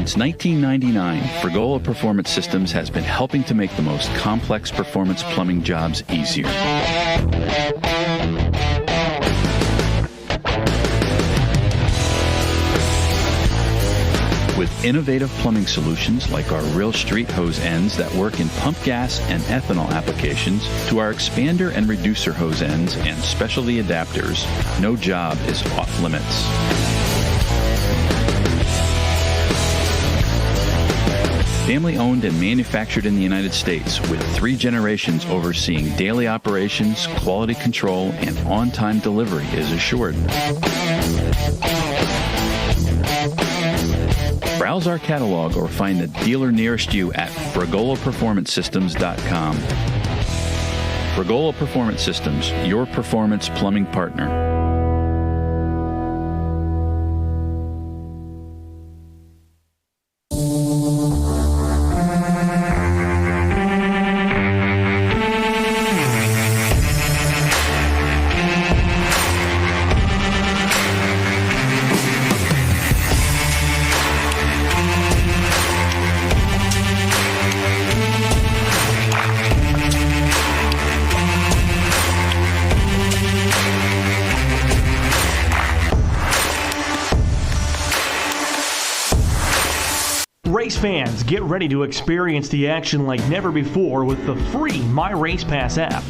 Since 1999, Frigola Performance Systems has been helping to make the most complex performance plumbing jobs easier. With innovative plumbing solutions like our Real Street hose ends that work in pump gas and ethanol applications, to our expander and reducer hose ends and specialty adapters, no job is off limits. Family owned and manufactured in the United States, with 3 generations overseeing daily operations, quality control, and on-time delivery is assured. Browse our catalog or find the dealer nearest you at frigolaperformancesystems.com. Frigola Performance Systems, your performance plumbing partner. Race fans, get ready to experience the action like never before with the free My Race Pass app.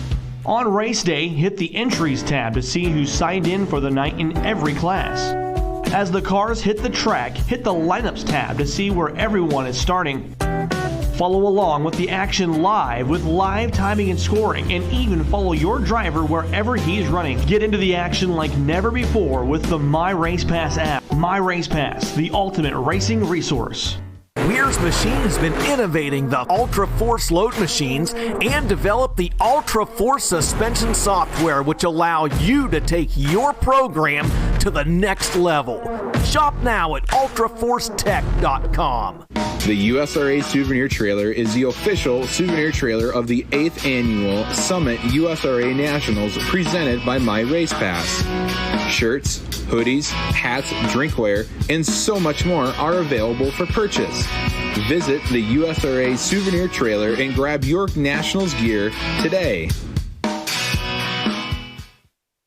On race day, hit the Entries tab to see who's signed in for the night in every class. As the cars hit the track, hit the Lineups tab to see where everyone is starting. Follow along with the action live with live timing and scoring, and even follow your driver wherever he's running. Get into the action like never before with the My Race Pass app. My Race Pass, the ultimate racing resource. Weir's Machine has been innovating the Ultra Force load machines and developed the Ultra Force suspension software, which allow you to take your program to the next level. Shop now at ultraforcetech.com. The USRA Souvenir Trailer is the official souvenir trailer of the 8th Annual Summit USRA Nationals presented by My Race Pass. Shirts, hoodies, hats, drinkware, and so much more are available for purchase. Visit the USRA Souvenir Trailer and grab your Nationals gear today.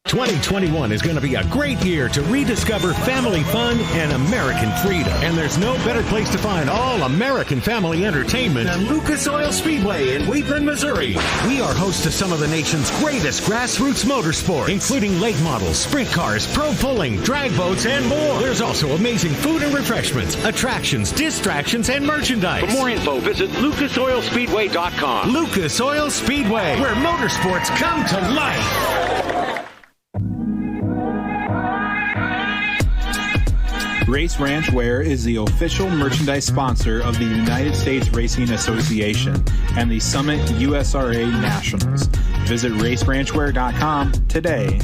2021 is going to be a great year to rediscover family fun and American freedom. And there's no better place to find all American family entertainment than Lucas Oil Speedway in Wheatland, Missouri. We are host to some of the nation's greatest grassroots motorsports, including late models, sprint cars, pro pulling, drag boats, and more. There's also amazing food and refreshments, attractions, distractions, and merchandise. For more info, visit lucasoilspeedway.com. Lucas Oil Speedway, where motorsports come to life. Race Ranch Wear is the official merchandise sponsor of the United States Racing Association and the Summit USRA Nationals. Visit raceranchwear.com today.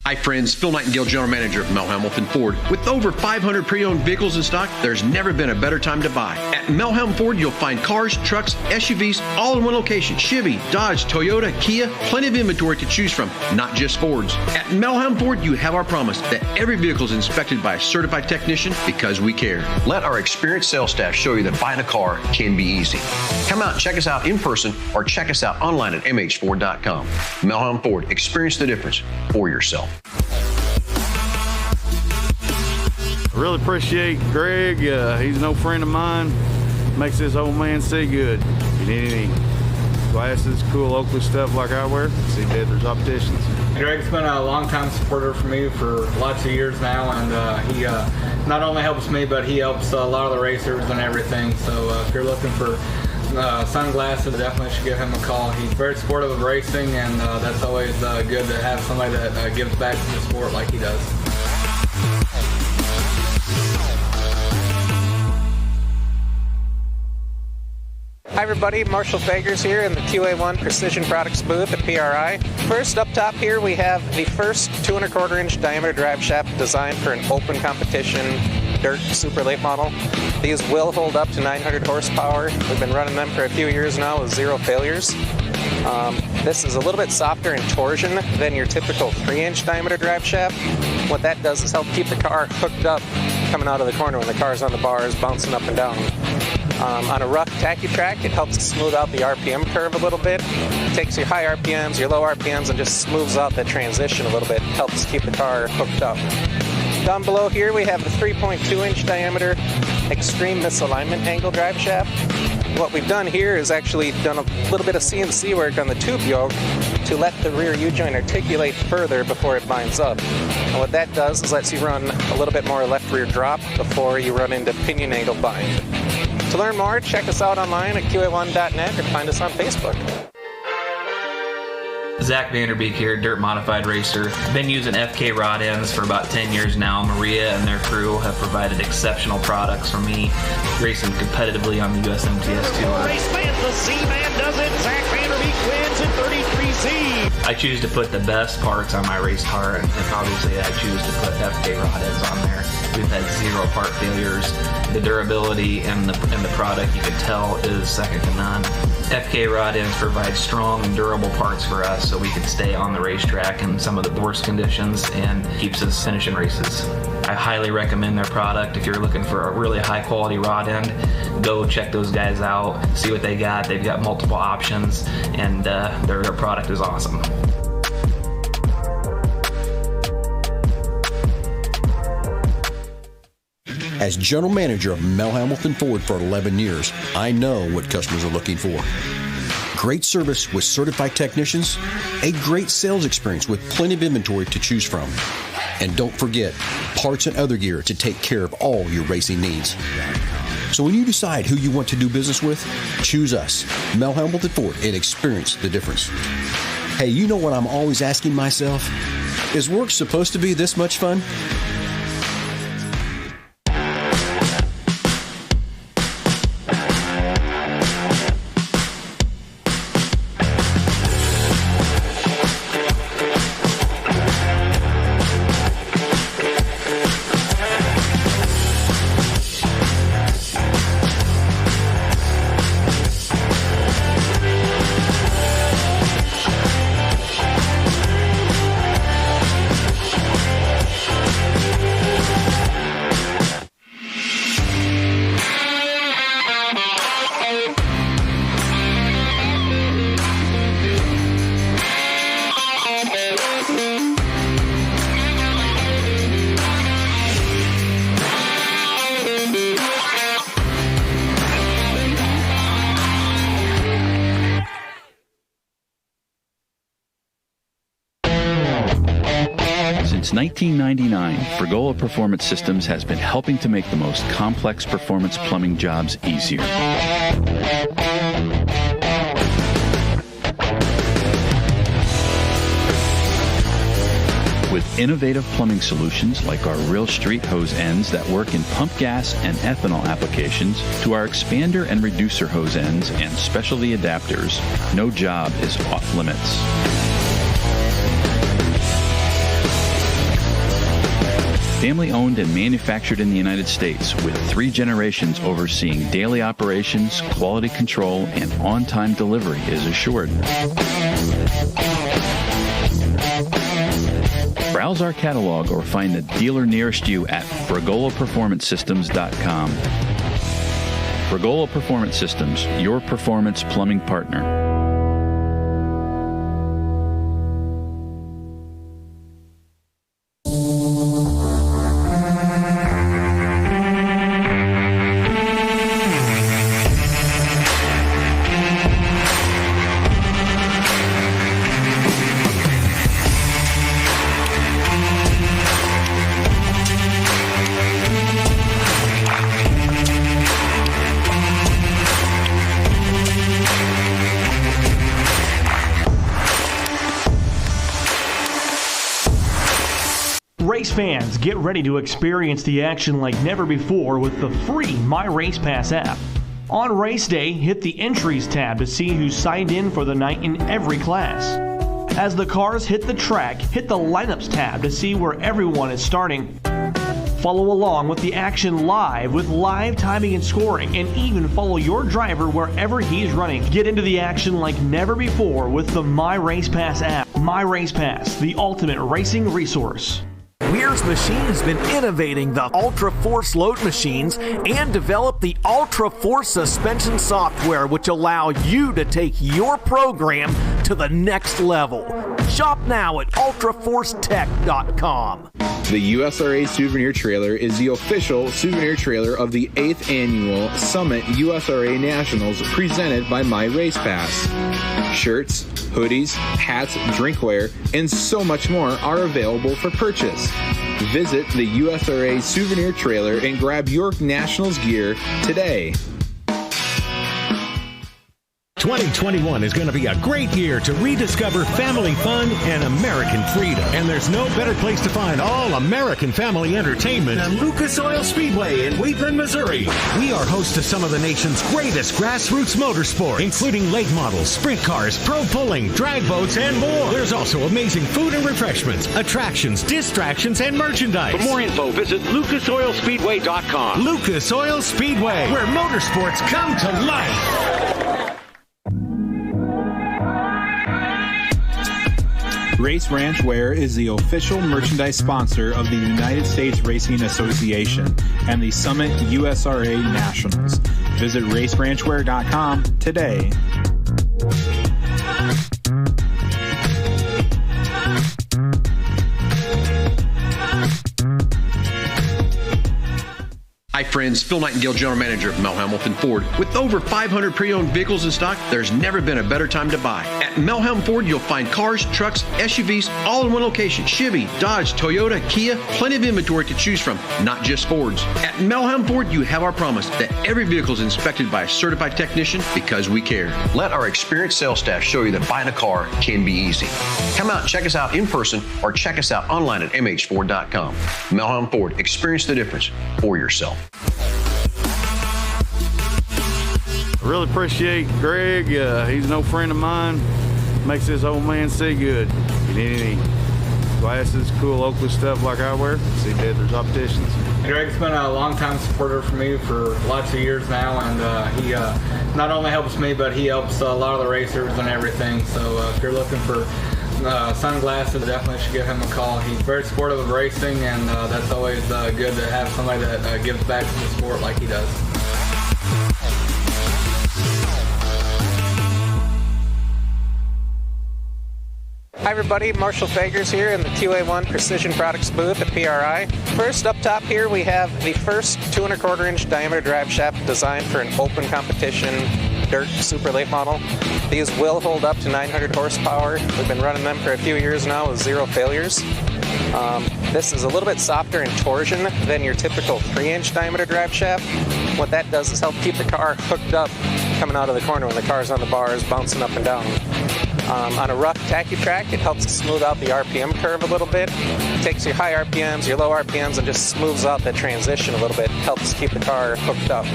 Hi friends, Phil Nightingale, General Manager of Mel Hamilton Ford. With over 500 pre-owned vehicles in stock, there's never been a better time to buy. At Mel Hamilton Ford, you'll find cars, trucks, SUVs, all in one location. Chevy, Dodge, Toyota, Kia, plenty of inventory to choose from, not just Fords. At Mel Hamilton Ford, you have our promise that every vehicle is inspected by a certified technician because we care. Let our experienced sales staff show you that buying a car can be easy. Come out and check us out in person or check us out online at mhford.com. Mel Hamilton Ford, experience the difference for yourself. I really appreciate Greg. He's no friend of mine. Makes this old man see good. If you need any glasses, cool Oakley stuff like I wear, see Deathers Opticians. Greg's been a long-time supporter for me for lots of years now, and he not only helps me, but he helps a lot of the racers and everything. So if you're looking for sunglasses, definitely should give him a call. He's very supportive of racing, and that's always good to have somebody that gives back to the sport like he does. Hi everybody, Marshall Fagers here in the QA1 Precision Products booth at PRI. First up top here we have the first 2¼ inch diameter drive shaft designed for an open competition dirt super late model. These will hold up to 900 horsepower. We've been running them for a few years now with 0 failures. This is a little bit softer in torsion than your typical 3-inch diameter drive shaft. What that does is help keep the car hooked up coming out of the corner when the car's on the bars, bouncing up and down. On a rough tacky track, it helps smooth out the RPM curve a little bit. It takes your high RPMs, your low RPMs, and just smooths out that transition a little bit. Helps keep the car hooked up. Down below here, we have the 3.2-inch diameter extreme misalignment angle drive shaft. What we've done here is actually done a little bit of CNC work on the tube yoke to let the rear U-joint articulate further before it binds up. And what that does is lets you run a little bit more left rear drop before you run into pinion angle bind. To learn more, check us out online at QA1.net or find us on Facebook. Zach Vanderbeek here, Dirt Modified Racer. Been using FK rod ends for about 10 years now. Maria and their crew have provided exceptional products for me, racing competitively on the USMTS Tour. Race man, the Z-Man does it. Zach Vanderbeek wins in 33Z. I choose to put the best parts on my race car, and obviously I choose to put FK rod ends on there. We've had 0 part failures. The durability and the product, you can tell, is second to none. FK rod ends provide strong and durable parts for us so we can stay on the racetrack in some of the worst conditions and keeps us finishing races. I highly recommend their product. If you're looking for a really high quality rod end, go check those guys out, see what they got. They've got multiple options, and their product is awesome. As general manager of Mel Hamilton Ford for 11 years, I know what customers are looking for. Great service with certified technicians, a great sales experience with plenty of inventory to choose from. And don't forget, parts and other gear to take care of all your racing needs. So when you decide who you want to do business with, choose us, Mel Hamilton Ford, and experience the difference. Hey, you know what I'm always asking myself? Is work supposed to be this much fun? Since 1999, Frigola Performance Systems has been helping to make the most complex performance plumbing jobs easier. With innovative plumbing solutions like our Real Street hose ends that work in pump gas and ethanol applications, to our expander and reducer hose ends and specialty adapters, no job is off limits. Family owned and manufactured in the United States with 3 generations overseeing daily operations, quality control, and on-time delivery is assured. Browse our catalog or find the dealer nearest you at frigolaperformancesystems.com. Frigola Performance Systems, your performance plumbing partner. Race fans, get ready to experience the action like never before with the free My Race Pass app. On race day, hit the Entries tab to see who's signed in for the night in every class. As the cars hit the track, hit the Lineups tab to see where everyone is starting. Follow along with the action live with live timing and scoring, and even follow your driver wherever he's running. Get into the action like never before with the My Race Pass app. My Race Pass, the ultimate racing resource. Weir's Machine has been innovating the Ultra Force load machines and developed the Ultra Force suspension software, which allow you to take your program to the next level. Shop now at ultraforcetech.com. The USRA Souvenir Trailer is the official souvenir trailer of the 8th Annual Summit USRA Nationals presented by My Race Pass. Shirts, hoodies, hats, drinkware, and so much more are available for purchase. Visit the USRA Souvenir Trailer and grab your Nationals gear today. 2021 is going to be a great year to rediscover family fun and American freedom. And there's no better place to find all American family entertainment than Lucas Oil Speedway in Wheatland, Missouri. We are host to some of the nation's greatest grassroots motorsports, including late models, sprint cars, pro pulling, drag boats, and more. There's also amazing food and refreshments, attractions, distractions, and merchandise. For more info, visit lucasoilspeedway.com. Lucas Oil Speedway, where motorsports come to life. Race Ranch Wear is the official merchandise sponsor of the United States Racing Association and the Summit USRA Nationals. Visit raceranchwear.com today. Hi friends, Phil Nightingale, General Manager of Mel Hamilton Ford. With over 500 pre-owned vehicles in stock, there's never been a better time to buy. At Mel Ham Ford, you'll find cars, trucks, SUVs, all in one location. Chevy, Dodge, Toyota, Kia, plenty of inventory to choose from, not just Fords. At Mel Ham Ford, you have our promise that every vehicle is inspected by a certified technician because we care. Let our experienced sales staff show you that buying a car can be easy. Come out and check us out in person or check us out online at mhford.com. Mel Ham Ford, experience the difference for yourself. I really appreciate Greg. He's an old friend of mine. Makes this old man see good. If you need any glasses, cool Oakley stuff like I wear, see Deather's Opticians. Greg's been a long-time supporter for me for lots of years now, and he not only helps me, but he helps a lot of the racers and everything. So if you're looking for sunglasses, definitely should give him a call. He's very supportive of racing, and that's always good to have somebody that gives back to the sport like he does. Hi everybody, Marshall Fagers here in the QA1 Precision Products booth at PRI. First up top here we have the first 2¼ inch diameter drive shaft designed for an open competition dirt super late model. These will hold up to 900 horsepower. We've been running them for a few years now with 0 failures. This is a little bit softer in torsion than your typical 3-inch diameter drive shaft. What that does is help keep the car hooked up coming out of the corner when the car's on the bars, bouncing up and down. On a rough tacky track, it helps smooth out the RPM curve a little bit. It takes your high RPMs, your low RPMs, and just smooths out that transition a little bit. Helps keep the car hooked up.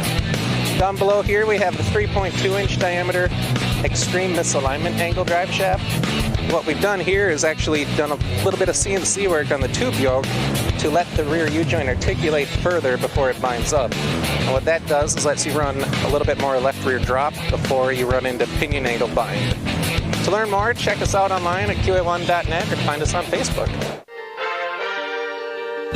Down below here, we have the 3.2-inch diameter extreme misalignment angle drive shaft. What we've done here is actually done a little bit of CNC work on the tube yoke to let the rear U-joint articulate further before it binds up. And what that does is lets you run a little bit more left rear drop before you run into pinion angle bind. To learn more, check us out online at QA1.net or find us on Facebook.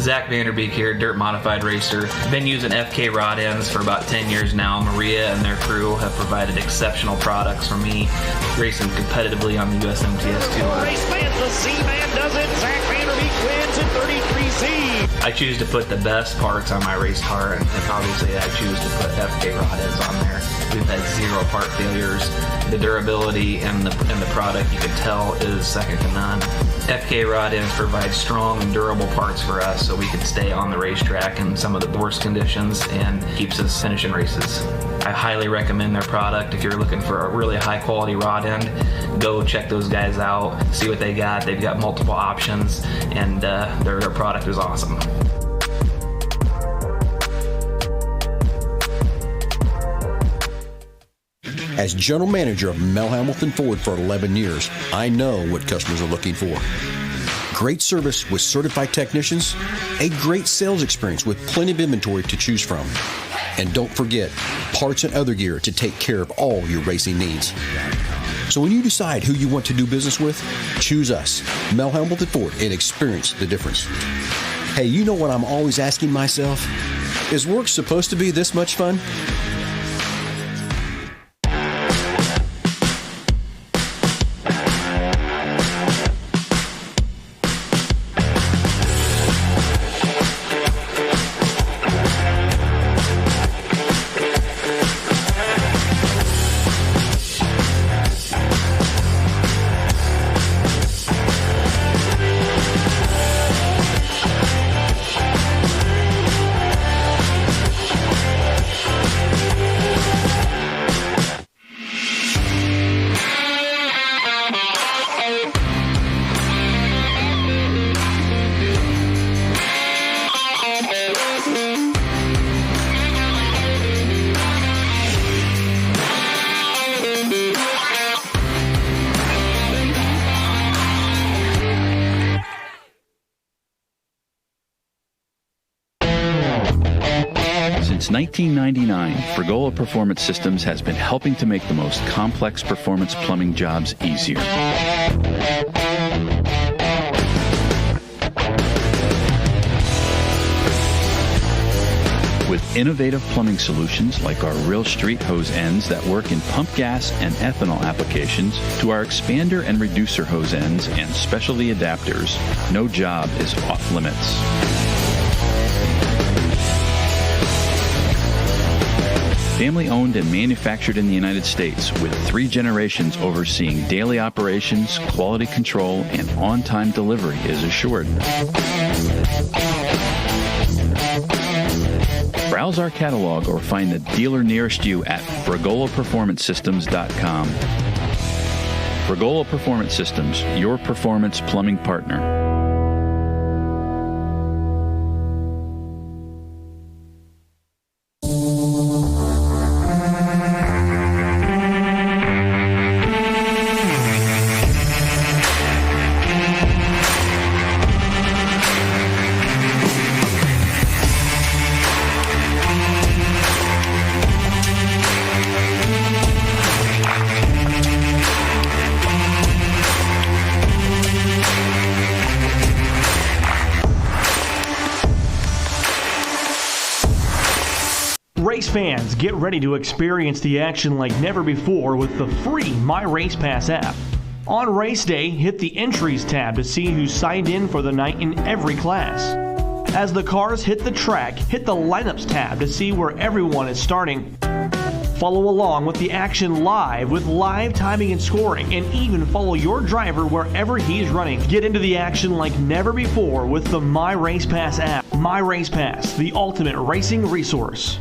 Zach Vanderbeek here, Dirt Modified Racer. Been using FK rod ends for about 10 years now. Maria and their crew have provided exceptional products for me, racing competitively on the USMTS Tour. Race man, the Z-Man does it. Zach Vanderbeek wins in 33Z. I choose to put the best parts on my race car, and obviously I choose to put FK rod ends on there. We've had 0 part failures. The durability and the product, you can tell, is second to none. FK rod ends provide strong and durable parts for us so we can stay on the racetrack in some of the worst conditions and keeps us finishing races. I highly recommend their product. If you're looking for a really high quality rod end, go check those guys out, see what they got. They've got multiple options, and their product is awesome. As general manager of Mel Hamilton Ford for 11 years, I know what customers are looking for. Great service with certified technicians, a great sales experience with plenty of inventory to choose from. And don't forget, parts and other gear to take care of all your racing needs. So when you decide who you want to do business with, choose us, Mel Hamilton Ford, and experience the difference. Hey, you know what I'm always asking myself? Is work supposed to be this much fun? Since 1999, Fragola Performance Systems has been helping to make the most complex performance plumbing jobs easier. With innovative plumbing solutions like our Real Street hose ends that work in pump gas and ethanol applications, to our expander and reducer hose ends and specialty adapters, no job is off limits. Family owned and manufactured in the United States with 3 generations overseeing daily operations, quality control, and on-time delivery is assured. Browse our catalog or find the dealer nearest you at fragolaperformancesystems.com. Fragola Performance Systems, your performance plumbing partner. Race fans, get ready to experience the action like never before with the free My Race Pass app. On race day, hit the Entries tab to see who's signed in for the night in every class. As the cars hit the track, hit the Lineups tab to see where everyone is starting. Follow along with the action live with live timing and scoring, and even follow your driver wherever he's running. Get into the action like never before with the My Race Pass app. My Race Pass, the ultimate racing resource.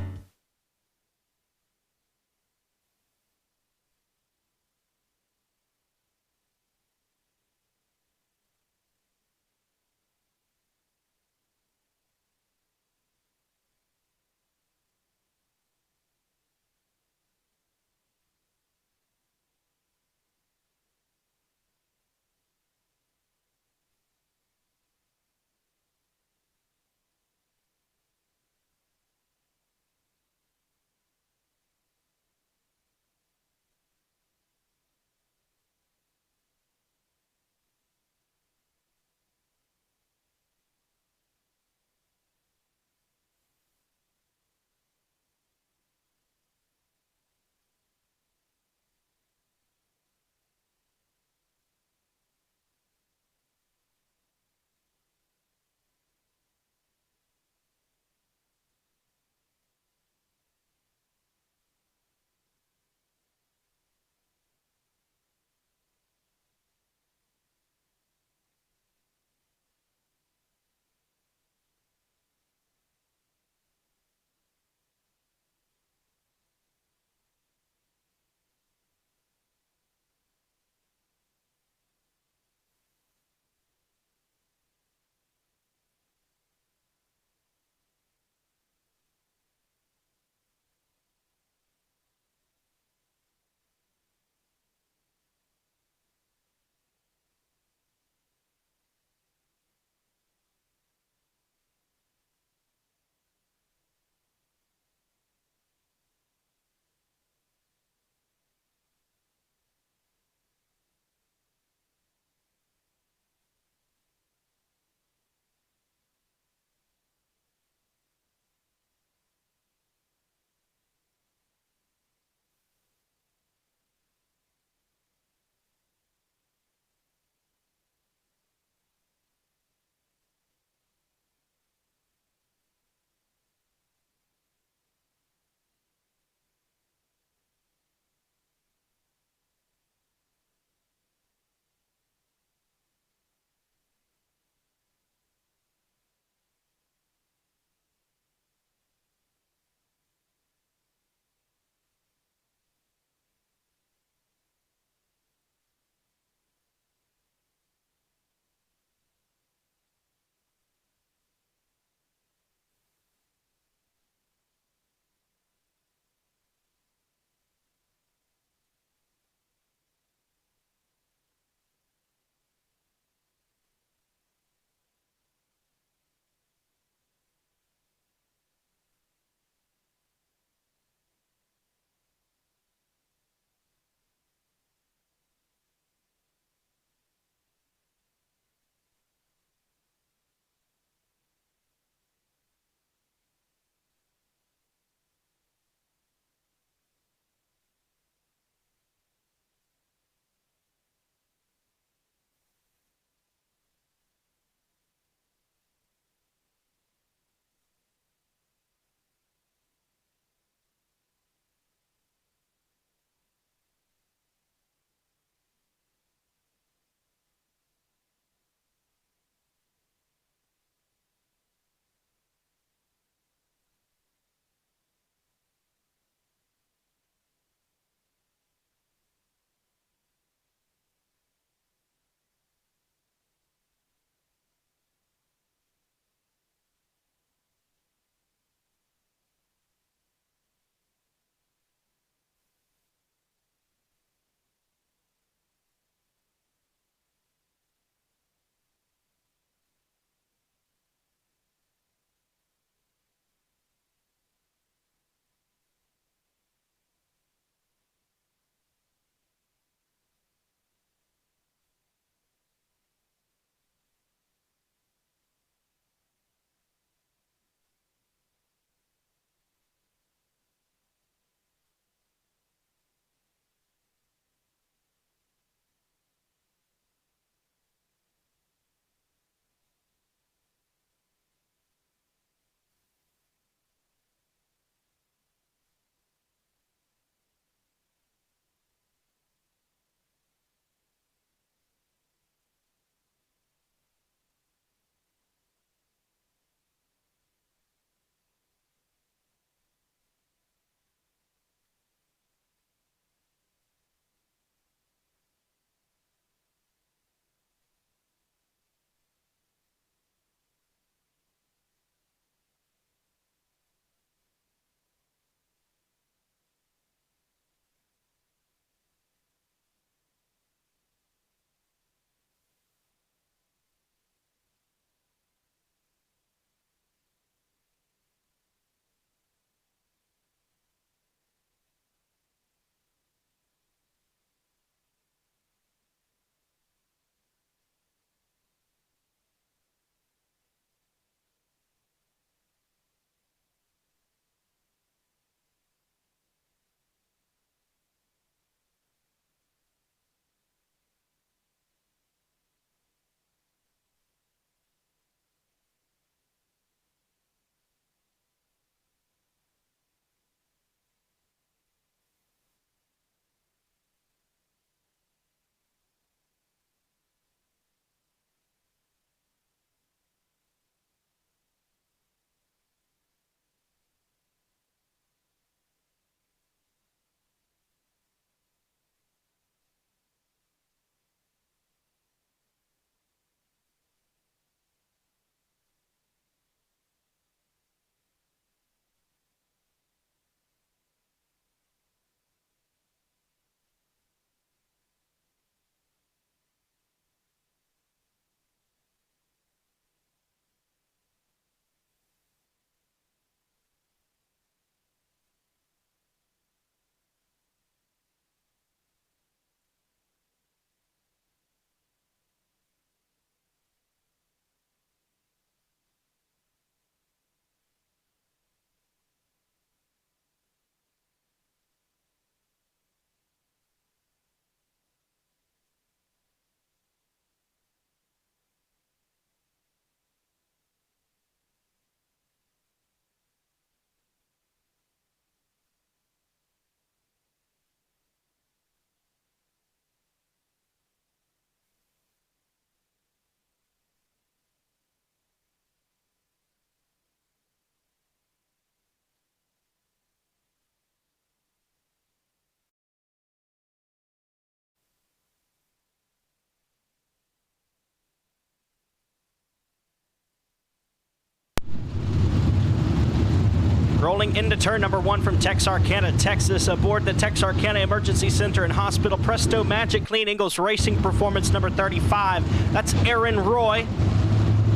rolling into turn number 1 from Texarkana, Texas. Aboard the Texarkana Emergency Center and Hospital, Presto Magic Clean Eagles Racing Performance number 35. That's Aaron Roy.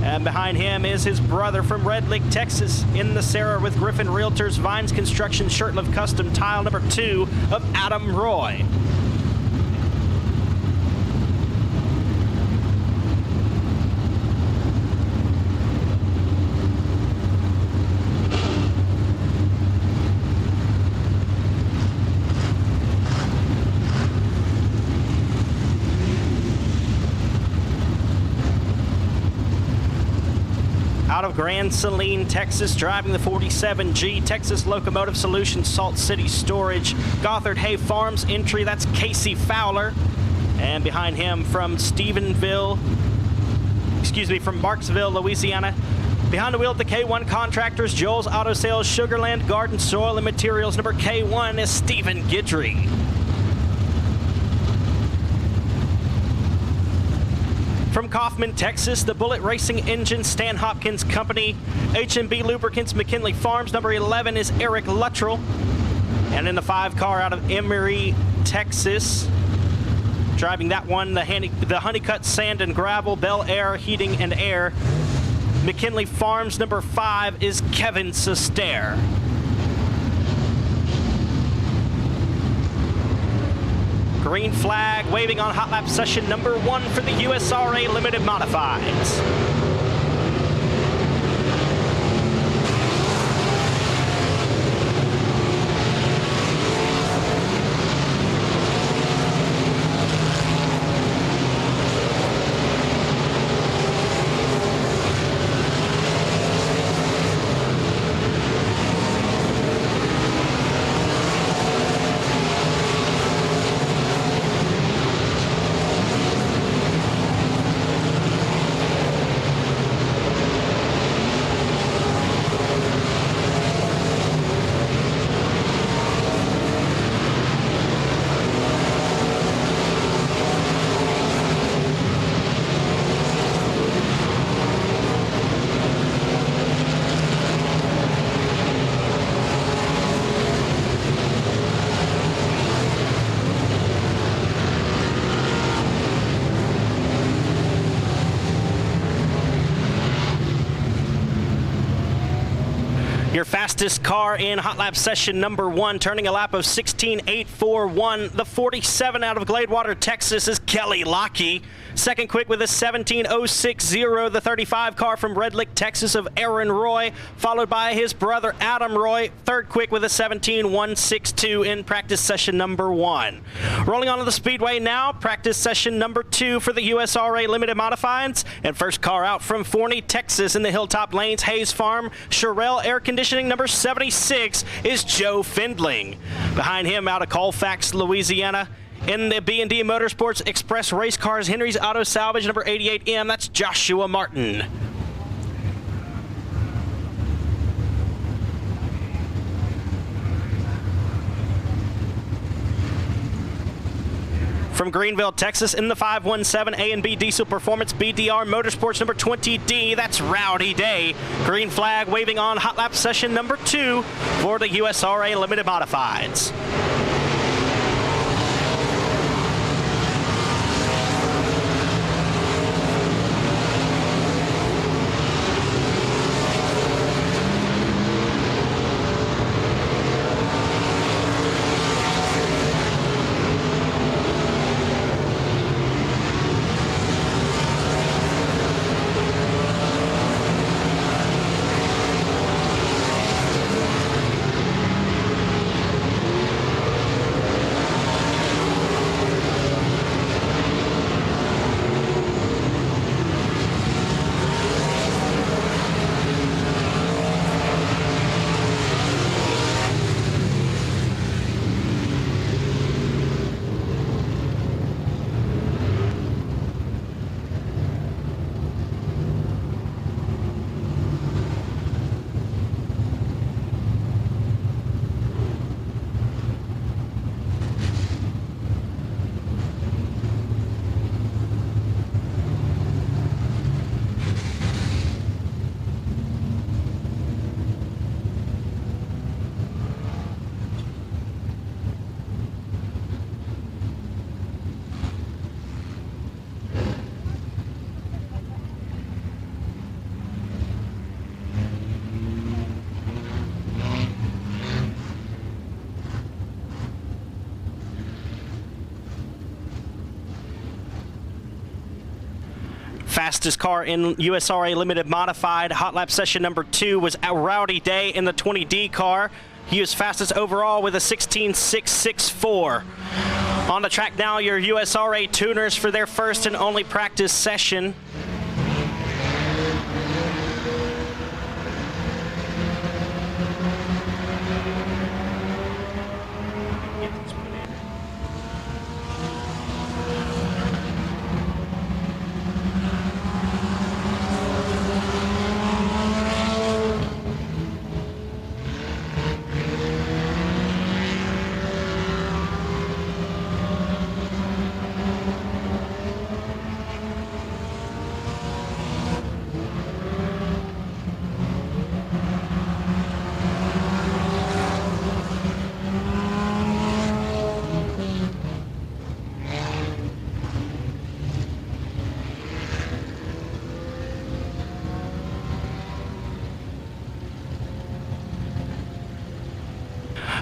And behind him is his brother from Red Lake, Texas, in the Sarah with Griffin Realtors, Vines Construction, Shirtlift Custom Tile number 2 of Adam Roy. Out of Grand Saline, Texas, driving the 47G, Texas Locomotive Solutions, Salt City Storage, Gothard Hay Farms entry, that's Casey Fowler. And behind him from Marksville, Louisiana. Behind the wheel at the K1 Contractors, Joel's Auto Sales, Sugarland Garden Soil and Materials, number K1 is Stephen Guidry. From Kaufman, Texas, the Bullet Racing Engine, Stan Hopkins Company, H&B Lubricants, McKinley Farms, number 11 is Eric Luttrell. And in the 5 car out of Emory, Texas, driving that one, the Honeycutt Sand and Gravel, Bel Air Heating and Air, McKinley Farms, number 5 is Kevin Sester. Green flag waving on hot lap session number 1 for the USRA Limited Modifieds. Your fastest car in hot lap session number 1, turning a lap of 16.841. The 47 out of Gladewater, Texas is Kelly Lockey. Second quick with a 17.060. The 35 car from Red Lake, Texas of Aaron Roy, followed by his brother Adam Roy. Third quick with a 17.162 in practice session number 1. Rolling onto the speedway now, practice session number 2 for the USRA Limited Modifieds. And first car out from Forney, Texas in the Hilltop Lanes, Hayes Farm, Sherrill Air Conditioning number 76 is Joe Findling. Behind him out of Colfax, Louisiana, in the B&D Motorsports Express Race Cars, Henry's Auto Salvage number 88M, that's Joshua Martin. From Greenville, Texas, in the 517 A&B Diesel Performance BDR Motorsports number 20D, that's Rowdy Day. Green flag waving on hot lap session number 2 for the USRA Limited Modifieds. Fastest car in USRA Limited Modified Hot Lap Session number 2 was Rowdy Day in the 20D car. He was fastest overall with a 16.664. On the track now, your USRA tuners for their first and only practice session.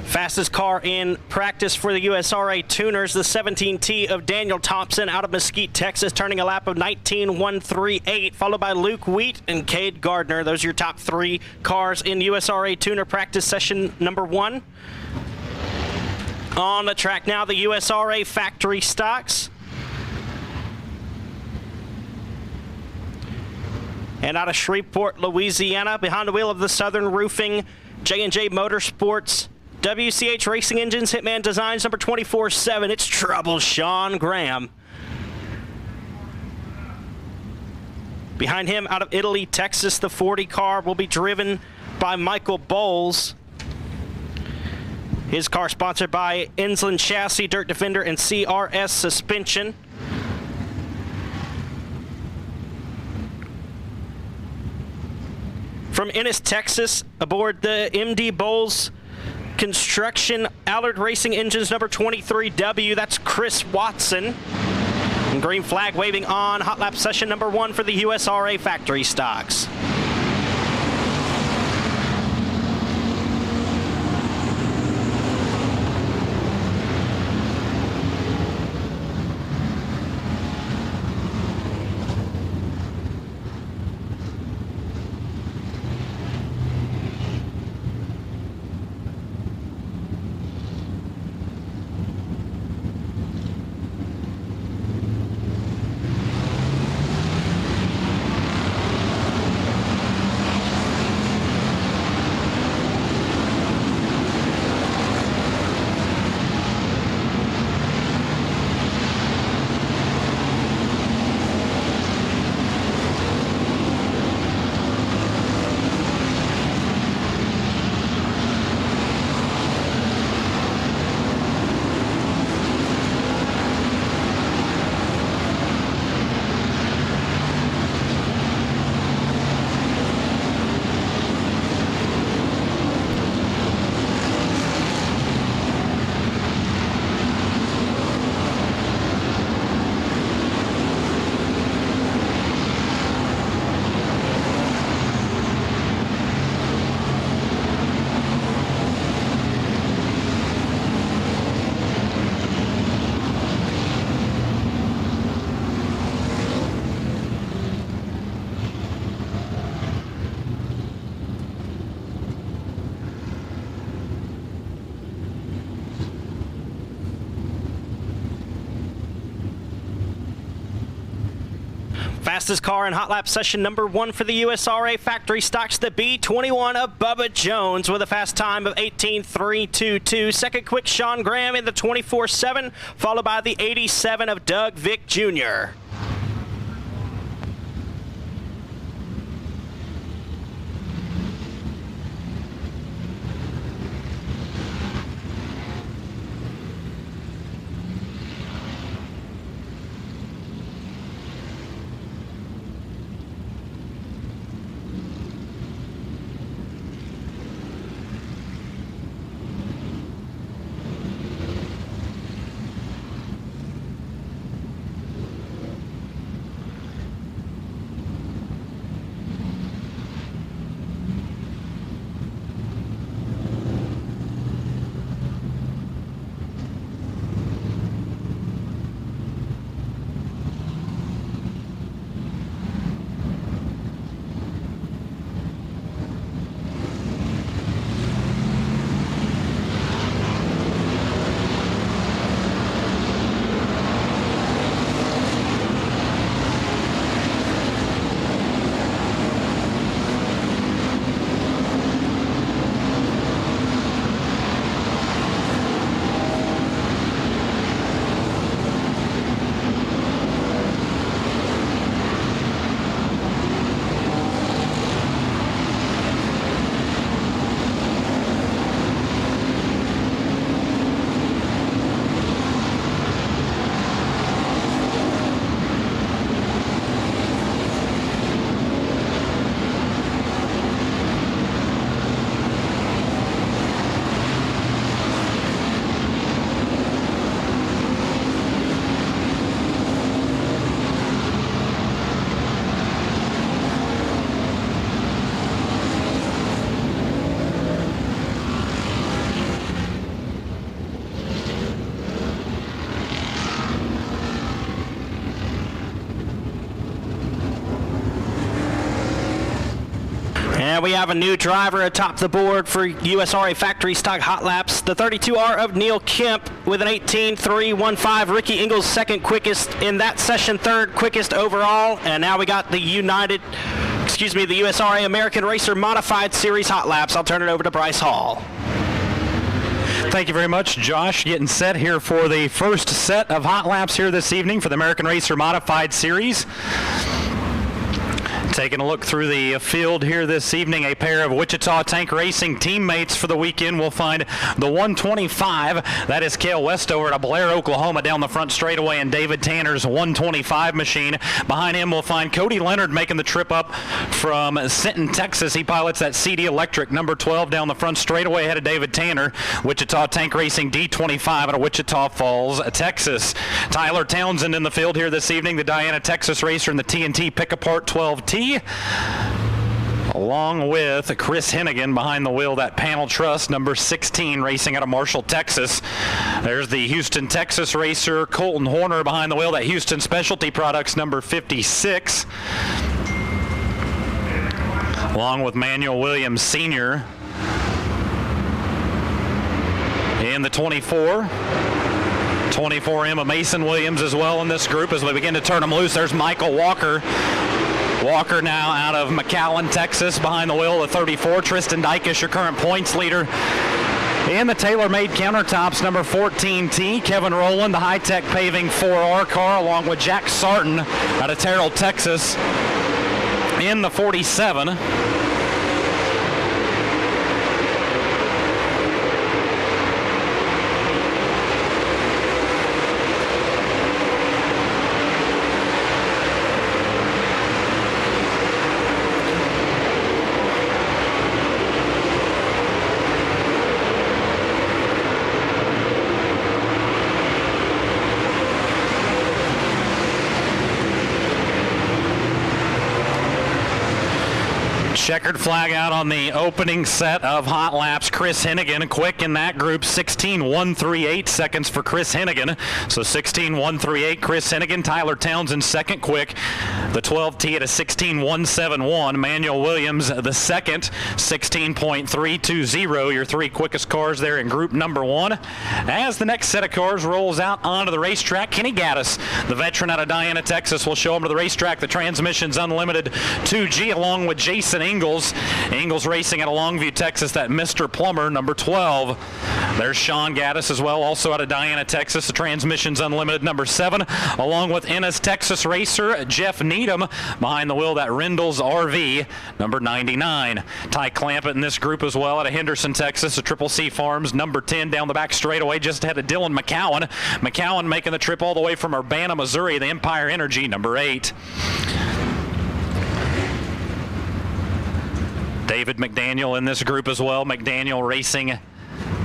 Fastest car in practice for the USRA tuners, the 17T of Daniel Thompson out of Mesquite, Texas, turning a lap of 19.138, followed by Luke Wheat and Cade Gardner. Those are your top 3 cars in USRA tuner practice session number 1. On the track now, the USRA factory stocks. And out of Shreveport, Louisiana, behind the wheel of the Southern Roofing, J&J Motorsports, WCH Racing Engines, Hitman Designs, number 24-7. It's Trouble Sean Graham. Behind him, out of Italy, Texas, the 40 car will be driven by Michael Bowles. His car sponsored by Insland Chassis, Dirt Defender, and CRS Suspension. From Ennis, Texas, aboard the MD Bowles Construction Allard Racing Engines, number 23W, that's Chris Watson. And green flag waving on Hot Lap Session number 1 for the USRA factory stocks. Fastest car in Hot Lap Session number 1 for the USRA factory stocks, the B21 of Bubba Jones with a fast time of 18.322. Second quick, Sean Graham in the 24-7, followed by the 87 of Doug Vick Jr. And we have a new driver atop the board for USRA Factory Stock Hot Laps. The 32R of Neil Kemp with an 18.315. Ricky Ingles second quickest in that session, third quickest overall. And now we got the the USRA American Racer Modified Series Hot Laps. I'll turn it over to Bryce Hall. Thank you very much, Josh. Getting set here for the first set of hot laps here this evening for the American Racer Modified Series. Taking a look through the field here this evening, a pair of Wichita Tank Racing teammates for the weekend. We'll find the 125. That is Cale Westover out of Blair, Oklahoma, down the front straightaway in David Tanner's 125 machine. Behind him, we'll find Cody Leonard making the trip up from Sinton, Texas. He pilots that CD Electric number 12 down the front straightaway ahead of David Tanner. Wichita Tank Racing D25 out of Wichita Falls, Texas. Tyler Townsend in the field here this evening, the Diana, Texas racer in the TNT Pick-Apart 12T. Along with Chris Hennigan behind the wheel, that Panel Trust number 16 racing out of Marshall, Texas. There's the Houston, Texas racer Colton Horner behind the wheel, that Houston Specialty Products number 56. Along with Manuel Williams Sr. in the 24. 24M of Mason Williams as well in this group as we begin to turn them loose. There's Michael Walker. Walker now out of McAllen, Texas, behind the wheel of 34. Tristan Dykish, your current points leader. In the TaylorMade Countertops, number 14T, Kevin Rowland, the high-tech paving 4R car, along with Jack Sarton out of Terrell, Texas, in the 47. Checkered flag out on the opening set of hot laps. Chris Hennigan quick in that group, 16.138 seconds for Chris Hennigan. So 16.138, Chris Hennigan. Tyler Townsend second quick. The 12T at a 16.171. Manuel Williams the second, 16.320. Your three quickest cars there in group number one. As the next set of cars rolls out onto the racetrack, Kenny Gaddis, the veteran out of Diana, Texas, will show him to the racetrack. The Transmissions Unlimited 2G along with Jason Ingles. Ingles racing out of Longview, Texas, that Mr. Plummer, number 12. There's Sean Gaddis as well, also out of Diana, Texas, the Transmissions Unlimited, number 7, along with Ennis, Texas racer Jeff Needham behind the wheel, that Rendell's RV, number 99. Ty Clampett in this group as well out of Henderson, Texas, the Triple C Farms, number 10, down the back straightaway, just ahead of Dylan McCowan. McCowan making the trip all the way from Urbana, Missouri, the Empire Energy, number 8. David McDaniel in this group as well. McDaniel racing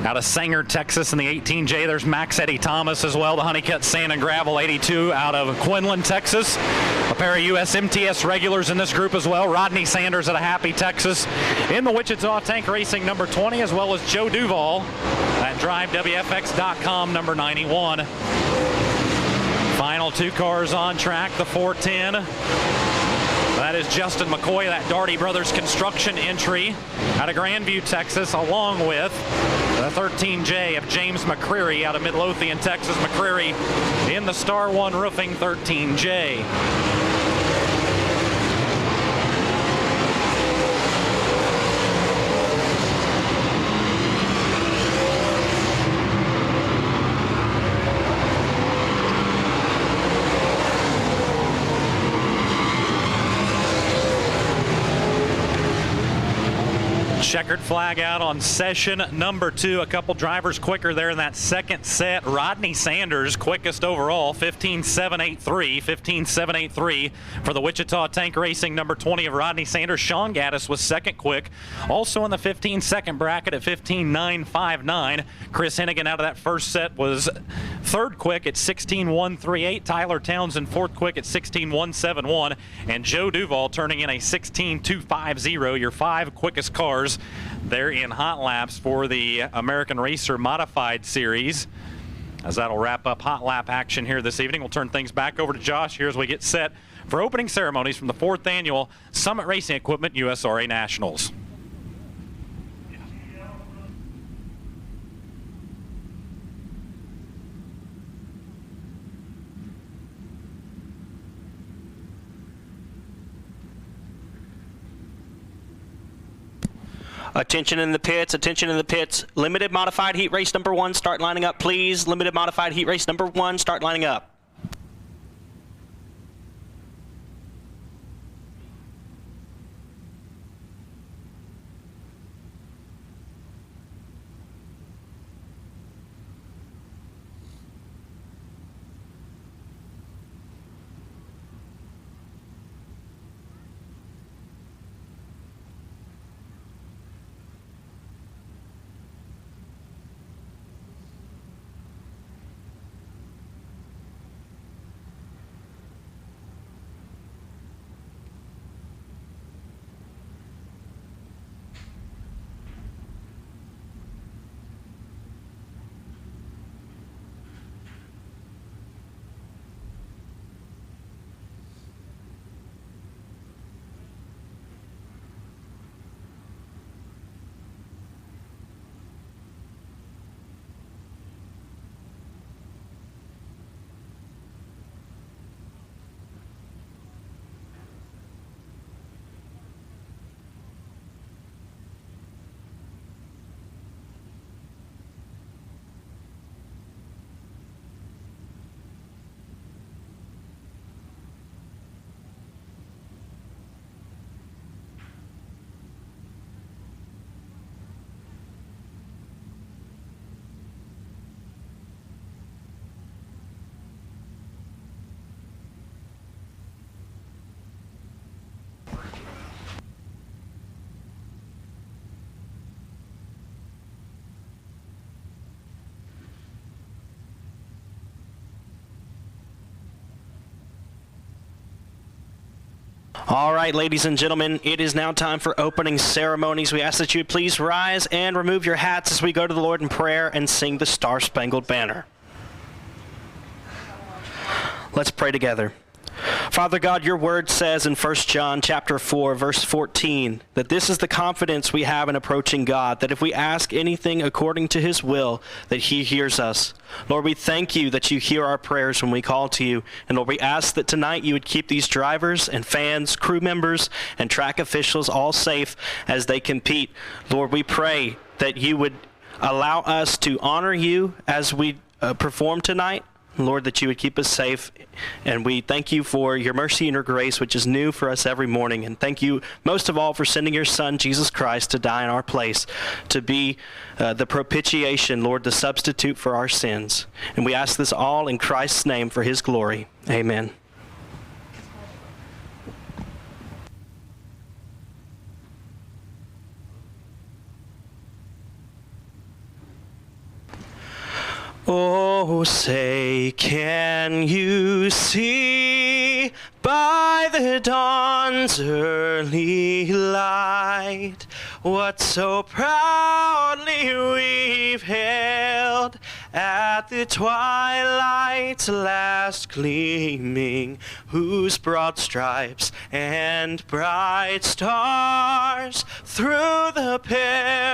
out of Sanger, Texas in the 18J. There's Max Eddie Thomas as well, the Honeycutt Sand and Gravel 82 out of Quinlan, Texas. A pair of USMTS regulars in this group as well. Rodney Sanders out of Happy, Texas. In the Wichita Tank Racing number 20, as well as Joe Duval at DriveWFX.com number 91. Final two cars on track, the 410. That is Justin McCoy, that Daugherty Brothers Construction entry out of Grandview, Texas, along with the 13J of James McCreary out of Midlothian, Texas. McCreary in the Star One Roofing 13J. Checkered flag out on session number 2. A couple drivers quicker there in that second set. Rodney Sanders, quickest overall, 15.783 for the Wichita Tank Racing number 20 of Rodney Sanders. Sean Gaddis was second quick, also in the 15-second bracket at 15.959. Chris Hennigan out of that first set was third quick at 16.138. Tyler Townsend fourth quick at 16.171. And Joe Duval turning in a 16.250. Your 5 quickest cars there in hot laps for the American Racer Modified Series. As that'll wrap up hot lap action here this evening, we'll turn things back over to Josh here as we get set for opening ceremonies from the 4th Annual Summit Racing Equipment USRA Nationals. Attention in the pits, attention in the pits. Limited modified heat race number 1, start lining up, please. Limited modified heat race number 1, start lining up. All right, ladies and gentlemen, it is now time for opening ceremonies. We ask that you would please rise and remove your hats as we go to the Lord in prayer and sing the Star-Spangled Banner. Let's pray together. Father God, your word says in 1 John chapter 4, verse 14, that this is the confidence we have in approaching God, that if we ask anything according to his will, that he hears us. Lord, we thank you that you hear our prayers when we call to you. And Lord, we ask that tonight you would keep these drivers and fans, crew members, and track officials all safe as they compete. Lord, we pray that you would allow us to honor you as we perform tonight. Lord, that you would keep us safe, and we thank you for your mercy and your grace, which is new for us every morning. And thank you most of all for sending your Son, Jesus Christ, to die in our place, to be the propitiation, Lord, the substitute for our sins. And we ask this all in Christ's name for his glory. Amen. Oh, say, can you see by the dawn's early light what so proudly we've hailed at the twilight's last gleaming, whose broad stripes and bright stars through the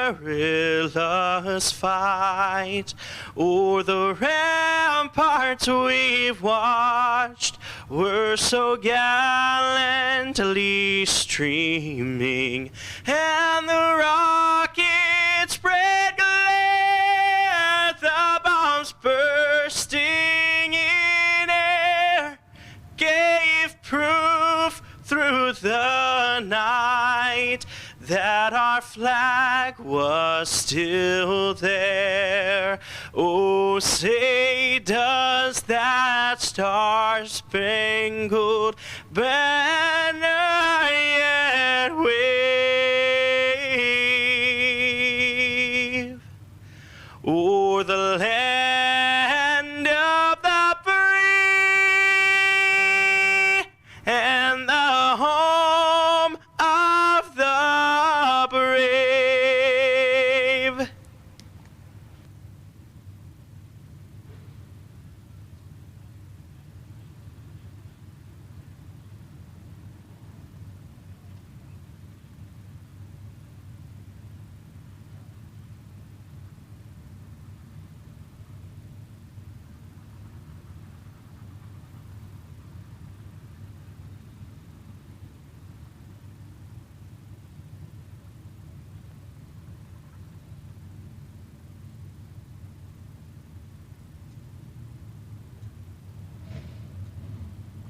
perilous fight o'er the ramparts we've watched were so gallantly streaming, and the rockets spread glare, the bombs bursting in air gave proof through the night that our flag was still there. Oh, say, does that star-spangled banner yet wave o'er the land of the free and the home of the brave?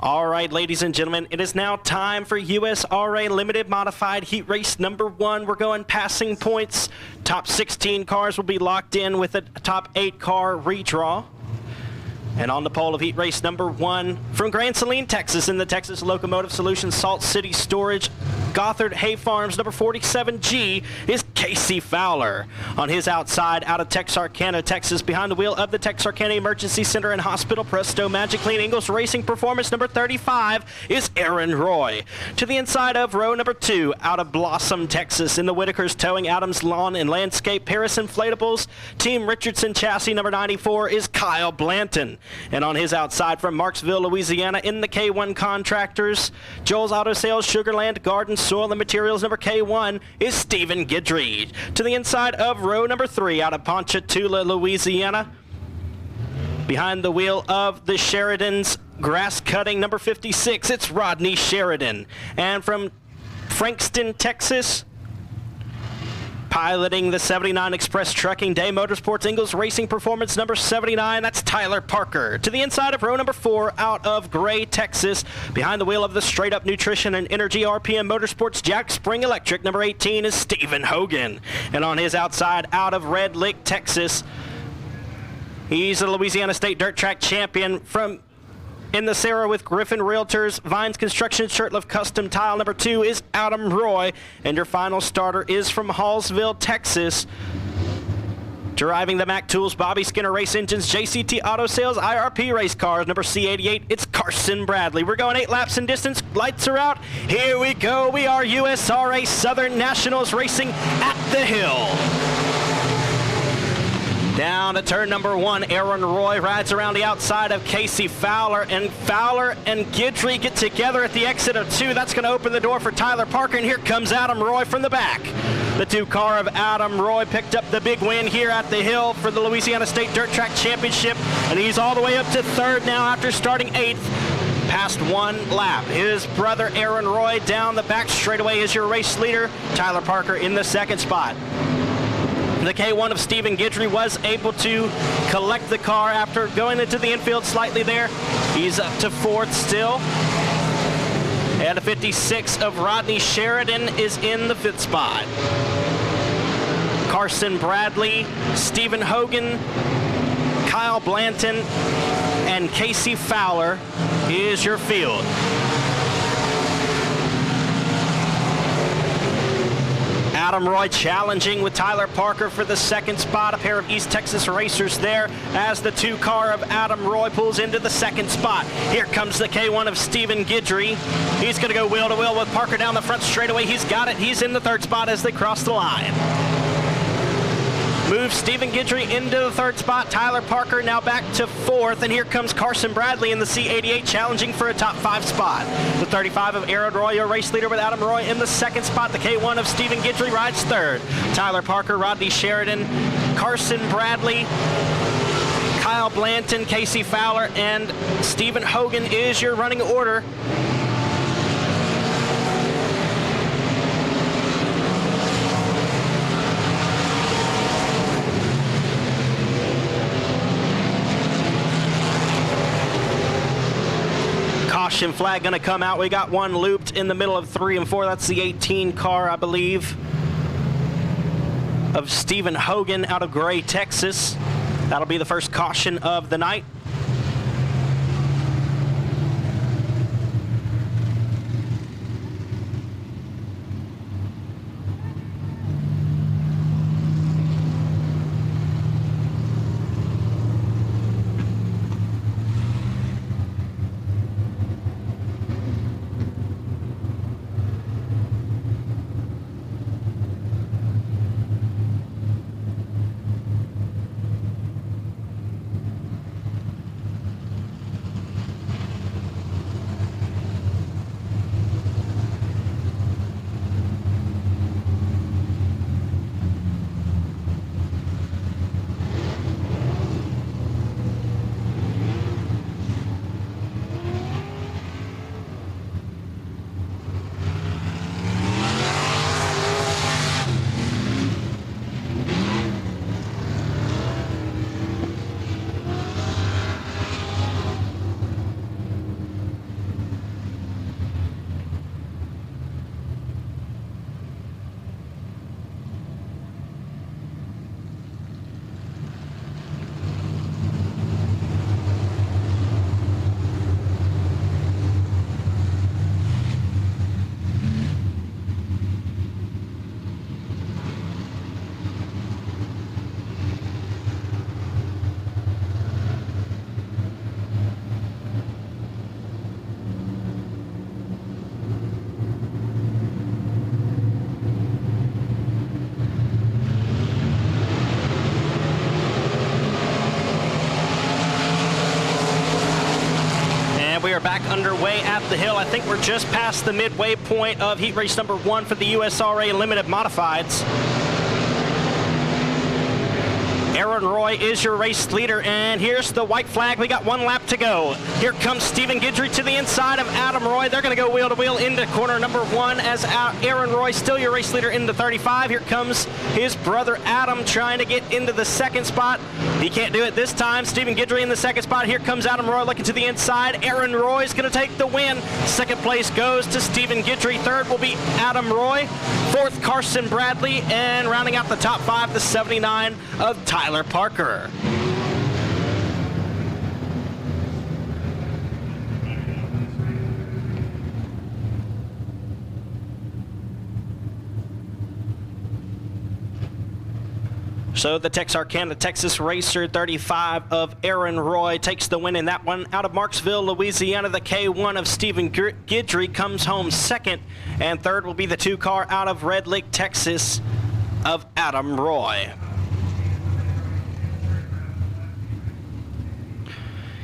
All right, ladies and gentlemen, it is now time for USRA Limited Modified Heat Race number 1. We're going passing points. Top 16 cars will be locked in with a top 8 car redraw. And on the pole of heat race number 1 from Grand Saline, Texas, in the Texas Locomotive Solutions Salt City Storage, Gothard Hay Farms, number 47G, is Casey Fowler. On his outside, out of Texarkana, Texas, behind the wheel of the Texarkana Emergency Center and Hospital, Presto Magic Clean Ingalls Racing Performance, number 35, is Aaron Roy. To the inside of row number 2, out of Blossom, Texas, in the Whitakers Towing Adams Lawn and Landscape Paris Inflatables, Team Richardson Chassis, number 94, is Kyle Blanton. And on his outside from Marksville, Louisiana, in the K1 Contractors, Joel's Auto Sales, Sugarland, Garden, Soil and Materials, number K1, is Stephen Gidry. To the inside of row number 3, out of Ponchatoula, Louisiana, behind the wheel of the Sheridan's Grass Cutting, number 56, it's Rodney Sheridan. And from Frankston, Texas, piloting the 79 Express Trucking Day Motorsports Ingalls Racing Performance, number 79, that's Tyler Parker. To the inside of row number 4, out of Gray, Texas, behind the wheel of the Straight Up Nutrition and Energy RPM Motorsports Jack Spring Electric, number 18, is Stephen Hogan. And on his outside, out of Red Lick, Texas, he's a Louisiana State Dirt Track champion from in the Sarah with Griffin Realtors, Vines Construction, Shirtlift Custom Tile, number 2 is Adam Roy. And your final starter is from Hallsville, Texas. Driving the Mac Tools, Bobby Skinner Race Engines, JCT Auto Sales, IRP Race Cars, number C88, it's Carson Bradley. We're going 8 laps in distance. Lights are out. Here we go. We are USRA Southern Nationals racing at the hill. Down to turn number 1, Aaron Roy rides around the outside of Casey Fowler, and Gidry get together at the exit of 2. That's going to open the door for Tyler Parker, and here comes Adam Roy from the back. The 2 car of Adam Roy picked up the big win here at the hill for the Louisiana State Dirt Track Championship, and he's all the way up to 3rd now after starting 8th. Past 1 lap. His brother Aaron Roy down the back straightaway is your race leader. Tyler Parker in the 2nd spot. The K1 of Stephen Gidry was able to collect the car after going into the infield slightly there. He's up to 4th still. And the 56 of Rodney Sheridan is in the 5th spot. Carson Bradley, Stephen Hogan, Kyle Blanton, and Casey Fowler is your field. Adam Roy challenging with Tyler Parker for the 2nd spot. A pair of East Texas racers there as the 2 car of Adam Roy pulls into the 2nd spot. Here comes the K1 of Stephen Gidry. He's going to go wheel to wheel with Parker down the front straightaway. He's got it. He's in the 3rd spot as they cross the line. Moves Stephen Gidry into the 3rd spot. Tyler Parker now back to 4th, and here comes Carson Bradley in the C88 challenging for a top 5 spot. The 35 of Aaron Roy, your race leader, with Adam Roy in the 2nd spot. The K1 of Stephen Gidry rides 3rd. Tyler Parker, Rodney Sheridan, Carson Bradley, Kyle Blanton, Casey Fowler, and Stephen Hogan is your running order. Caution flag going to come out. We got 1 looped in the middle of 3 and 4. That's the 18 car, I believe, of Stephen Hogan out of Gray, Texas. That'll be the first caution of the night. are back underway at the hill. I think we're just past the midway point of heat race number 1 for the USRA Limited Modifieds. Aaron Roy is your race leader, and here's the white flag. We got 1 lap to go. Here comes Stephen Guidry to the inside of Adam Roy. They're going to go wheel to wheel into corner number 1 as Aaron Roy, still your race leader, in the 35. Here comes his brother Adam trying to get into the second spot. He can't do it this time. Stephen Guidry in the second spot. Here comes Adam Roy looking to the inside. Aaron Roy is going to take the win. Second place goes to Stephen Guidry. Third will be Adam Roy. Fourth, Carson Bradley. And rounding out the top 5, the 79 of Tyler Parker. So the Texarkana Texas Racer 35 of Aaron Roy takes the win in that one. Out of Marksville, Louisiana, the K1 of Stephen Guidry comes home second. And third will be the 2-car out of Red Lake, Texas of Adam Roy.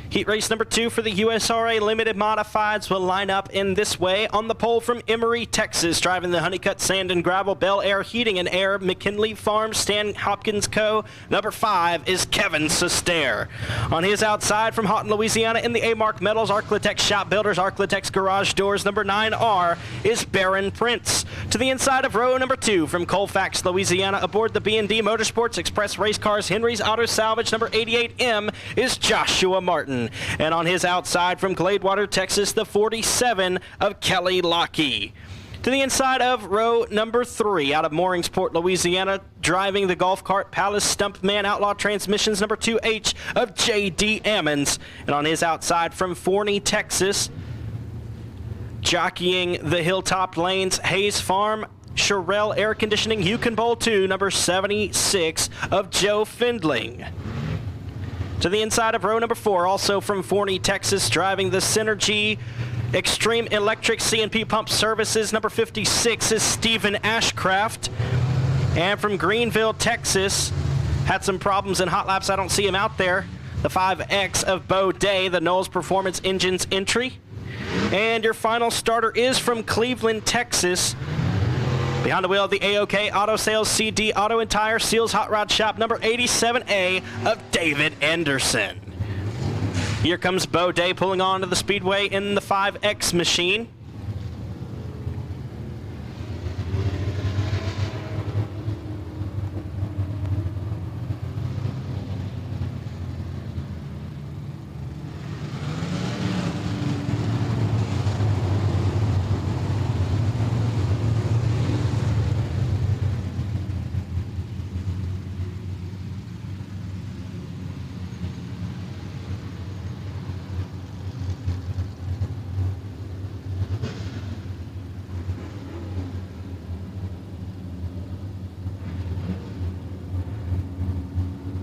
Heat race number 2 for the USRA Limited Modifieds will line up in this way. On the pole from Emory, Texas, driving the Honeycutt Sand and Gravel, Bel Air Heating and Air, McKinley Farms, Stan Hopkins Co. Number 5 is Kevin Sestair. On his outside from Houghton, Louisiana, in the A-Mark Metals, Arclitex Shop Builders, Arclitex Garage Doors, number 9R is Baron Prince. To the inside of row number 2 from Colfax, Louisiana, aboard the B&D Motorsports Express Race Cars, Henry's Auto Salvage, number 88M is Joshua Martin. And on his outside from Gladewater, Texas, the 47 of Kelly Lockey. To the inside of row number 3 out of Mooringsport, Louisiana, driving the golf cart Palace Stumpman Outlaw Transmissions, number 2H of J.D. Ammons. And on his outside from Forney, Texas, jockeying the Hilltop Lanes, Hayes Farm, Sherrill Air Conditioning, Yukon Bowl 2, number 76 of Joe Findling. To the inside of row number 4, also from Forney, Texas, driving the Synergy Extreme Electric CNP Pump Services, number 56 is Stephen Ashcraft. And from Greenville, Texas, had some problems in hot laps. I don't see him out there. The 5X of Bo Day, the Knowles Performance Engines entry. And your final starter is from Cleveland, Texas. Behind the wheel of the AOK Auto Sales CD Auto and Tire Seals Hot Rod Shop, number 87A of David Anderson. Here comes Bo Day pulling on to the speedway in the 5X machine.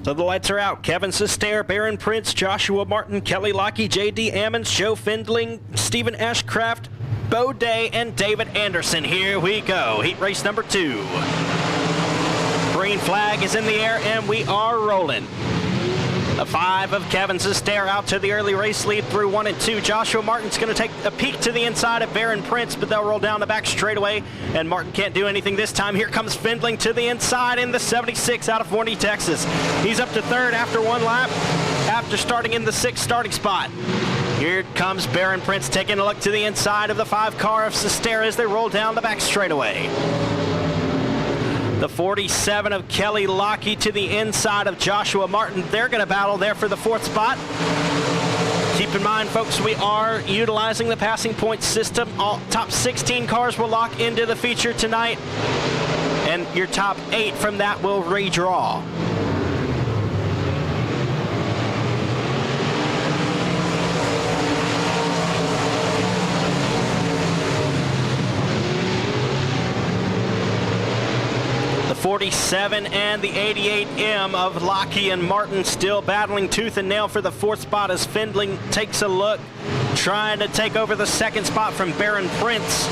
So the lights are out. Kevin Sestair, Baron Prince, Joshua Martin, Kelly Lockey, J.D. Ammons, Joe Findling, Stephen Ashcraft, Bo Day, and David Anderson. Here we go. Heat race number 2. Green flag is in the air, and we are rolling. The 5 of Kevin Sestair out to the early race lead through 1 and 2. Joshua Martin's going to take a peek to the inside of Baron Prince, but they'll roll down the back straightaway, and Martin can't do anything this time. Here comes Findling to the inside in the 76 out of Forney, Texas. He's up to third after 1 lap, after starting in the 6th starting spot. Here comes Baron Prince taking a look to the inside of the 5 car of Sestair as they roll down the back straightaway. The 47 of Kelly Lockey to the inside of Joshua Martin. They're going to battle there for the 4th spot. Keep in mind, folks, we are utilizing the passing point system. All top 16 cars will lock into the feature tonight, and your top 8 from that will redraw. The 47 and the 88M of Lockey and Martin still battling tooth and nail for the 4th spot as Findling takes a look, trying to take over the 2nd spot from Baron Prince.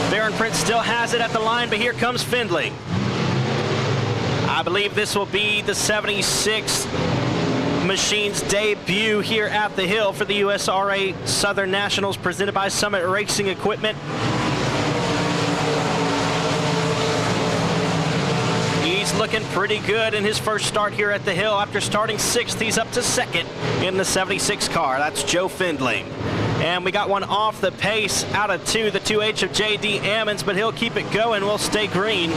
Baron Prince still has it at the line, but here comes Findling. I believe this will be the 76 Machines debut here at the Hill for the USRA Southern Nationals presented by Summit Racing Equipment. He's looking pretty good in his first start here at the Hill. After starting 6th, he's up to 2nd in the 76 car. That's Joe Findling. And we got one off the pace out of 2, the 2H of J.D. Ammons, but he'll keep it going. We'll stay green.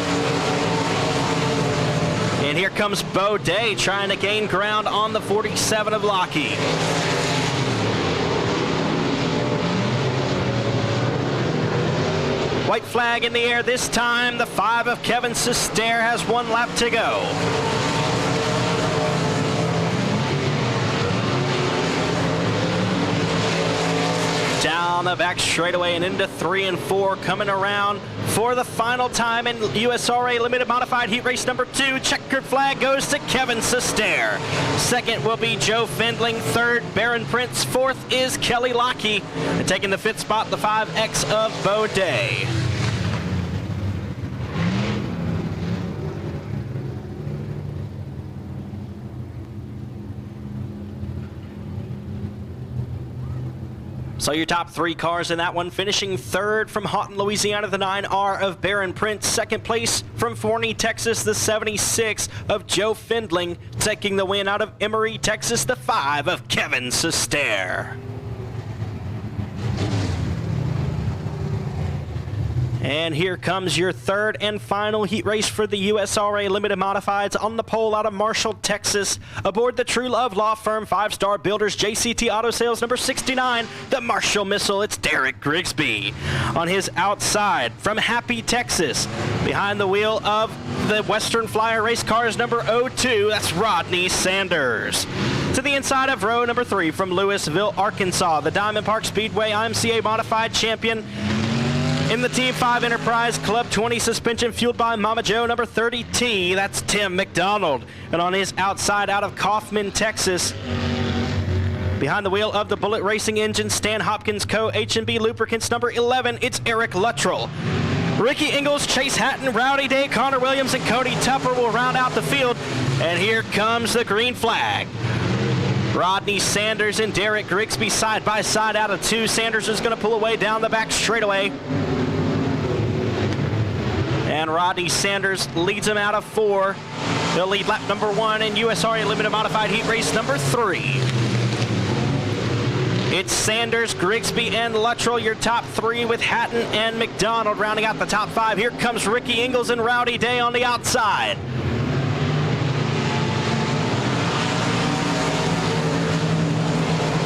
And here comes Bo Day trying to gain ground on the 47 of Lockheed. White flag in the air this time. The 5 of Kevin Sestair has 1 lap to go. Down the back straightaway and into 3 and 4, coming around for the final time in USRA Limited Modified Heat Race number 2. Checkered flag goes to Kevin Sestair. 2nd will be Joe Findling. 3rd, Baron Prince. 4th is Kelly Lockheed. And taking the 5th spot, the 5X of Bo Day. So your top 3 cars in that one, finishing 3rd from Houghton, Louisiana, the 9R of Baron Prince. 2nd place from Forney, Texas, the 76 of Joe Findling. Taking the win out of Emory, Texas, the 5 of Kevin Sestair. And here comes your 3rd and final heat race for the USRA Limited Modifieds on the pole out of Marshall, Texas. Aboard the True Love Law Firm 5-Star Builders JCT Auto Sales number 69, the Marshall Missile, it's Derek Grigsby. On his outside from Happy, Texas, behind the wheel of the Western Flyer race cars number 02, that's Rodney Sanders. To the inside of row number 3 from Louisville, Arkansas, the Diamond Park Speedway IMCA Modified Champion. In the Team 5 Enterprise Club 20 suspension fueled by Mama Joe number 30T, that's Tim McDonald. And on his outside out of Kaufman, Texas, behind the wheel of the Bullet Racing engine, Stan Hopkins Co. H&B Lubricants number 11, it's Eric Luttrell. Ricky Ingalls, Chase Hatton, Rowdy Day, Connor Williams, and Cody Tupper will round out the field. And here comes the green flag. Rodney Sanders and Derek Grigsby side by side out of 2. Sanders is going to pull away down the back straightaway. And Rodney Sanders leads him out of 4. He'll lead lap number 1 in USRA Limited Modified Heat Race number 3. It's Sanders, Grigsby, and Luttrell, your top 3, with Hatton and McDonald rounding out the top 5. Here comes Ricky Ingalls and Rowdy Day on the outside.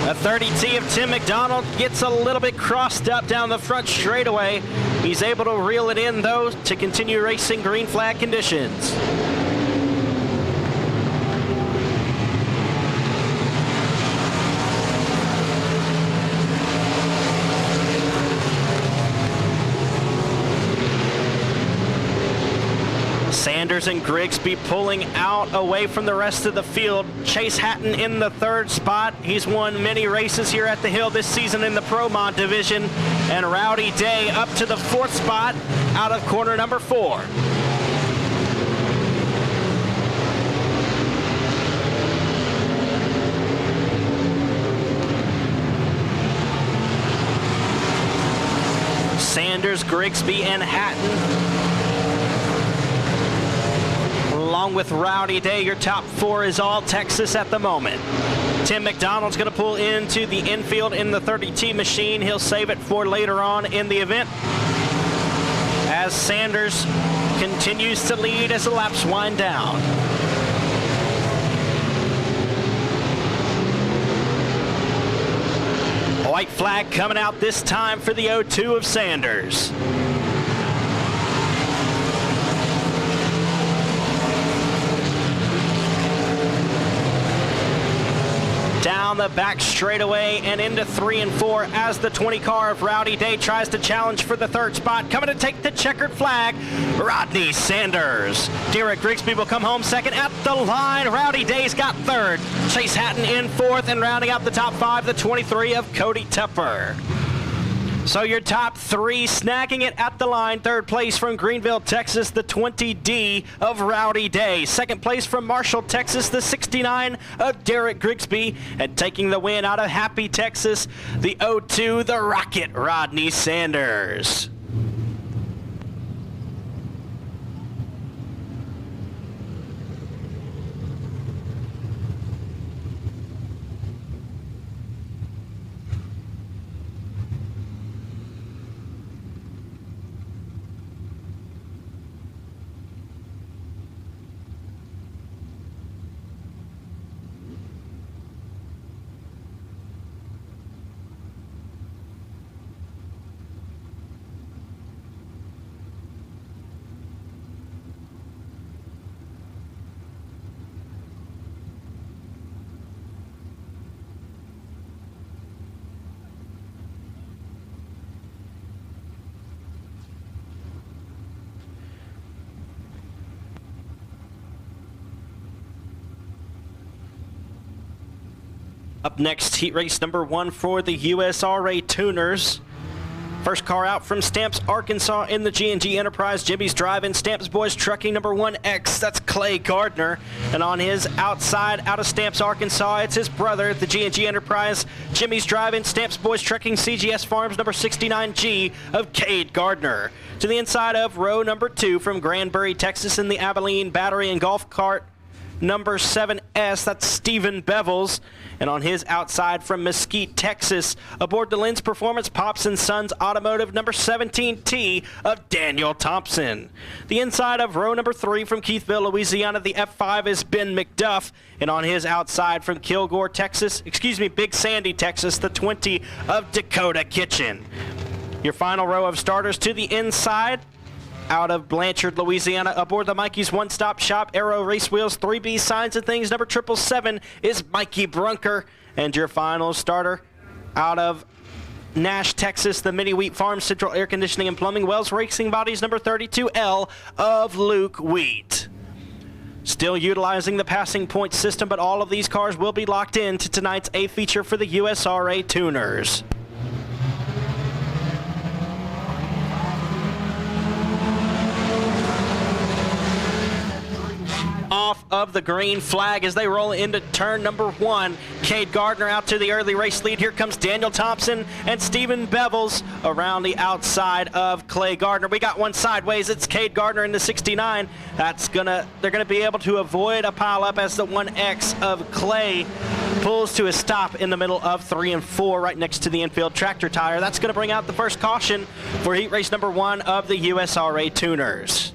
A 30T of Tim McDonald gets a little bit crossed up down the front straightaway. He's able to reel it in, though, to continue racing green flag conditions. Sanders and Grigsby pulling out away from the rest of the field. Chase Hatton in the 3rd spot. He's won many races here at the Hill this season in the Pro Mod division. And Rowdy Day up to the 4th spot out of corner number 4. Sanders, Grigsby, and Hatton, along with Rowdy Day, your top 4 is all Texas at the moment. Tim McDonald's going to pull into the infield in the 30T machine. He'll save it for later on in the event, as Sanders continues to lead as the laps wind down. White flag coming out this time for the 02 of Sanders. Down the back straightaway and into 3 and 4 as the 20 car of Rowdy Day tries to challenge for the 3rd spot. Coming to take the checkered flag, Rodney Sanders. Derek Grigsby will come home 2nd at the line. Rowdy Day's got 3rd. Chase Hatton in 4th, and rounding out the top 5, the 23 of Cody Tupper. So your top three snagging it at the line. Third place from Greenville, Texas, the 20D of Rowdy Day. Second place from Marshall, Texas, the 69 of Derek Grigsby. And taking the win out of Happy, Texas, the 02, the Rocket, Rodney Sanders. Up next, heat race number 1 for the USRA Tuners. First car out from Stamps, Arkansas in the G&G Enterprise. Jimmy's driving Stamps Boys Trucking number 1X. That's Clay Gardner. And on his outside, out of Stamps, Arkansas, it's his brother, the G&G Enterprise. Jimmy's driving Stamps Boys Trucking CGS Farms number 69G of Cade Gardner. To the inside of row number 2 from Granbury, Texas in the Abilene Battery and Golf Cart number 7S, that's Stephen Bevels. And on his outside from Mesquite, Texas, aboard the Lynn's Performance Pops & Sons Automotive number 17T of Daniel Thompson. The inside of row number 3 from Keithville, Louisiana, the F5 is Ben McDuff. And on his outside from Kilgore, Texas, Big Sandy, Texas, the 20 of Dakota Kitchen. Your final row of starters to the inside, out of Blanchard, Louisiana, aboard the Mikey's One Stop Shop, Aero Race Wheels, 3B Signs and Things, number 777 is Mikey Brunker. And your final starter out of Nash, Texas, the Mini Wheat Farm, Central Air Conditioning and Plumbing, Wells Racing Bodies, number 32L of Luke Wheat. Still utilizing the passing point system, but all of these cars will be locked in to tonight's A feature for the USRA Tuners. Off of the green flag as they roll into turn number 1. Cade Gardner out to the early race lead. Here comes Daniel Thompson and Stephen Bevels around the outside of Clay Gardner. We got one sideways. It's Cade Gardner in the 69. They're gonna be able to avoid a pileup as the 1X of Clay pulls to a stop in the middle of 3 and 4 right next to the infield tractor tire. That's gonna bring out the first caution for heat race number 1 of the USRA Tuners.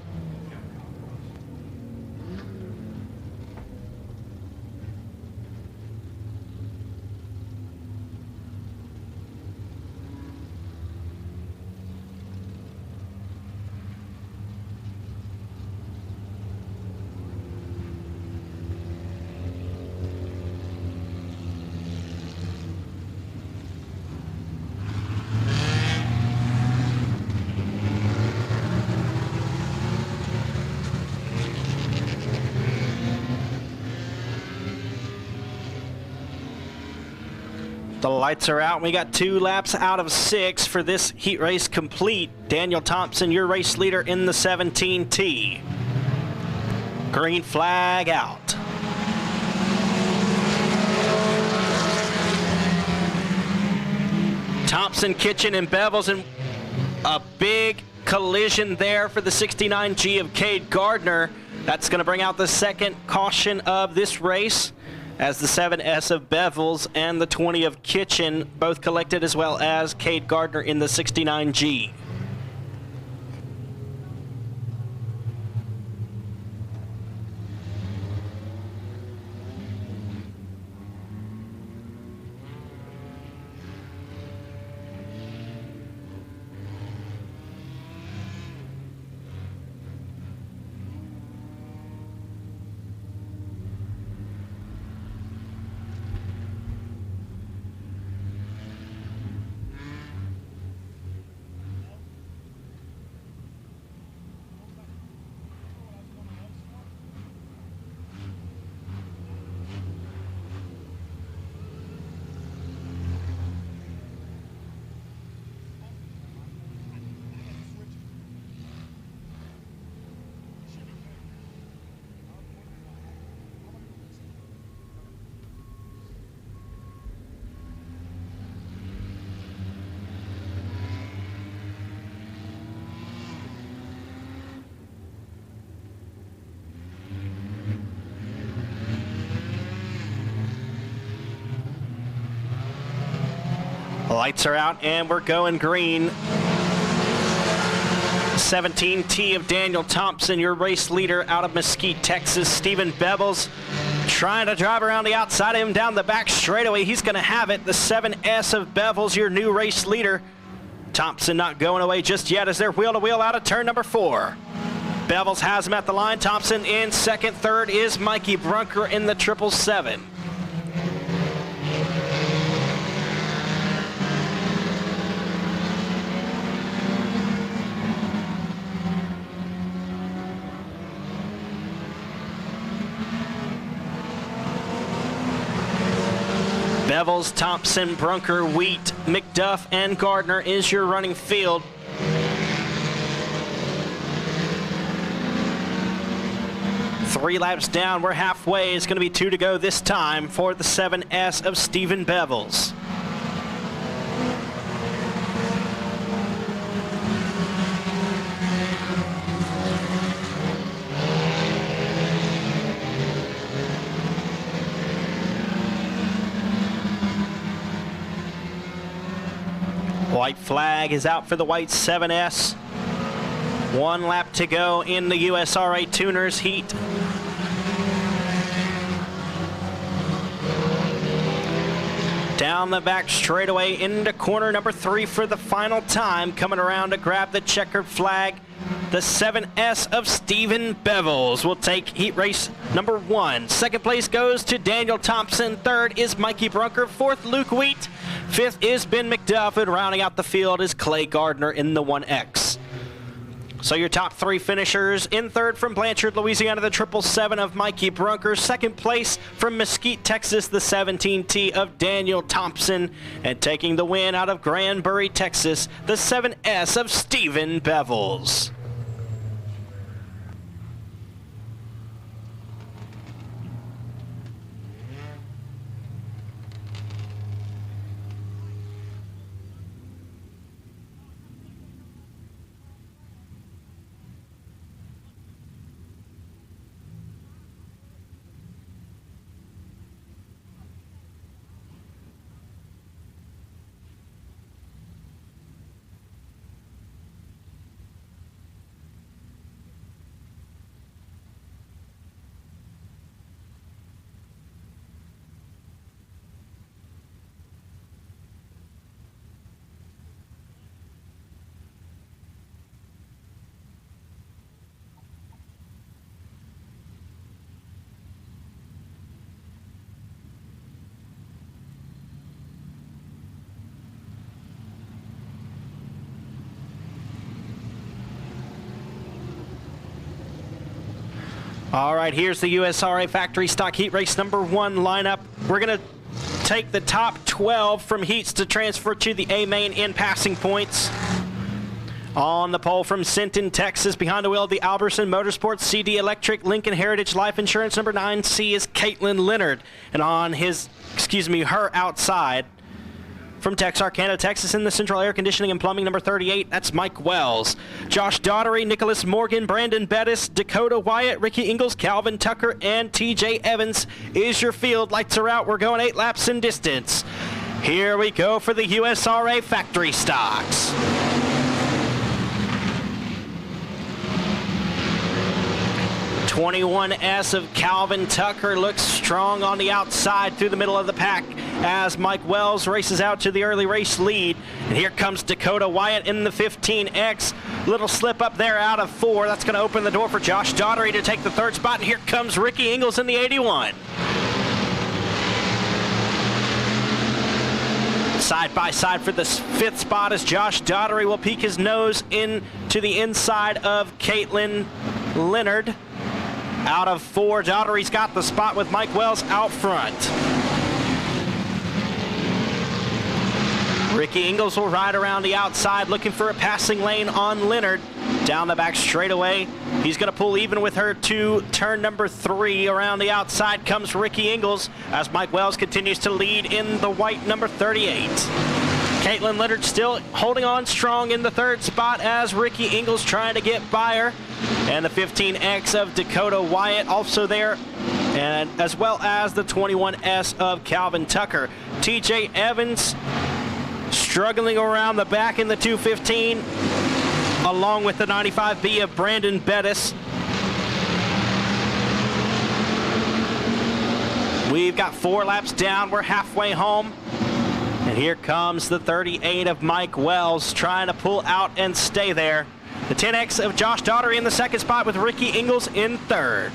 The lights are out. We got 2 laps out of 6 for this heat race complete. Daniel Thompson, your race leader in the 17T. Green flag out. Thompson, Kitchen, and Bevels, and a big collision there for the 69G of Cade Gardner. That's going to bring out the second caution of this race, as the 7S of Bevels and the 20 of Kitchen both collected, as well as Cade Gardner in the 69G. Lights are out and we're going green. 17T of Daniel Thompson, your race leader out of Mesquite, Texas. Stephen Bevels trying to drive around the outside of him down the back straightaway. He's going to have it. The 7S of Bevels, your new race leader. Thompson not going away just yet as they're wheel-to-wheel out of turn number 4. Bevels has him at the line. Thompson in second. Third is Mikey Brunker in the 777. Bevels, Thompson, Brunker, Wheat, McDuff, and Gardner is your running field. Three laps down, we're halfway. It's going to be 2 to go this time for the 7S of Stephen Bevels. White flag is out for the white 7S. 1 lap to go in the USRA Tuners heat. Down the back straightaway into corner number 3 for the final time. Coming around to grab the checkered flag. The 7S of Stephen Bevels will take heat race number 1. Second place goes to Daniel Thompson. Third is Mikey Brunker. Fourth, Luke Wheat. Fifth is Ben McDuff, and rounding out the field is Clay Gardner in the 1X. So your top 3 finishers: in third from Blanchard, Louisiana, the 777 of Mikey Brunker. Second place from Mesquite, Texas, the 17T of Daniel Thompson. And taking the win out of Granbury, Texas, the 7S of Stephen Bevels. All right, here's the USRA Factory Stock Heat Race number 1 lineup. We're going to take the top 12 from heats to transfer to the A main in passing points. On the pole from Sinton, Texas, behind the wheel of the Alberson Motorsports CD Electric Lincoln Heritage Life Insurance number 9C is Caitlin Leonard. And on her outside, from Texarkana, Texas, in the Central Air Conditioning and Plumbing number 38, that's Mike Wells. Josh Daughtery, Nicholas Morgan, Brandon Bettis, Dakota Wyatt, Ricky Ingalls, Calvin Tucker, and TJ Evans is your field. Lights are out. We're going 8 laps in distance. Here we go for the USRA Factory Stocks. '21S of Calvin Tucker looks strong on the outside through the middle of the pack as Mike Wells races out to the early race lead. And here comes Dakota Wyatt in the 15X. Little slip up there out of 4. That's going to open the door for Josh Daughtery to take the 3rd spot. And here comes Ricky Ingalls in the 81. Side by side for the 5th spot as Josh Daughtery will peek his nose into the inside of Caitlin Leonard. Out of 4, Daughtery's got the spot with Mike Wells out front. Ricky Ingalls will ride around the outside looking for a passing lane on Leonard. Down the back straightaway. He's going to pull even with her to turn number 3. Around the outside comes Ricky Ingalls as Mike Wells continues to lead in the white number 38. Caitlin Leonard still holding on strong in the 3rd spot as Ricky Ingalls trying to get by her. And the 15X of Dakota Wyatt also there, and as well as the 21S of Calvin Tucker. TJ Evans struggling around the back in the 215, along with the 95B of Brandon Bettis. We've got 4 laps down. We're halfway home. And here comes the 38 of Mike Wells trying to pull out and stay there. The 10X of Josh Daugherty in the second spot with Ricky Ingles in third.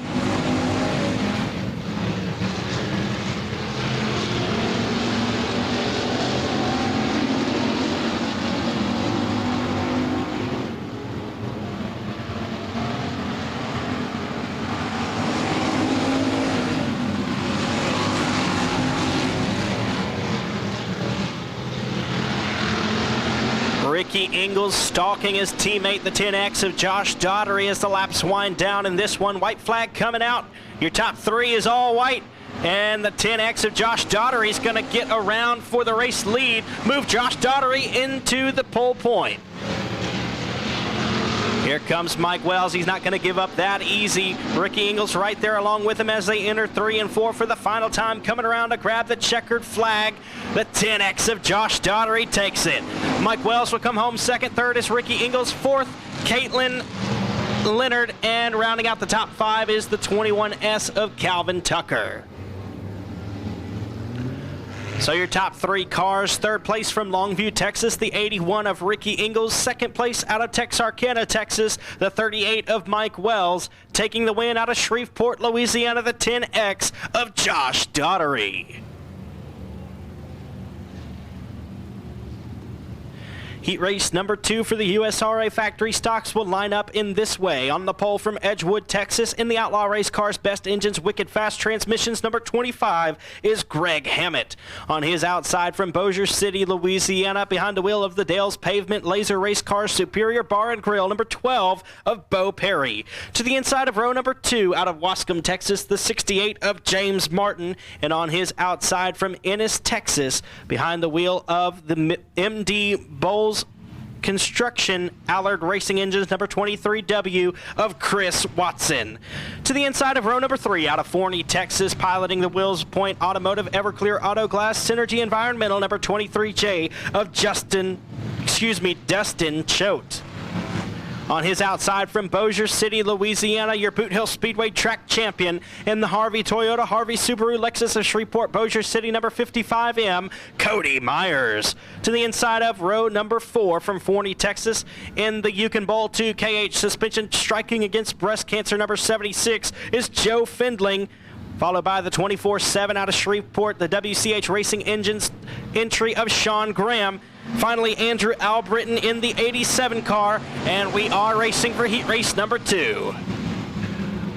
Ricky Ingles stalking his teammate, the 10X of Josh Daugherty, as the laps wind down in this one. White flag coming out. Your top 3 is all white. And the 10X of Josh Daugherty is going to get around for the race lead. Move Josh Daugherty into the pole point. Here comes Mike Wells. He's not going to give up that easy. Ricky Ingles right there along with him as they enter 3 and 4 for the final time, coming around to grab the checkered flag. The 10X of Josh Daugherty takes it. Mike Wells will come home second. Third is Ricky Ingles. Fourth, Caitlin Leonard. And rounding out the top 5 is the 21S of Calvin Tucker. So your top 3 cars: third place from Longview, Texas, the 81 of Ricky Ingles. Second place out of Texarkana, Texas, the 38 of Mike Wells. Taking the win out of Shreveport, Louisiana, the 10X of Josh Daugherty. Heat race number 2 for the USRA factory stocks will line up in this way. On the pole from Edgewood, Texas, in the Outlaw Race Cars Best Engines Wicked Fast Transmissions, number 25 is Greg Hammett. On his outside from Bossier City, Louisiana, behind the wheel of the Dales Pavement Laser Race Cars Superior Bar and Grill, number 12 of Bo Perry. To the inside of row number 2 out of Wascom, Texas, the 68 of James Martin. And on his outside from Ennis, Texas, behind the wheel of the MD Bowles Construction Allard Racing Engines, number 23W of Chris Watson. To the inside of row number 3 out of Forney, Texas, piloting the Wills Point Automotive Everclear Auto Glass Synergy Environmental, number 23J of Dustin Choate. On his outside from Bossier City, Louisiana, your Boothill Speedway track champion in the Harvey Toyota, Harvey Subaru, Lexus of Shreveport, Bossier City, number 55M, Cody Myers. To the inside of row number 4 from Forney, Texas, in the Yukon Bowl 2 KH suspension striking against breast cancer, number 76 is Joe Findling. Followed by the 24/7 out of Shreveport, the WCH Racing Engines entry of Sean Graham. Finally, Andrew Albritton in the 87 car, and we are racing for heat race number 2.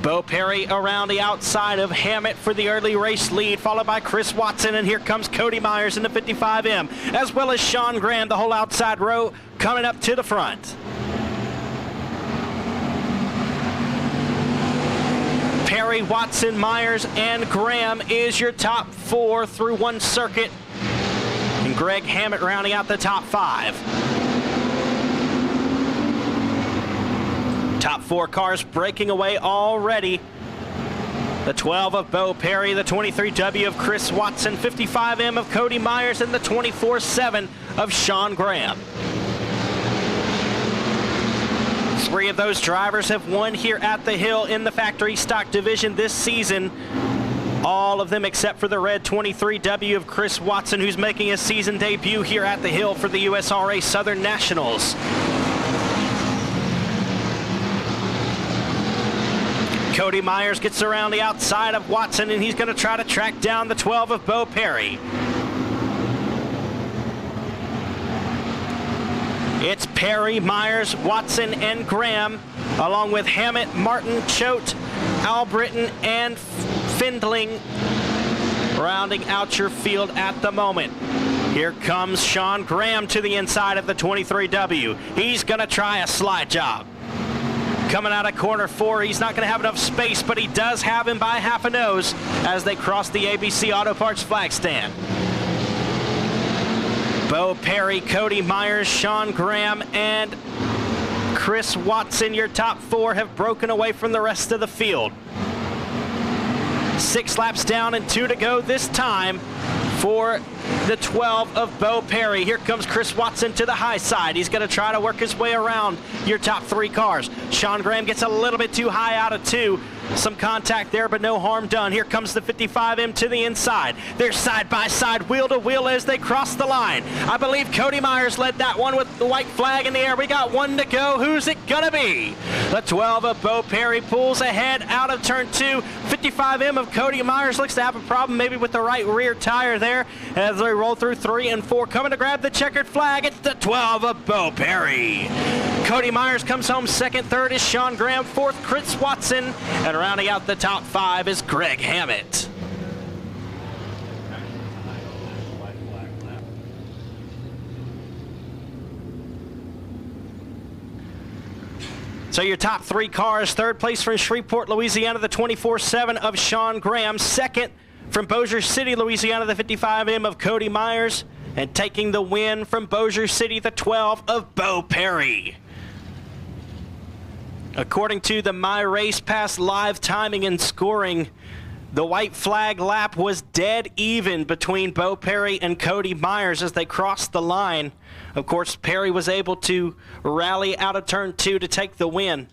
Bo Perry around the outside of Hammett for the early race lead, followed by Chris Watson, and here comes Cody Myers in the 55M, as well as Sean Graham, the whole outside row coming up to the front. Perry, Watson, Myers, and Graham is your top 4 through one circuit. And Greg Hammett rounding out the top 5. Top 4 cars breaking away already. The 12 of Bo Perry, the 23W of Chris Watson, 55M of Cody Myers, and the 24/7 of Sean Graham. 3 of those drivers have won here at the Hill in the factory stock division this season. All of them except for the red 23W of Chris Watson, who's making his season debut here at the Hill for the USRA Southern Nationals. Cody Myers gets around the outside of Watson, and he's going to try to track down the 12 of Bo Perry. It's Perry, Myers, Watson, and Graham, along with Hammett, Martin, Choate, Albritton, and Findling, rounding out your field at the moment. Here comes Sean Graham to the inside of the 23W. He's going to try a slide job. Coming out of corner 4, he's not going to have enough space, but he does have him by half a nose as they cross the ABC Auto Parts flag stand. Bo Perry, Cody Myers, Sean Graham, and Chris Watson, your top 4, have broken away from the rest of the field. 6 laps down and 2 to go this time for the 12 of Bo Perry. Here comes Chris Watson to the high side. He's going to try to work his way around your top 3 cars. Sean Graham gets a little bit too high out of 2. Some contact there, but no harm done. Here comes the 55M to the inside. They're side by side, wheel to wheel as they cross the line. I believe Cody Myers led that one with the white flag in the air. We got 1 to go. Who's it gonna be? The 12 of Bo Perry pulls ahead out of turn 2. 55M of Cody Myers looks to have a problem maybe with the right rear tire there as they roll through 3 and 4. Coming to grab the checkered flag. It's the 12 of Bo Perry. Cody Myers comes home second. Third is Sean Graham. Fourth, Chris Watson. And rounding out the top 5 is Greg Hammett. So your top 3 cars: third place from Shreveport, Louisiana, the 24-7 of Sean Graham. Second from Bossier City, Louisiana, the 55M of Cody Myers. And taking the win from Bossier City, the 12 of Bo Perry. According to the My Race Pass live timing and scoring, the white flag lap was dead even between Bo Perry and Cody Myers as they crossed the line. Of course, Perry was able to rally out of turn 2 to take the win.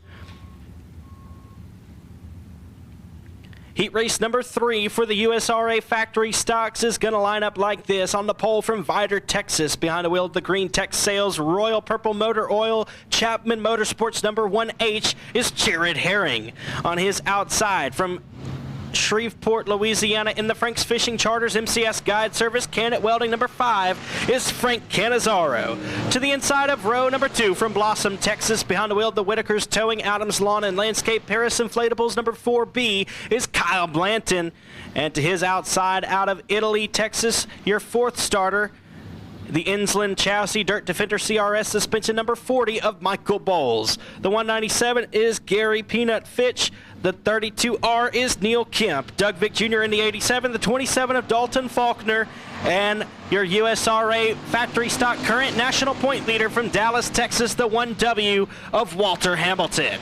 Heat race number 3 for the USRA factory stocks is going to line up like this. On the pole from Vidor, Texas, behind the wheel of the Green Tech Sales, Royal Purple Motor Oil, Chapman Motorsports number 1H is Jared Herring. On his outside from Shreveport, Louisiana, in the Frank's Fishing Charters MCS Guide Service, Canet Welding number 5 is Frank Cannizzaro. To the inside of row number 2 from Blossom, Texas, behind the wheel of the Whitakers Towing, Adams Lawn and Landscape, Paris Inflatables number 4B is Kyle Blanton. And to his outside out of Italy, Texas, your 4th starter, the Insland Chassis Dirt Defender CRS suspension number 40 of Michael Bowles. The 197 is Gary Peanut Fitch. The 32R is Neil Kemp. Doug Vick Jr. in the 87. The 27 of Dalton Faulkner. And your USRA factory stock current national point leader from Dallas, Texas, the 1W of Walter Hamilton.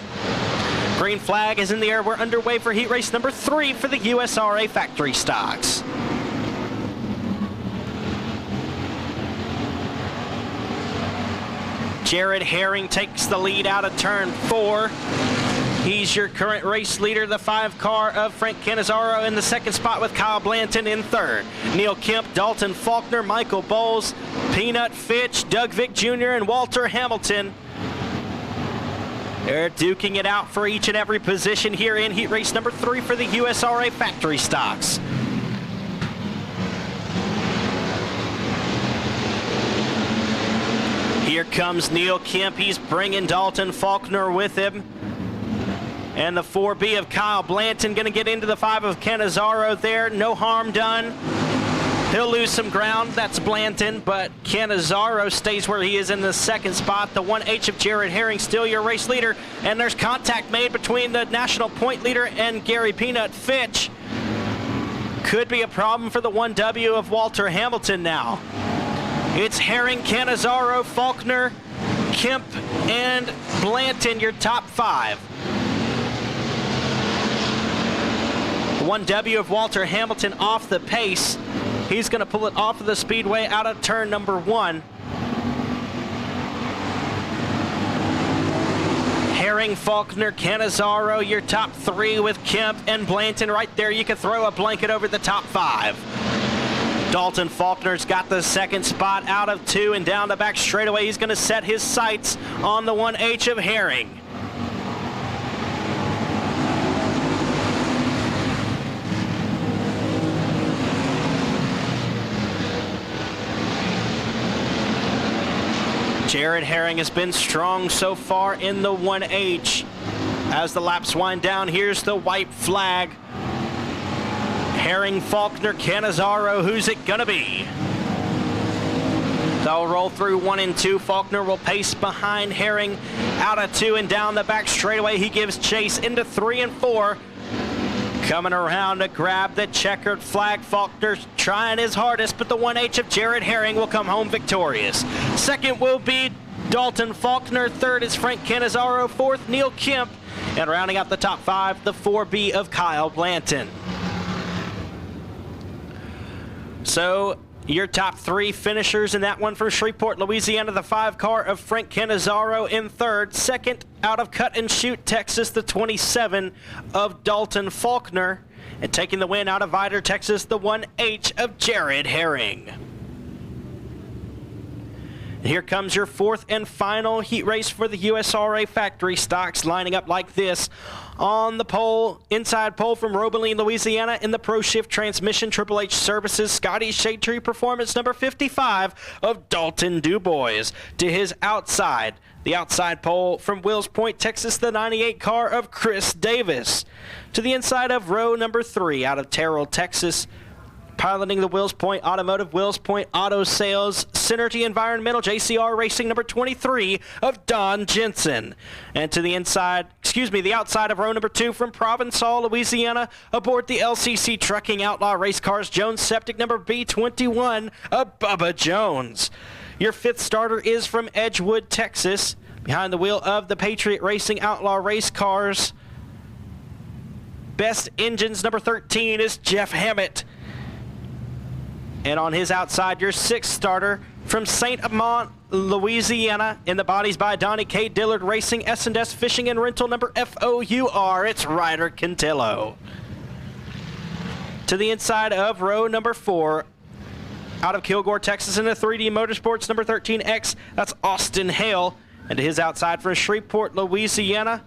Green flag is in the air. We're underway for heat race number 3 for the USRA factory stocks. Jared Herring takes the lead out of turn 4. He's your current race leader, the 5 car of Frank Cannizzaro in the 2nd spot with Kyle Blanton in 3rd. Neil Kemp, Dalton Faulkner, Michael Bowles, Peanut Fitch, Doug Vick Jr., and Walter Hamilton. They're duking it out for each and every position here in heat race number 3 for the USRA factory stocks. Here comes Neil Kemp. He's bringing Dalton Faulkner with him. And the 4B of Kyle Blanton going to get into the 5 of Cannizzaro there. No harm done. He'll lose some ground. That's Blanton, but Cannizzaro stays where he is in the 2nd spot. The 1H of Jared Herring still your race leader. And there's contact made between the national point leader and Gary Peanut Fitch. Could be a problem for the 1W of Walter Hamilton now. It's Herring, Cannizzaro, Faulkner, Kemp, and Blanton, your top 5. The 1W of Walter Hamilton off the pace. He's going to pull it off of the speedway out of turn number 1. Herring, Faulkner, Cannizzaro, your top 3 with Kemp and Blanton right there. You can throw a blanket over the top 5. Dalton Faulkner's got the 2nd spot out of 2 and down the back straightaway. He's going to set his sights on the 1H of Herring. Jared Herring has been strong so far in the 1H. As the laps wind down, here's the white flag. Herring, Faulkner, Cannizzaro, who's it gonna be? They'll roll through 1 and 2. Faulkner will pace behind Herring out of 2 and down the back straightaway. He gives chase into 3 and 4. Coming around to grab the checkered flag. Faulkner's trying his hardest, but the 1H of Jared Herring will come home victorious. 2nd will be Dalton Faulkner. 3rd is Frank Cannizzaro. 4th, Neil Kemp. And rounding out the top 5, the 4B of Kyle Blanton. So your top 3 finishers in that one from Shreveport, Louisiana, the 5 car of Frank Cannizzaro in third. Second, out of Cut and Shoot, Texas, the 27 of Dalton Faulkner. And taking the win out of Vidor, Texas, the 1H of Jared Herring. And here comes your 4th and final heat race for the USRA factory stocks, lining up like this. On the pole, inside pole from Robeline, Louisiana, in the Pro Shift Transmission Triple H Services, Scotty's Shade Tree Performance number 55 of Dalton Dubois. To his outside, the outside pole from Wills Point, Texas, the 98 car of Chris Davis. To the inside of row number 3 out of Terrell, Texas, piloting the Wills Point Automotive, Wills Point Auto Sales, Synergy Environmental, JCR Racing number 23 of Don Jensen. And to the inside, the outside of row number 2 from Provençal, Louisiana, aboard the LCC Trucking Outlaw Race Cars, Jones Septic number B21 of Bubba Jones. Your 5th starter is from Edgewood, Texas, behind the wheel of the Patriot Racing Outlaw Race Cars. Best Engines number 13 is Jeff Hammett. And on his outside, your 6th starter from St. Amant, Louisiana, in the bodies by Donnie K. Dillard Racing, S&S Fishing and Rental number FOUR, it's Ryder Cantillo. To the inside of row number 4, out of Kilgore, Texas, in the 3D Motorsports number 13X, that's Austin Hale. And to his outside from Shreveport, Louisiana,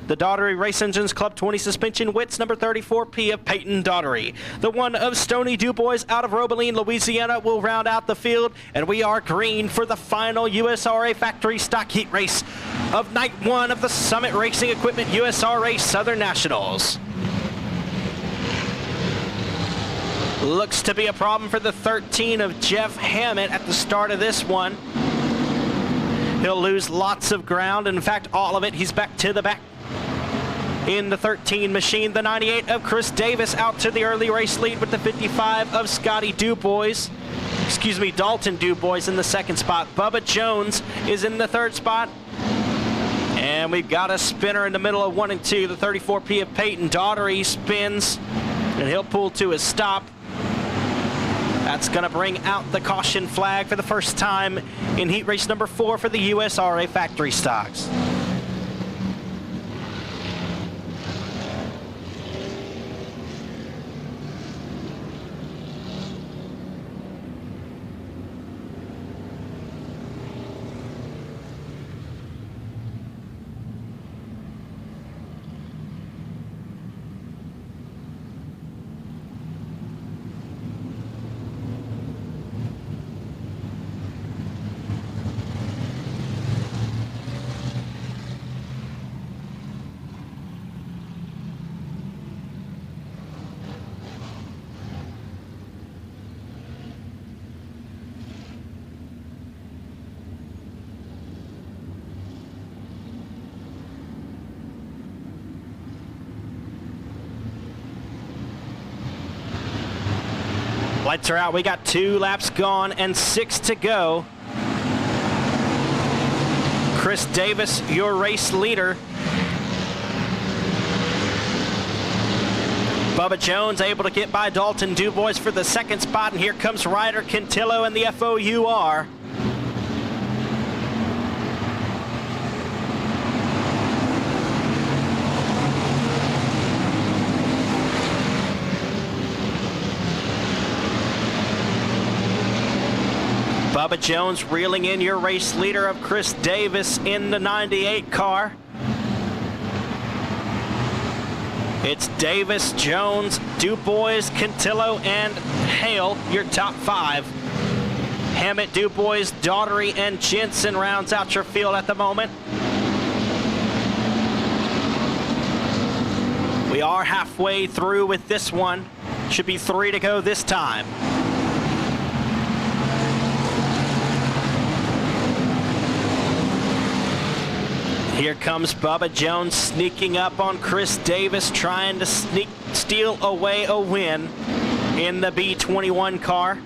the Daughtery Race Engines Club 20 Suspension Wits number 34P of Peyton Daughtery. The one of Stony Dubois out of Robeline, Louisiana will round out the field, and we are green for the final USRA factory stock heat race of night 1 of the Summit Racing Equipment USRA Southern Nationals. Looks to be a problem for the 13 of Jeff Hammett at the start of this one. He'll lose lots of ground, in fact all of it. He's back to the back in the 13 machine. The 98 of Chris Davis out to the early race lead with the 55 of Dalton Dubois in the 2nd spot. Bubba Jones is in the 3rd spot. And we've got a spinner in the middle of 1 and 2. The 34P of Peyton Daughtery spins, and he'll pull to a stop. That's going to bring out the caution flag for the first time in heat race number 4 for the USRA factory stocks. Lights are out. We got 2 laps gone and 6 to go. Chris Davis, your race leader. Bubba Jones able to get by Dalton Dubois for the 2nd spot, and here comes Ryder Cantillo and the FOUR. Bubba Jones reeling in your race leader of Chris Davis in the 98 car. It's Davis, Jones, Dubois, Cantillo, and Hale, your top 5. Hammett, Dubois, Daughtery, and Jensen rounds out your field at the moment. We are halfway through with this one. Should be 3 to go this time. Here comes Bubba Jones sneaking up on Chris Davis, trying to steal away a win in the B21 car.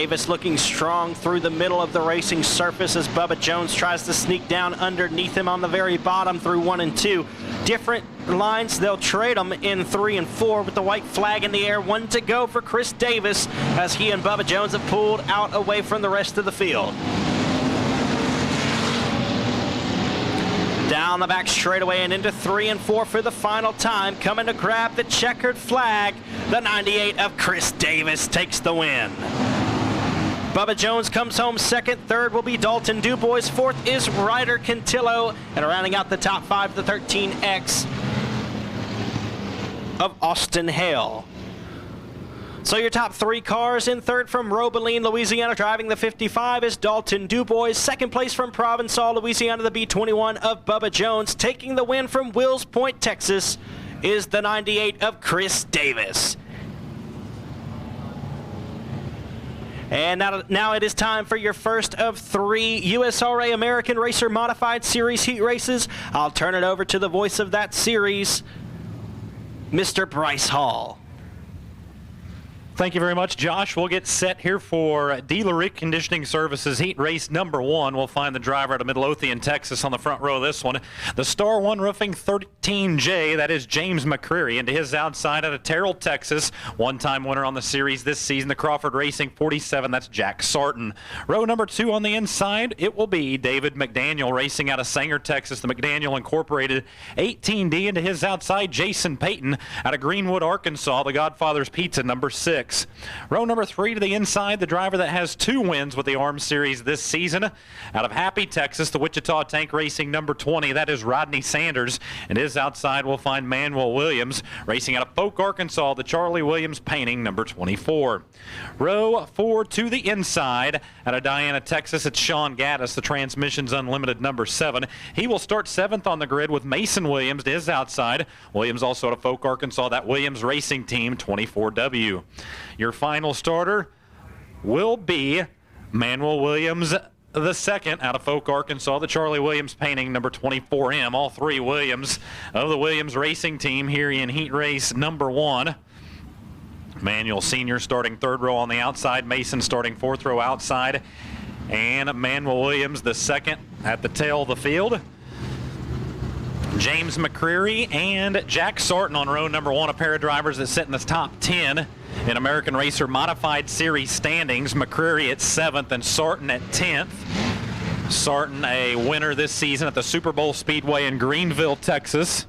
Davis looking strong through the middle of the racing surface as Bubba Jones tries to sneak down underneath him on the very bottom through 1 and 2. Different lines, they'll trade them in 3 and 4 with the white flag in the air. 1 to go for Chris Davis as he and Bubba Jones have pulled out away from the rest of the field. Down the back straightaway and into 3 and 4 for the final time. Coming to grab the checkered flag. The 98 of Chris Davis takes the win. Bubba Jones comes home second. Third will be Dalton Dubois. Fourth is Ryder Cantillo. And rounding out the top 5, the 13X of Austin Hale. So your top 3 cars in third from Robeline, Louisiana, driving the 55 is Dalton Dubois. Second place from Provençal, Louisiana, the B21 of Bubba Jones. Taking the win from Wills Point, Texas, is the 98 of Chris Davis. And now it is time for your first of 3 USRA American Racer Modified Series heat races. I'll turn it over to the voice of that series, Mr. Bryce Hall. Thank you very much, Josh. We'll get set here for Dealery Conditioning Services heat race number 1. We'll find the driver out of Midlothian, Texas on the front row of this one. The Star One Roofing 13J, that is James McCreary, into his outside out of Terrell, Texas. One-time winner on the series this season. The Crawford Racing 47, that's Jack Sarton. Row number 2 on the inside, it will be David McDaniel racing out of Sanger, Texas. The McDaniel Incorporated 18D into his outside, Jason Payton out of Greenwood, Arkansas. The Godfather's Pizza number 6. Row number 3 to the inside, the driver that has 2 wins with the ARMS Series this season. Out of Happy, Texas, the Wichita Tank Racing number 20, that is Rodney Sanders. And his outside we'll find Manuel Williams. Racing out of Polk, Arkansas, the Charlie Williams Painting number 24. Row 4 to the inside, out of Diana, Texas, it's Sean Gaddis, the Transmissions Unlimited number 7. He will start 7th on the grid with Mason Williams to his outside. Williams also out of Polk, Arkansas, that Williams Racing Team 24W. Your final starter will be Manuel Williams the second out of Polk, Arkansas, the Charlie Williams Painting number 24M. All 3 Williams of the Williams Racing Team here in heat race number 1. Manuel Sr. starting 3rd row on the outside, Mason starting 4th row outside, and Manuel Williams the second at the tail of the field. James McCreary and Jack Sarton on row number 1, a pair of drivers that sit in the top 10 in American Racer Modified Series standings. McCreary at 7th and Sarton at 10th. Sarton a winner this season at the Super Bowl Speedway in Greenville, Texas.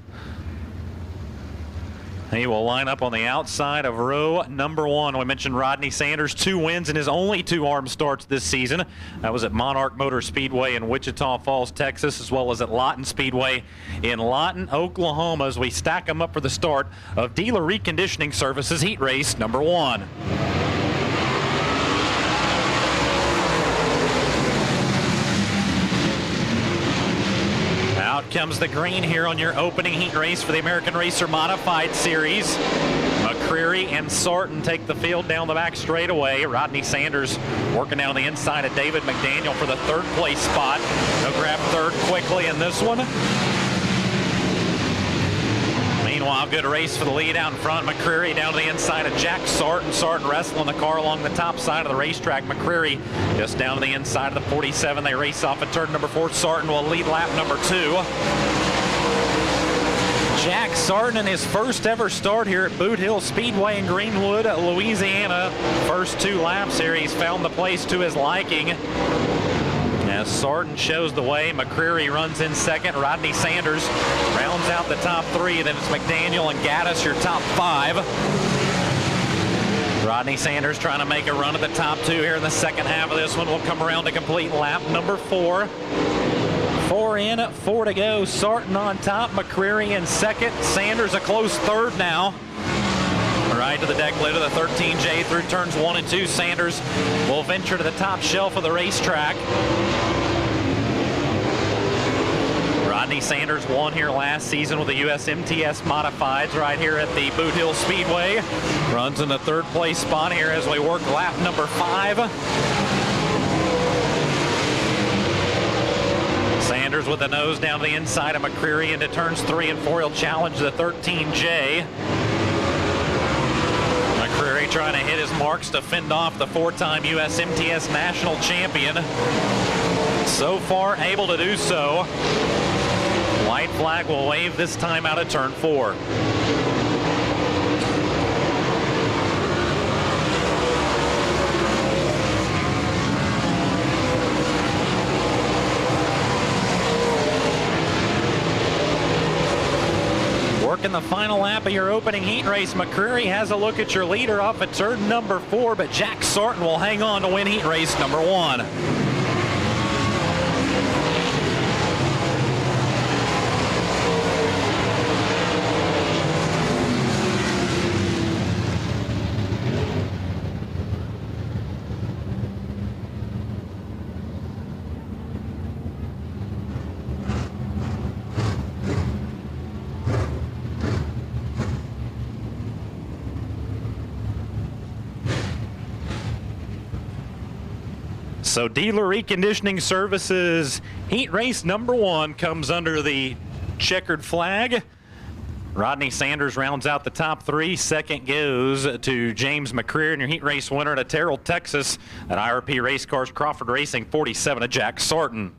He will line up on the outside of row number 1. We mentioned Rodney Sanders, 2 wins in his only 2 ARM starts this season. That was at Monarch Motor Speedway in Wichita Falls, Texas, as well as at Lawton Speedway in Lawton, Oklahoma, as we stack them up for the start of Dealer Reconditioning Services heat race number 1. Out comes the green here on your opening heat race for the American Racer Modified Series. McCreary and Sarton take the field down the back straightaway. Rodney Sanders working down the inside of David McDaniel for the 3rd place spot. He'll grab 3rd quickly in this one. Meanwhile, good race for the lead out in front. McCreary down to the inside of Jack Sarton. Sarton wrestling the car along the top side of the racetrack. McCreary just down to the inside of the 47. They race off at turn number 4. Sarton will lead lap number 2. Jack Sarton in his first ever start here at Boothill Speedway in Greenwood, Louisiana. First 2 laps here, he's found the place to his liking. As Sarton shows the way, McCreary runs in second. Rodney Sanders rounds out the top 3. Then it's McDaniel and Gaddis, your top 5. Rodney Sanders trying to make a run at the top 2 here in the second half of this one. Will come around to complete lap number 4. 4 in, 4 to go. Sarton on top, McCreary in second. Sanders a close 3rd now. Right to the deck lid of the 13J through turns 1 and 2. Sanders will venture to the top shelf of the racetrack. Rodney Sanders won here last season with the USMTS Modifieds right here at the Boothill Speedway. Runs in the 3rd place spot here as we work lap number 5. Sanders with the nose down to the inside of McCreary into turns 3 and 4. He'll challenge the 13J. McCreary trying to hit his marks to fend off the 4-time U.S. MTS national champion. So far, able to do so. White flag will wave this time out of turn 4. Working the final lap of your opening heat race, McCreary has a look at your leader off at turn number 4, but Jack Sarton will hang on to win heat race number 1. So Dealer Reconditioning Services heat race number 1 comes under the checkered flag. Rodney Sanders rounds out the top 3. Second goes to James McCreary, and your heat race winner at Terrell, Texas at IRP Race Cars Crawford Racing, 47 to Jack Sarton.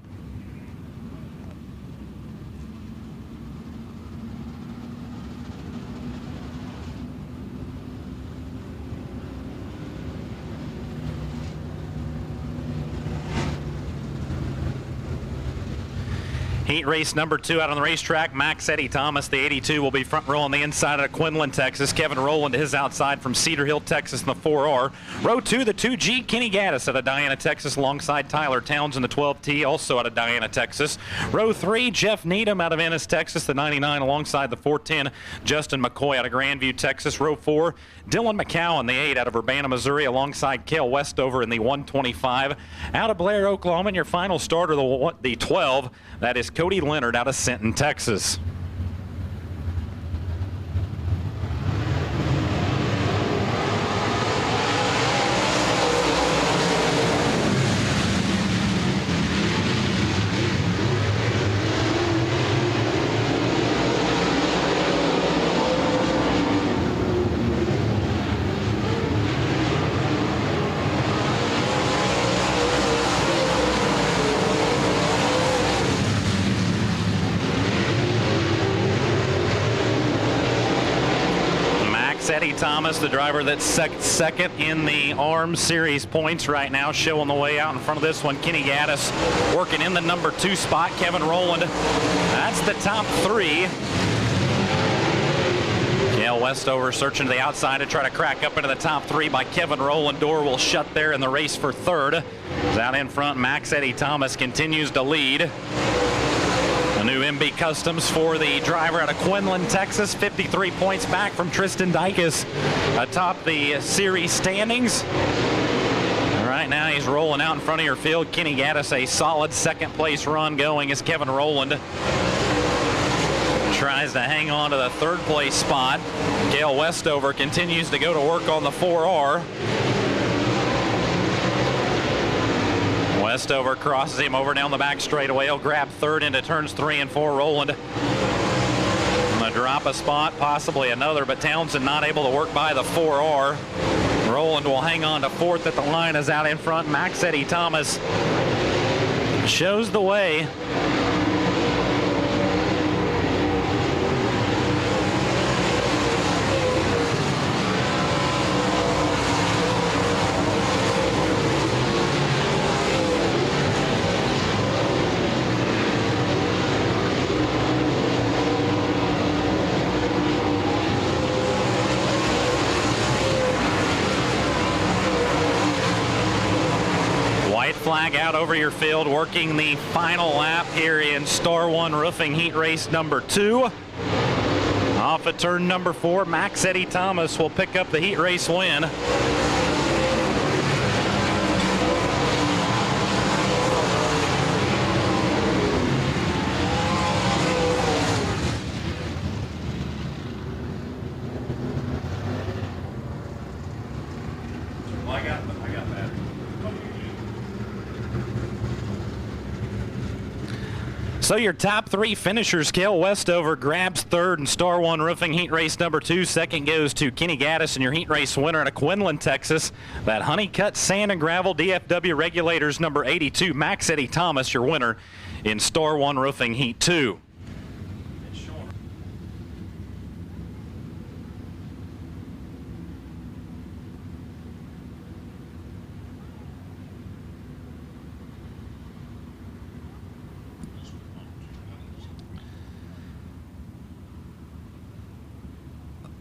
Heat race number 2 out on the racetrack. Max Eddie Thomas, the 82, will be front row on the inside of Quinlan, Texas. Kevin Rowland to his outside from Cedar Hill, Texas in the 4R. Row 2, the 2G, Kenny Gaddis out of Diana, Texas, alongside Tyler Towns in the 12T, also out of Diana, Texas. Row 3, Jeff Needham out of Ennis, Texas, the 99, alongside the 410, Justin McCoy out of Grandview, Texas. Row 4, Dylan McCowan, the 8, out of Urbana, Missouri, alongside Cale Westover in the 125. Out of Blair, Oklahoma, and your final starter, the 12, that is Cody Leonard out of Sinton, Texas. Eddie Thomas, the driver that's second in the ARMS Series points right now, showing the way out in front of this one. Kenny Gaddis working in the number 2 spot. Kevin Rowland, that's the top 3. Cale Westover searching to the outside to try to crack up into the top 3 by Kevin Rowland. Door will shut there in the race for third. Out in front, Max Eddie Thomas continues to lead. A new MB Customs for the driver out of Quinlan, Texas. 53 points back from Tristan Dykes atop the series standings. Right now he's rolling out in front of your field. Kenny Gaddis, a solid second place run going as Kevin Rowland tries to hang on to the third place spot. Cale Westover continues to go to work on the 4R. Westover crosses him over down the back straightaway. He'll grab third into turns 3 and 4. Rowland gonna drop a spot, possibly another, but Townsend not able to work by the 4R. Rowland will hang on to fourth at the line as out in front. Max Eddie Thomas shows the way. Flag out over your field, working the final lap here in Star One Roofing Heat Race number 2. Off at turn number 4, Max Eddie Thomas will pick up the heat race win. So your top three finishers, Cale Westover grabs third in Star One Roofing Heat Race number 2. Second goes to Kenny Gaddis, and your heat race winner out of Quinlan, Texas. That Honeycutt Sand and Gravel DFW Regulators number 82, Max Eddie Thomas, your winner in Star One Roofing Heat 2.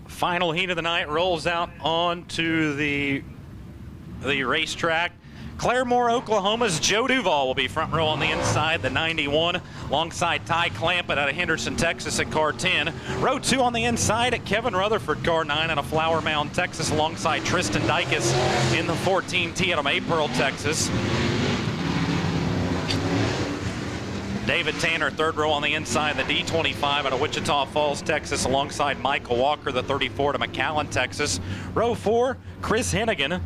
Final heat of the night rolls out onto the racetrack. Claremore, Oklahoma's Joe Duval will be front row on the inside, the 91, alongside Ty Clampett out of Henderson, Texas at car 10. Row 2 on the inside at Kevin Rutherford, car 9 out of Flower Mound, Texas, alongside Tristan Dykes in the 14T out of Maypearl, Texas. David Tanner, third row on the inside, the D25 out of Wichita Falls, Texas, alongside Michael Walker, the 34 to McAllen, Texas. Row 4, Chris Hennigan.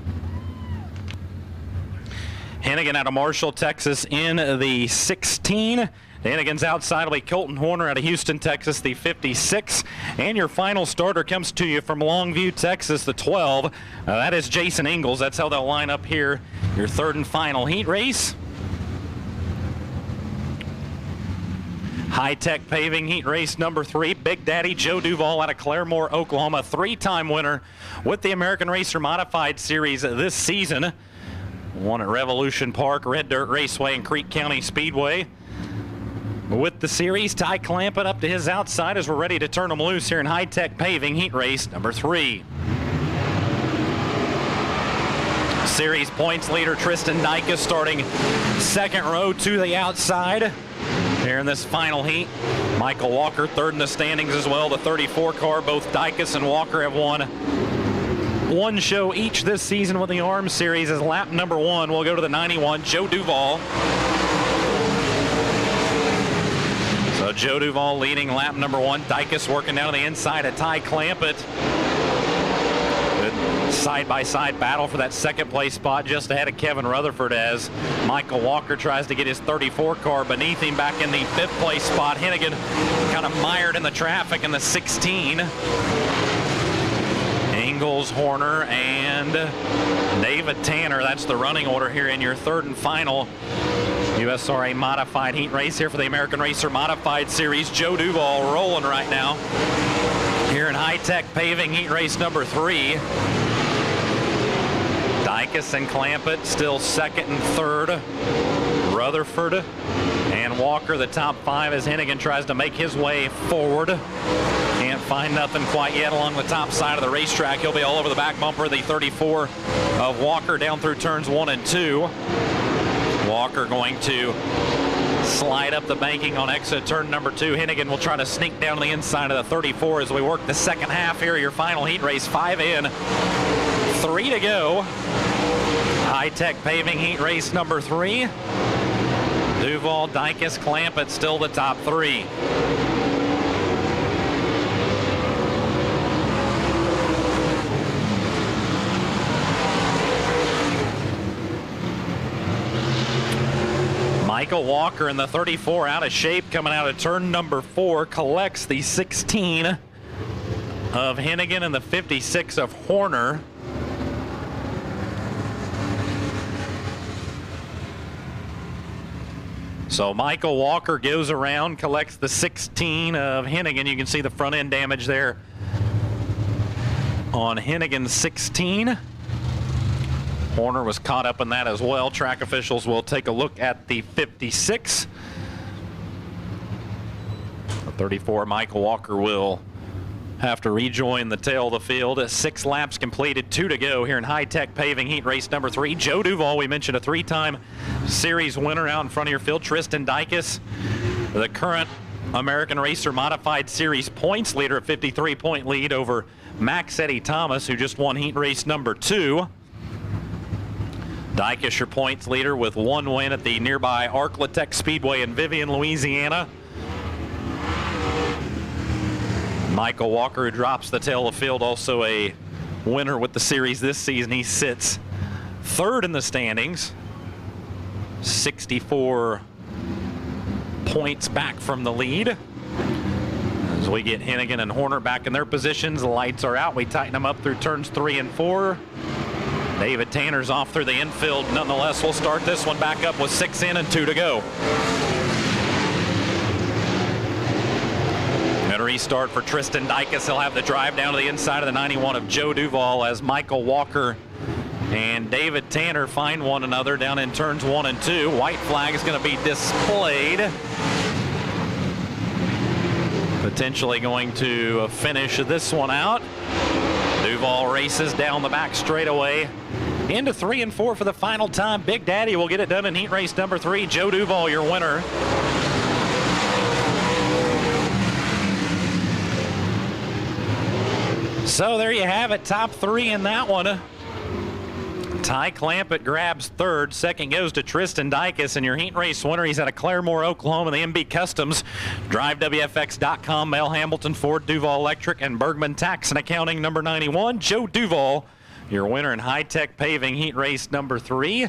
Hennigan out of Marshall, Texas in the 16. Hennigan's outside will be Colton Horner out of Houston, Texas, the 56. And your final starter comes to you from Longview, Texas, the 12. That is Jason Ingalls. That's how they'll line up here, your third and final heat race. High-Tech Paving Heat Race number 3, Big Daddy Joe Duval out of Claremore, Oklahoma, 3-time winner with the American Racer Modified Series this season. Won at Revolution Park, Red Dirt Raceway, and Creek County Speedway. With the series, Ty Clampett up to his outside as we're ready to turn them loose here in High-Tech Paving Heat Race number 3. Series points leader Tristan Dykes starting second row to the outside here in this final heat. Michael Walker third in the standings as well, the 34 car. Both Dykes and Walker have won one show each this season with the ARMS Series. As lap number 1 will go to the 91, Joe Duval. So Joe Duval leading lap number 1. Dykes working down on the inside of Ty Clampett. Side-by-side battle for that second place spot just ahead of Kevin Rutherford as Michael Walker tries to get his 34 car beneath him back in the 5th place spot. Hennigan kind of mired in the traffic in the 16. Ingalls, Horner, and David Tanner. That's the running order here in your third and final USRA Modified Heat Race here for the American Racer Modified Series. Joe Duval rolling right now here in High-Tech Paving Heat Race number 3. Dykes and Clampett still second and third. Rutherford and Walker the top 5 as Hennigan tries to make his way forward. Can't find nothing quite yet along the top side of the racetrack. He'll be all over the back bumper, the 34 of Walker down through turns 1 and 2. Walker going to slide up the banking on exit turn number 2. Hennigan will try to sneak down the inside of the 34 as we work the second half here. Your final heat race, 5 in, 3 to go. High-Tech Paving Heat Race number 3. Duval, Dykes, Clampett still the top 3. Michael Walker in the 34 out of shape coming out of turn number 4, collects the 16 of Hennigan and the 56 of Horner. So Michael Walker goes around, collects the 16 of Hennigan. You can see the front end damage there on Hennigan's 16. Horner was caught up in that as well. Track officials will take a look at the 56. The 34, Michael Walker will have to rejoin the tail of the field. 6 laps completed, 2 to go here in High-Tech Paving Heat Race number 3. Joe Duval, we mentioned, a 3-time series winner out in front of your field. Tristan Dykes, the current American Racer Modified Series points leader, a 53-point lead over Max Eddie Thomas, who just won heat race number 2. Dykes, your points leader, with 1 win at the nearby Arclatech Speedway in Vivian, Louisiana. Michael Walker, who drops the tail of the field, also a winner with the series this season. He sits 3rd in the standings. 64 points back from the lead. As we get Hennigan and Horner back in their positions, the lights are out. We tighten them up through turns 3 and 4. David Tanner's off through the infield. Nonetheless, we'll start this one back up with 6 in and 2 to go. And a restart for Tristan Dykes. He'll have the drive down to the inside of the 91 of Joe Duval as Michael Walker and David Tanner find one another down in turns 1 and 2. White flag is going to be displayed. Potentially going to finish this one out. Duval races down the back straightaway into 3 and 4 for the final time. Big Daddy will get it done in heat race number 3. Joe Duval, your winner. So there you have it, top 3 in that one. Ty Clampett grabs 3rd. 2nd goes to Tristan Dykes, and your heat race winner, he's out of Claremore, Oklahoma, the MB Customs. DriveWFX.com, Mel Hambleton, Ford, Duval Electric, and Bergman Tax and Accounting, number 91. Joe Duval, your winner in high-tech paving heat race number 3.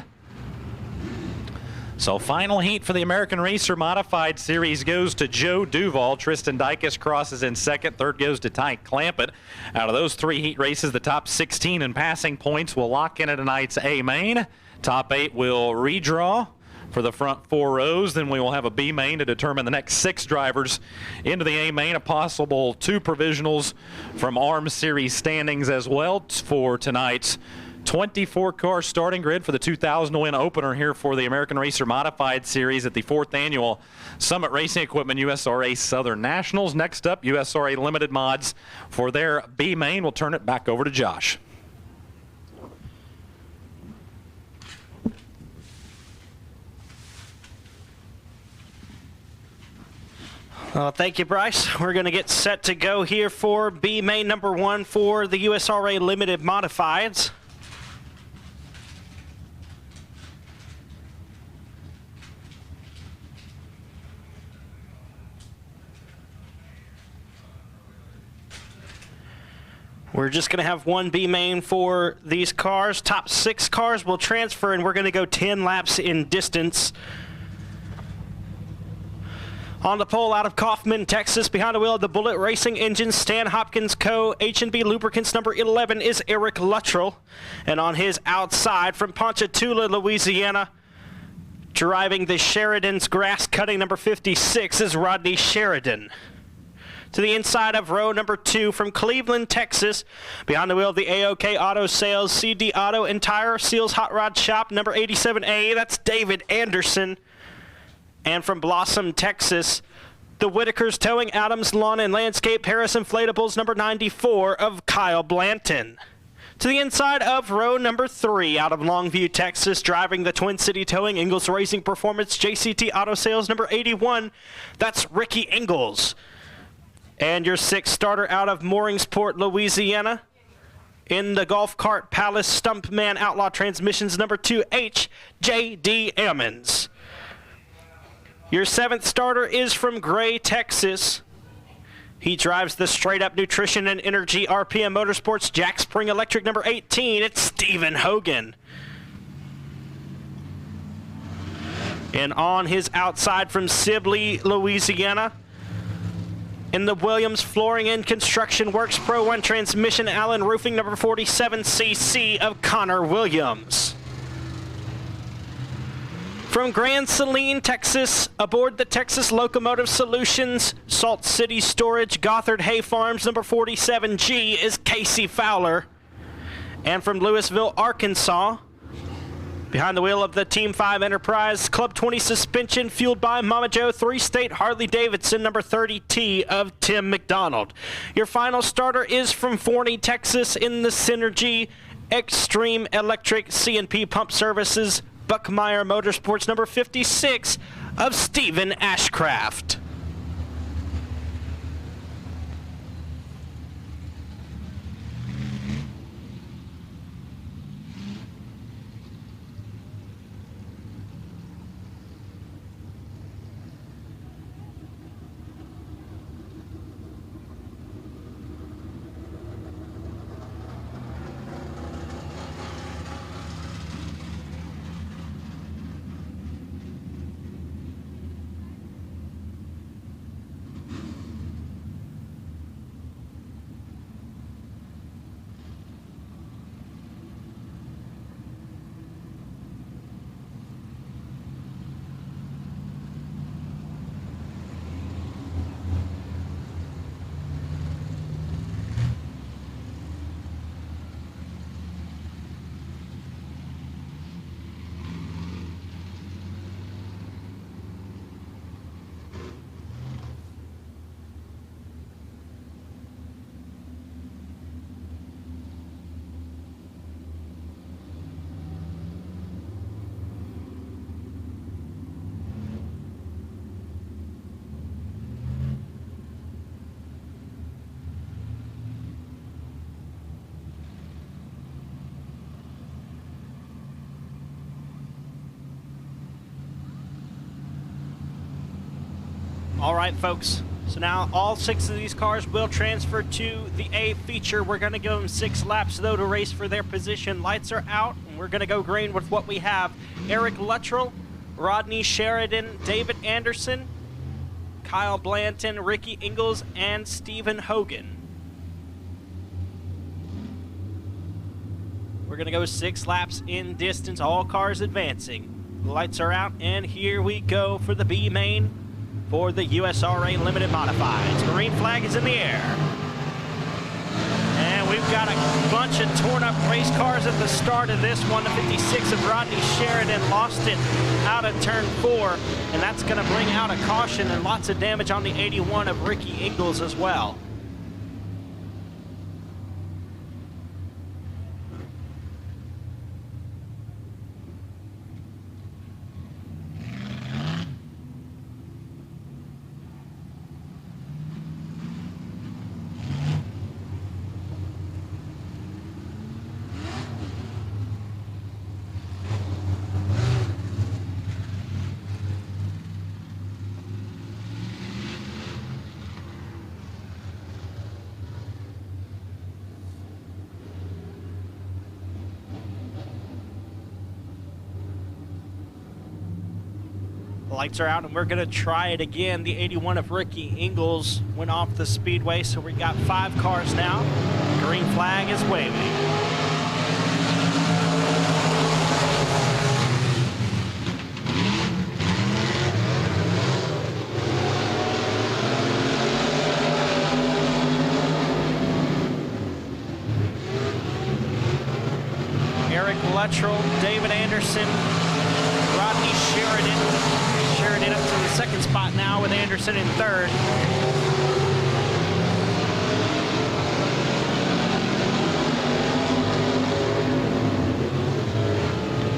So final heat for the American Racer Modified Series goes to Joe Duval. Tristan Dykes crosses in 2nd. 3rd goes to Ty Clampett. Out of those 3 heat races, the top 16 in passing points will lock into tonight's A main. Top 8 will redraw for the front 4 rows. Then we will have a B main to determine the next 6 drivers into the A main. A possible 2 provisionals from ARM Series standings as well for tonight's 24-car starting grid for the 2000 win opener here for the American Racer Modified Series at the 4th Annual Summit Racing Equipment USRA Southern Nationals. Next up, USRA Limited Mods for their B main. We'll turn it back over to Josh. Well, thank you, Bryce. We're going to get set to go here for B main number 1 for the USRA Limited Modifieds. We're just going to have 1 B main for these cars. Top 6 cars will transfer, and we're going to go 10 laps in distance. On the pole out of Kaufman, Texas, behind the wheel of the Bullet Racing Engine, Stan Hopkins Co. H&B Lubricants number 11 is Eric Luttrell. And on his outside from Ponchatoula, Louisiana, driving the Sheridan's grass cutting number 56 is Rodney Sheridan. To the inside of row number 2 from Cleveland, Texas, behind the wheel of the AOK Auto Sales, CD Auto and Tire Seals Hot Rod Shop, number 87A, that's David Anderson. And from Blossom, Texas, the Whitakers Towing, Adams Lawn and Landscape, Harris Inflatables, number 94 of Kyle Blanton. To the inside of row number 3 out of Longview, Texas, driving the Twin City Towing, Ingalls Racing Performance, JCT Auto Sales, number 81, that's Ricky Ingalls. And your 6th starter out of Mooringsport, Louisiana, in the Golf Cart Palace Stumpman Outlaw Transmissions, number 2, H.J.D. Ammons. Your 7th starter is from Gray, Texas. He drives the Straight Up Nutrition and Energy RPM Motorsports Jack Spring Electric, number 18. It's Stephen Hogan. And on his outside from Sibley, Louisiana, in the Williams Flooring and Construction Works Pro 1 Transmission Allen Roofing, number 47cc of Connor Williams. From Grand Saline, Texas, aboard the Texas Locomotive Solutions, Salt City Storage, Gothard Hay Farms, number 47G is Casey Fowler. And from Louisville, Arkansas, behind the wheel of the Team 5 Enterprise, Club 20 Suspension, fueled by Mama Joe 3-State Harley-Davidson, number 30T of Tim McDonald. Your final starter is from Forney, Texas, in the Synergy Extreme Electric C&P Pump Services, Buckmeyer Motorsports, number 56 of Stephen Ashcraft. All right, folks. So now all 6 of these cars will transfer to the A feature. We're going to give them 6 laps, though, to race for their position. Lights are out, and we're going to go green with what we have. Eric Luttrell, Rodney Sheridan, David Anderson, Kyle Blanton, Ricky Ingalls, and Stephen Hogan. We're going to go 6 laps in distance, all cars advancing. The lights are out, and here we go for the B main for the USRA Limited Modifieds. Green flag is in the air. And we've got a bunch of torn up race cars at the start of this one. The 56 of Rodney Sheridan lost it out of turn 4, and that's going to bring out a caution and lots of damage on the 81 of Ricky Ingalls as well. Lights are out, and we're going to try it again. The 81 of Ricky Ingalls went off the speedway, so we got 5 cars now. Green flag is waving. Eric Luttrell, David Anderson, Rodney Sheridan. Sheridan up to the 2nd spot now with Anderson in 3rd.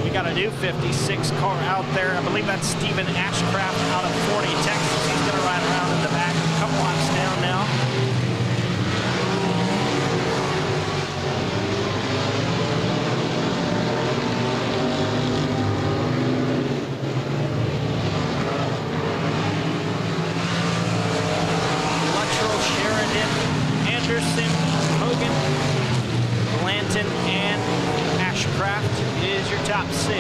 We got a new 56 car out there. I believe that's Stephen Ashcraft out of 40, Texas. He's going to ride around in the back, a couple laps down now. Anderson, Hogan, Blanton, and Ashcraft is your top 6.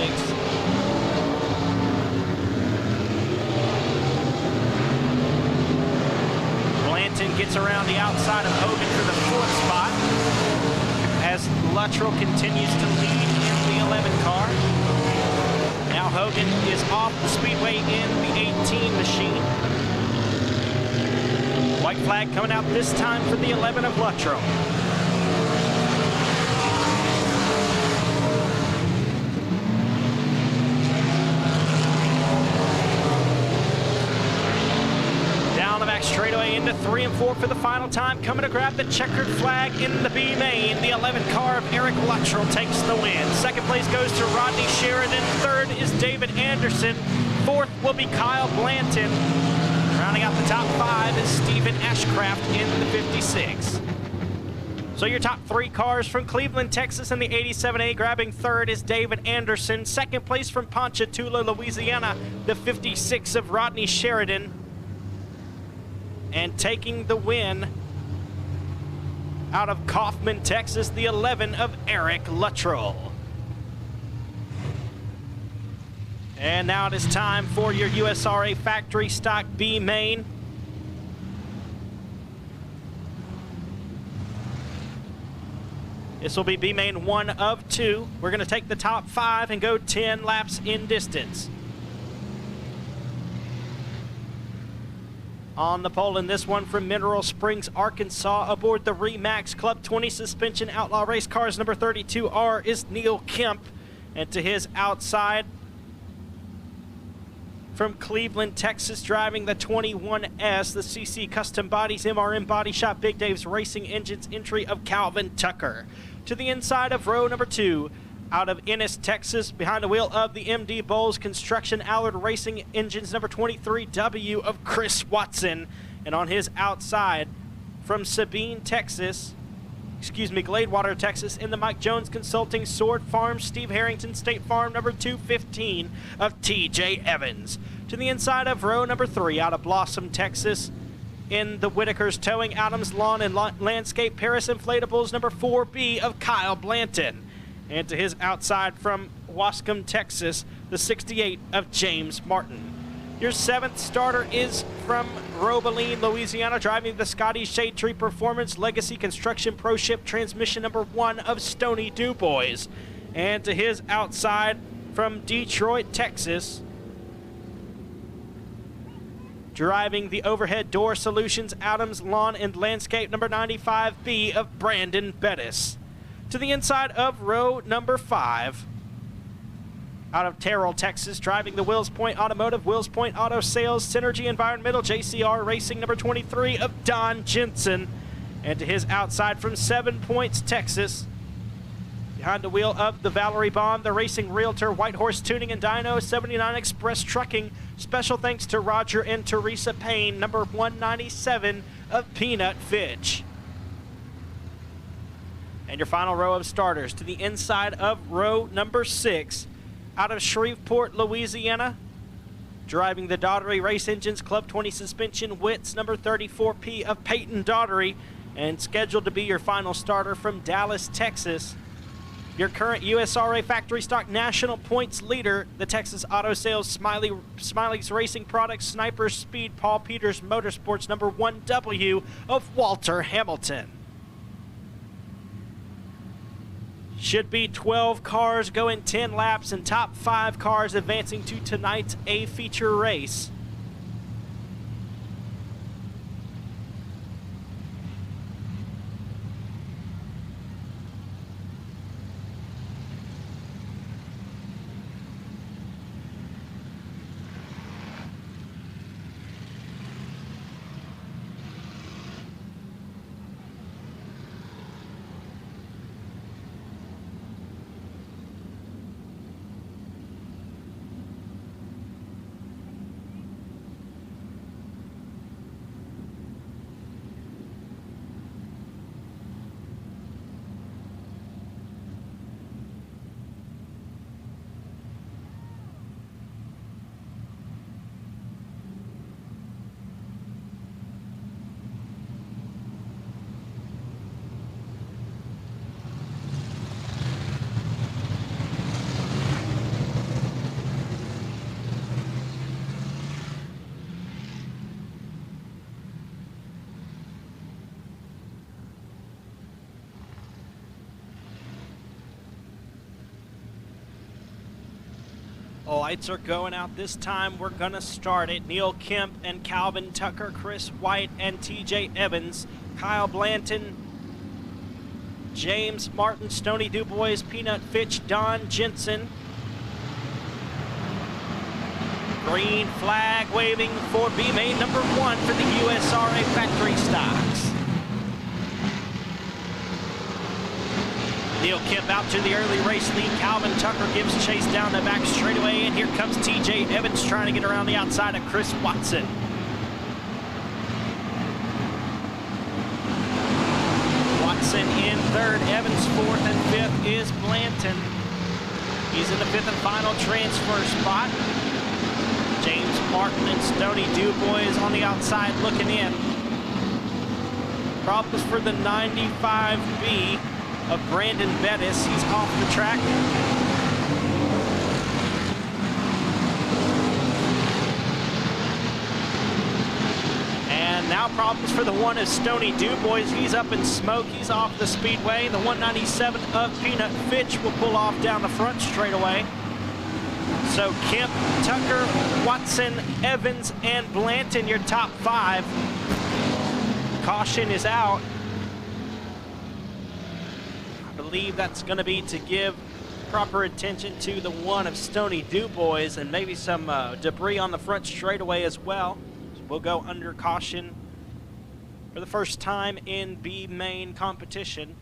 Blanton gets around the outside of Hogan for the 4th spot as Luttrell continues to lead in the 11 car. Now Hogan is off the speedway in the 18 machine. White flag coming out this time for the 11 of Luttrell. Down the back straightaway into 3 and 4 for the final time. Coming to grab the checkered flag in the B main. The 11 car of Eric Luttrell takes the win. 2nd place goes to Rodney Sheridan. 3rd is David Anderson. 4th will be Kyle Blanton. Rounding out the top 5 is Stephen Ashcraft in the 56. So your top 3 cars from Cleveland, Texas in the 87A. Grabbing 3rd is David Anderson. 2nd place from Ponchatoula, Louisiana, the 56 of Rodney Sheridan. And taking the win out of Kaufman, Texas, the 11 of Eric Luttrell. And now it is time for your USRA factory stock B main. This will be B main 1 of 2. We're going to take the top 5 and go 10 laps in distance. On the pole in this one from Mineral Springs, Arkansas, aboard the Remax Club 20 Suspension Outlaw Race Cars number 32R is Neil Kemp. And to his outside, from Cleveland, Texas, driving the 21S, the CC Custom Bodies MRM Body Shop Big Dave's Racing Engines entry of Calvin Tucker. To the inside of row number 2, out of Ennis, Texas, behind the wheel of the MD Bowles Construction Allard Racing Engines number 23W of Chris Watson. And on his outside, from Sabine, Texas, Gladewater, Texas, in the Mike Jones Consulting Sword Farm, Steve Harrington State Farm number 215 of TJ Evans. To the inside of row number 3 out of Blossom, Texas. In the Whitaker's Towing, Adams Lawn and Landscape, Paris Inflatables, number 4B of Kyle Blanton. And to his outside from Wascom, Texas, the 68 of James Martin. Your 7th starter is from Robeline, Louisiana, driving the Scotty Shade Tree Performance Legacy Construction Pro Ship transmission number 1 of Stony Dubois. And to his outside from Detroit, Texas, driving the Overhead Door Solutions Adams Lawn and Landscape number 95B of Brandon Bettis. To the inside of row number 5, out of Terrell, Texas, driving the Wills Point Automotive, Wills Point Auto Sales, Synergy Environmental, JCR Racing number 23 of Don Jensen. And to his outside from 7 Points, Texas, behind the wheel of the Valerie Bond, the Racing Realtor, White Horse Tuning and Dyno, 79 Express Trucking. Special thanks to Roger and Teresa Payne, number 197 of Peanut Fitch. And your final row of starters to the inside of row number 6, out of Shreveport, Louisiana, driving the Daughtery Race Engines Club 20 Suspension Wits, number 34P of Peyton Daughtery, and scheduled to be your final starter from Dallas, Texas, your current USRA factory stock national points leader, the Texas Auto Sales Smiley's Racing Products Sniper Speed Paul Peters Motorsports, number 1W of Walter Hamilton. Should be 12 cars going 10 laps and top 5 cars advancing to tonight's A feature race. Lights are going out this time. We're going to start it. Neil Kemp and Calvin Tucker, Chris White and TJ Evans, Kyle Blanton, James Martin, Stony Dubois, Peanut Fitch, Don Jensen. Green flag waving for B-Main number 1 for the USRA factory stocks. Neil Kemp out to the early race lead. Calvin Tucker gives chase down the back straightaway, and here comes TJ Evans trying to get around the outside of Chris Watson. Watson in 3rd, Evans 4th, and 5th is Blanton. He's in the 5th and final transfer spot. James Martin and Stony Dubois on the outside looking in. Problems for the 95B of Brandon Bettis. He's off the track. And now problems for the 1 of Stony Dubois. He's up in smoke. He's off the speedway. The 197 of Peanut Fitch will pull off down the front straightaway. So Kemp, Tucker, Watson, Evans, and Blanton, your top 5. Caution is out. I believe that's going to be to give proper attention to the 1 of Stony Dubois and maybe some debris on the front straightaway as well. So we'll go under caution for the first time in B main competition.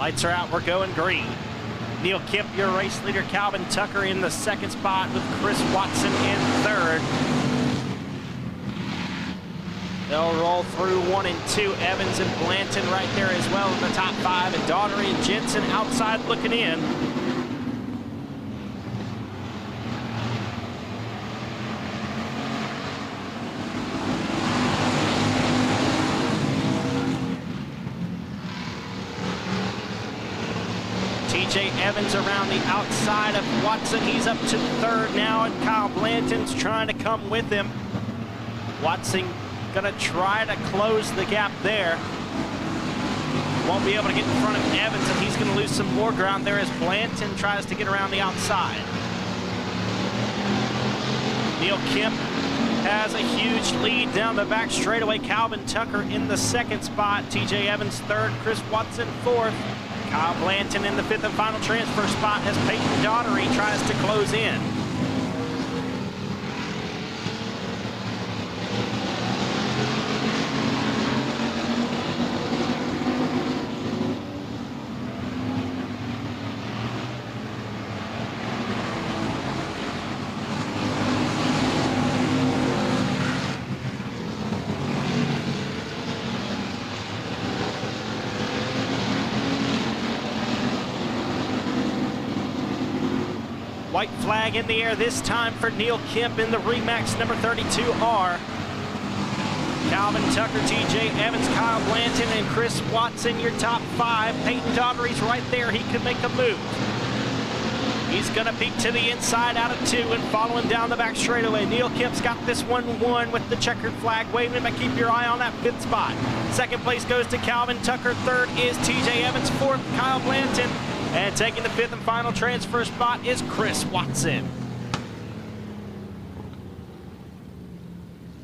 Lights are out, we're going green. Neil Kemp, your race leader. Calvin Tucker in the second spot with Chris Watson in third. They'll roll through 1 and 2. Evans and Blanton right there as well in the top 5. And Daughtery and Jensen outside looking in. TJ Evans around the outside of Watson. He's up to third now, and Kyle Blanton's trying to come with him. Watson gonna try to close the gap there. Won't be able to get in front of Evans, and he's gonna lose some more ground there as Blanton tries to get around the outside. Neil Kemp has a huge lead down the back straightaway. Calvin Tucker in the second spot. TJ Evans third, Chris Watson fourth. Kyle Blanton in the fifth and final transfer spot as Peyton Daughtery tries to close in. White flag in the air this time for Neil Kemp in the Remax number 32R. Calvin Tucker, TJ Evans, Kyle Blanton, and Chris Watson, your top 5. Peyton Daughtery's right there. He could make a move. He's going to peek to the inside out of 2 and follow him down the back straightaway. Neil Kemp's got this one won with the checkered flag waving, but keep your eye on that 5th spot. Second place goes to Calvin Tucker. Third is TJ Evans. Fourth, Kyle Blanton. And taking the 5th and final transfer spot is Chris Watson.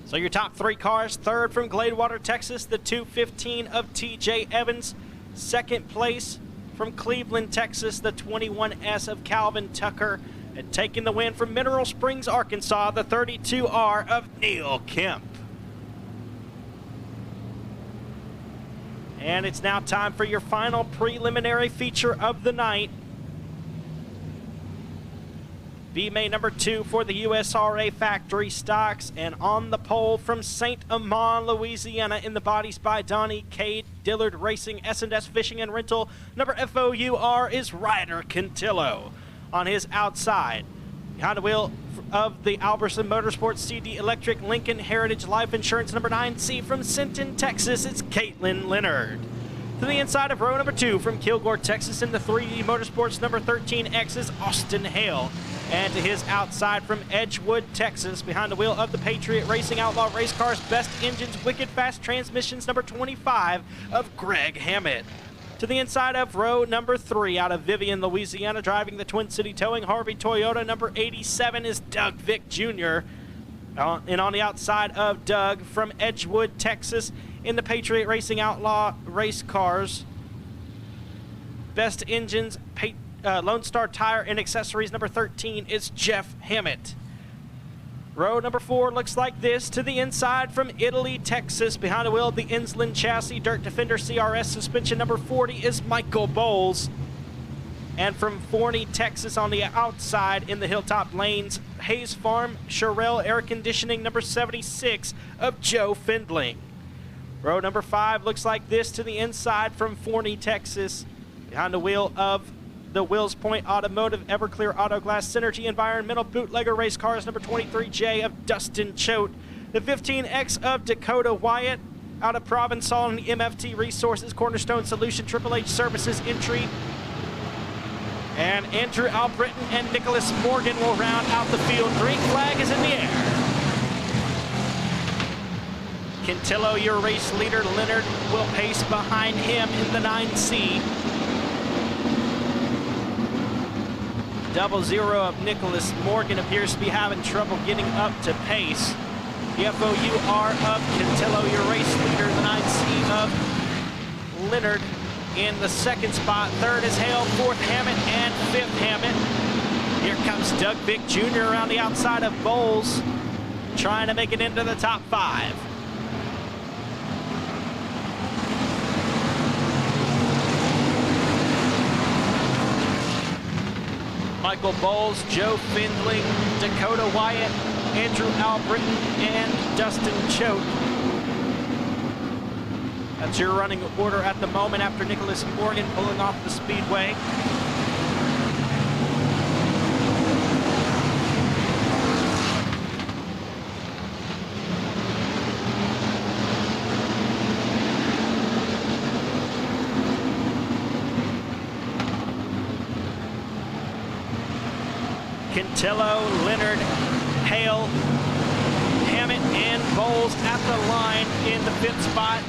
So your top 3 cars: third from Gladewater, Texas, the 215 of TJ Evans. Second place from Cleveland, Texas, the 21S of Calvin Tucker. And taking the win from Mineral Springs, Arkansas, the 32R of Neil Kemp. And it's now time for your final preliminary feature of the night. B-May number 2 for the USRA factory stocks, and on the pole from St. Amand, Louisiana, in the bodies by Donnie Cade, Dillard Racing, S&S Fishing and Rental, number FOUR is Ryder Cantillo. On his outside, behind the wheel of the Alberson Motorsports CD Electric Lincoln Heritage Life Insurance number 9C from Sinton, Texas, it's Caitlin Leonard. To the inside of row number 2 from Kilgore, Texas, in the 3D Motorsports number 13X is Austin Hale. And to his outside from Edgewood, Texas, behind the wheel of the Patriot Racing Outlaw Race Cars Best Engines Wicked Fast Transmissions number 25 of Greg Hammett. To the inside of row number 3 out of Vivian, Louisiana, driving the Twin City Towing Harvey Toyota number 87 is Doug Vick Jr. And on the outside of Doug from Edgewood, Texas, in the Patriot Racing Outlaw Race Cars Best Engines Lone Star Tire and Accessories number 13 is Jeff Hammett. Row number 4 looks like this. To the inside from Italy, Texas, behind the wheel of the Insland Chassis Dirt Defender CRS suspension number 40 is Michael Bowles. And from Forney, Texas, on the outside in the Hilltop Lanes, Hayes Farm Sherrill Air Conditioning number 76 of Joe Findling. Row number 5 looks like this. To the inside from Forney, Texas, behind the wheel of the Wills Point Automotive Everclear Auto Glass Synergy Environmental Bootlegger Race Cars number 23J of Dustin Choate. The 15X of Dakota Wyatt out of Provençal and the MFT Resources Cornerstone Solution Triple H Services entry. And Andrew Albritton and Nicholas Morgan will round out the field. Green flag is in the air. Cantillo, your race leader. Leonard will pace behind him in the 9C. 00 of Nicholas Morgan appears to be having trouble getting up to pace. The FOUR of Cantillo, your race leader. The 9C of Leonard in the second spot. Third is Hale, fourth Hammett, and fifth Hammett. Here comes Doug Vick Jr. around the outside of Bowles, trying to make it into the top 5. Michael Bowles, Joe Findling, Dakota Wyatt, Andrew Albritton, and Dustin Choate. That's your running order at the moment after Nicholas Morgan pulling off the speedway. Quintillo, Leonard, Hale, Hammett, and Bowles at the line in the 5th spot,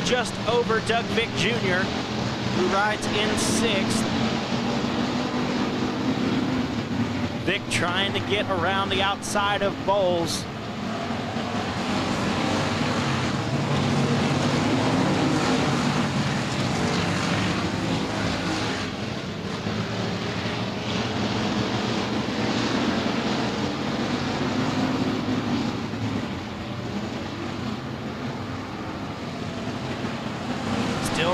just over Doug Vick Jr., who rides in 6th. Vick trying to get around the outside of Bowles.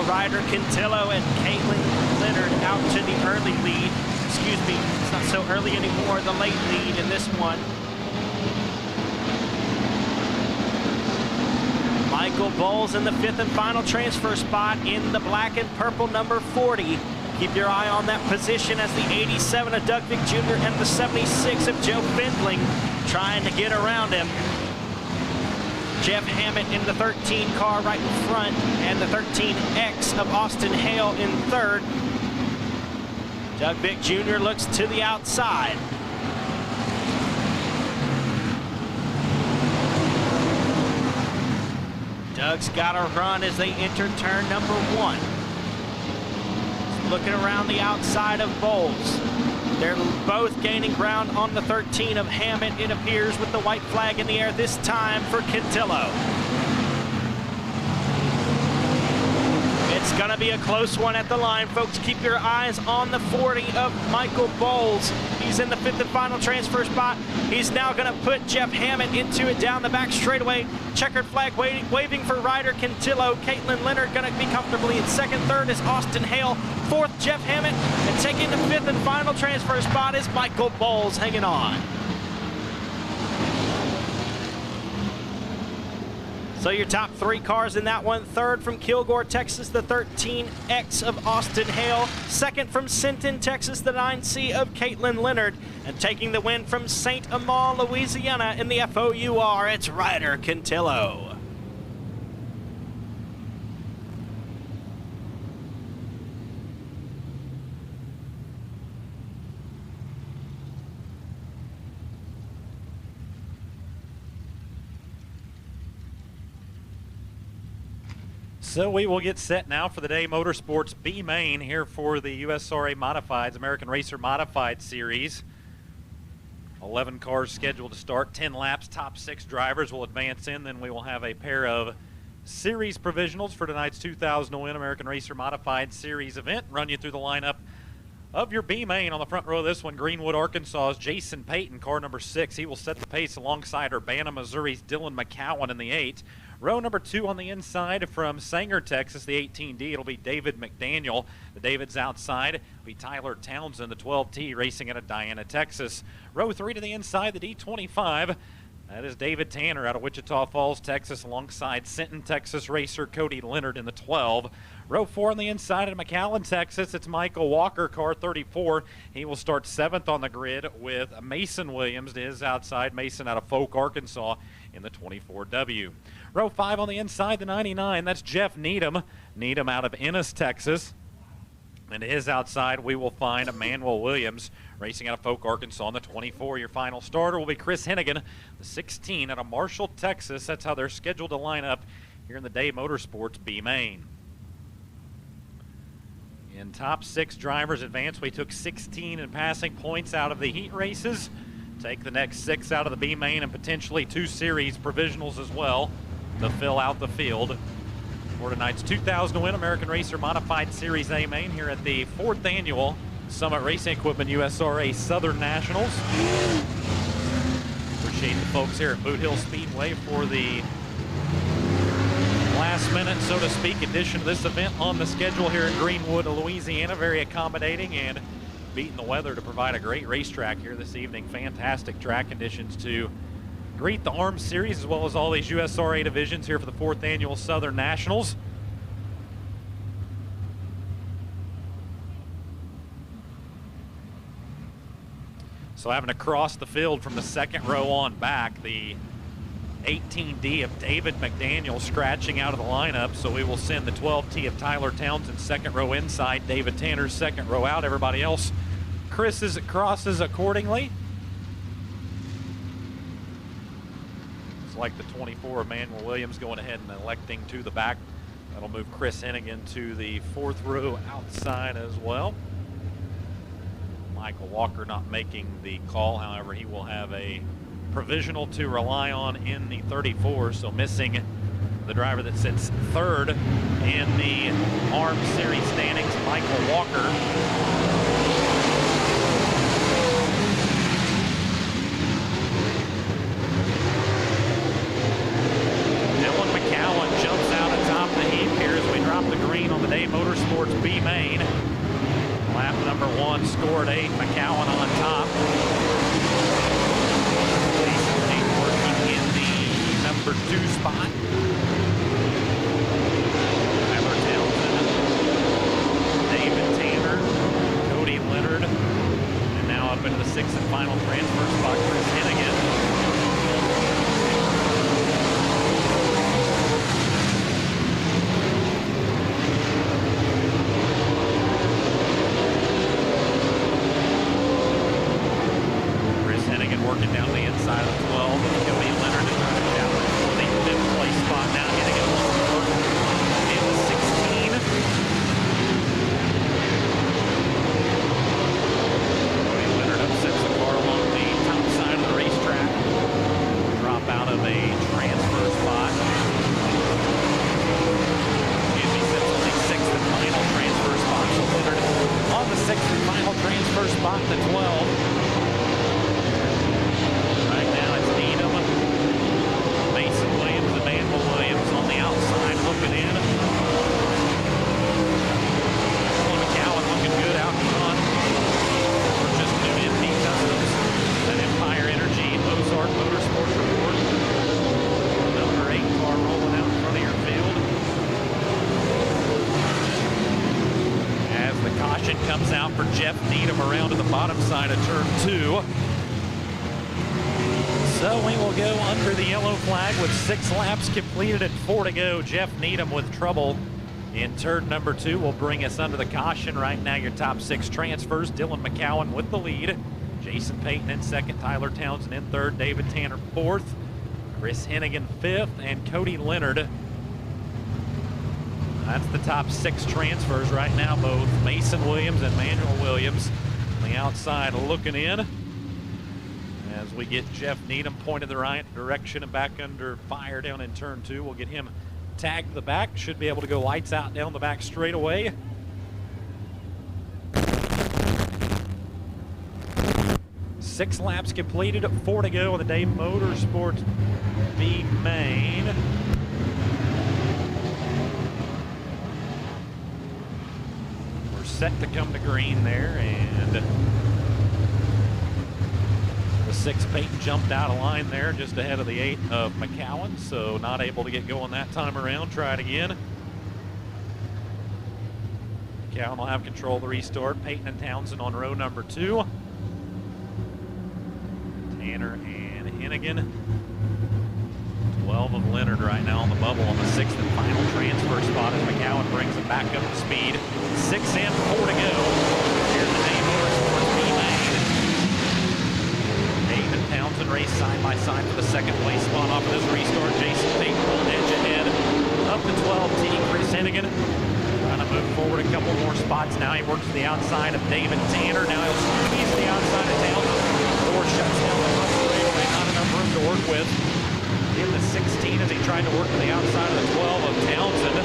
Ryder Quintillo and Caitlin Leonard out to the early lead. Excuse me, it's not so early anymore, the late lead in this one. Michael Bowles in the 5th and final transfer spot in the black and purple number 40. Keep your eye on that position as the 87 of Doug Vick Jr. and the 76 of Joe Findling trying to get around him. Jeff Hammett in the 13 car right in front, and the 13X of Austin Hale in 3rd. Doug Vick Jr. looks to the outside. Doug's got a run as they enter turn number 1. Looking around the outside of Bowles. They're both gaining ground on the 13 of Hammett, it appears, with the white flag in the air this time for Quintillo. It's going to be a close one at the line, folks. Keep your eyes on the 40 of Michael Bowles. He's in the 5th and final transfer spot. He's now going to put Jeff Hammett into it down the back straightaway. Checkered flag waving for Ryder Quintillo. Caitlin Leonard going to be comfortably in 2nd. 3rd is Austin Hale. 4th, Jeff Hammett. And taking the 5th and final transfer spot is Michael Bowles hanging on. So your top 3 cars in that one. 3rd from Kilgore, Texas, the 13X of Austin Hale. 2nd from Sinton, Texas, the 9C of Caitlin Leonard. And taking the win from St. Amand, Louisiana in the FOUR, it's Ryder Quintillo. So we will get set now for the Day Motorsports B Main here for the USRA Modifieds, American Racer Modified Series. 11 cars scheduled to start, 10 laps, top 6 drivers will advance in. Then we will have a pair of series provisionals for tonight's 2,000 to win American Racer Modified Series event. Run you through the lineup of your B Main. On the front row of this one, Greenwood, Arkansas's Jason Payton, car number 6. He will set the pace alongside Urbana, Missouri's Dylan McCowan in the 8. Row number 2 on the inside from Sanger, Texas, the 18D. It'll be David McDaniel. The David's outside will be Tyler Townsend, the 12T, racing out of Diana, Texas. Row 3 to the inside, the D25. That is David Tanner out of Wichita Falls, Texas, alongside Sinton, Texas racer Cody Leonard in the 12. Row 4 on the inside of McAllen, Texas. It's Michael Walker, car 34. He will start 7th on the grid with Mason Williams to his outside. Mason out of Folk, Arkansas in the 24W. Row 5 on the inside, the 99. That's Jeff Needham. Needham out of Ennis, Texas. And to his outside, we will find Emmanuel Williams racing out of Folk, Arkansas in the 24. Your final starter will be Chris Hennigan, the 16 out of Marshall, Texas. That's how they're scheduled to line up here in the Day Motorsports B Main. In top 6 drivers advance, we took 16 in passing points out of the heat races. Take the next 6 out of the B Main and potentially 2 series provisionals as well to fill out the field for tonight's 2,000 to win American Racer Modified Series A Main here at the 4th annual Summit Racing Equipment USRA Southern Nationals. Appreciate the folks here at Boothill Speedway for the last minute, so to speak, addition to this event on the schedule here in Greenwood, Louisiana. Very accommodating, and beating the weather to provide a great racetrack here this evening. Fantastic track conditions to greet the ARMS Series as well as all these USRA divisions here for the 4th Annual Southern Nationals. So having to cross the field from the second row on back, the 18D of David McDaniel scratching out of the lineup, so we will send the 12T of Tyler Townsend second row inside, David Tanner's second row out, everybody else crosses accordingly. It's like the 24 of Manuel Williams going ahead and electing to the back. That'll move Chris Hennigan to the 4th row outside as well. Michael Walker not making the call, however, he will have a provisional to rely on in the 34, so missing the driver that sits 3rd in the ARMS Series standings, Michael Walker. Dylan McCowan jumps out atop the heap here as we drop the green on the Day Motorsports B main. Lap number 1 scored 8, McCowan on top. Working in the number 2 spot. Trevor Townsend, David Tanner, Cody Leonard, and now up into the 6th and final transfer spot, Chris Hennigan. Working down the inside of the 12. Cody Leonard is trying to challenge for the 5th place spot now, getting it in the 16. Cody Leonard upsets the car along the top side of the racetrack. Drop out of a transfer spot. Excuse me, sits on the 6th and final transfer spot. So Leonard on the 6th and final transfer spot, the 12. Mason Williams and Manuel Williams on the outside looking in. McCowan looking good out in front. We're just tuned in Pete Customs and Empire Energy Ozark Motorsports Report. Number 8 car rolling out in front of your field. As the caution comes out for Jeff Needham around to the bottom side of turn 2. So we will go under the yellow flag with 6 laps completed and 4 to go. Jeff Needham with trouble in turn number 2 will bring us under the caution. Right now your top 6 transfers. Dylan McCowan with the lead. Jason Payton in 2nd. Tyler Townsend in 3rd. David Tanner 4th. Chris Hennigan 5th. And Cody Leonard. That's the top 6 transfers right now. Both Mason Williams and Manuel Williams on the outside looking in. As we get Jeff Needham pointed the right direction and back under fire down in turn 2. We'll get him tagged to the back. Should be able to go lights out down the back straight away. Six laps completed, 4 to go on the Day Motorsports B main. We're set to come to green there, and the 6 Peyton jumped out of line there just ahead of the 8 of McCowan, so not able to get going that time around. Try it again. McCowan will have control of the restart. Peyton and Townsend on row number 2. Tanner and Hennigan. 12 of Leonard right now on the bubble on the 6th and final transfer spot as McCowan brings it back up to speed. 6 in, 4 to go. Here's the Day Motorsports B main. Dave and Townsend race side by side for the 2nd place spot off of this restart. Jason Payton on edge ahead. Up to 12T, Chris Hennigan. Trying to move forward a couple more spots now. He works to the outside of David Tanner. Now he'll squeeze the outside of Townsend. Door shuts down the front straightaway. Not enough room to work with. In the 16 as he tried to work to the outside of the 12 of Townsend.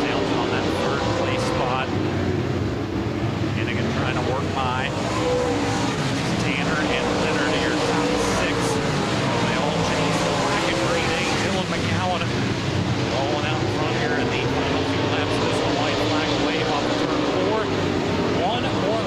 Townsend on that 3rd place spot. Hennigan trying to work by. Tanner and Leonard here, top 6. They all chase the black and green 8. Dylan McCowan rolling out in front here in the final few laps of this one. White flag wave off of turn 4. One more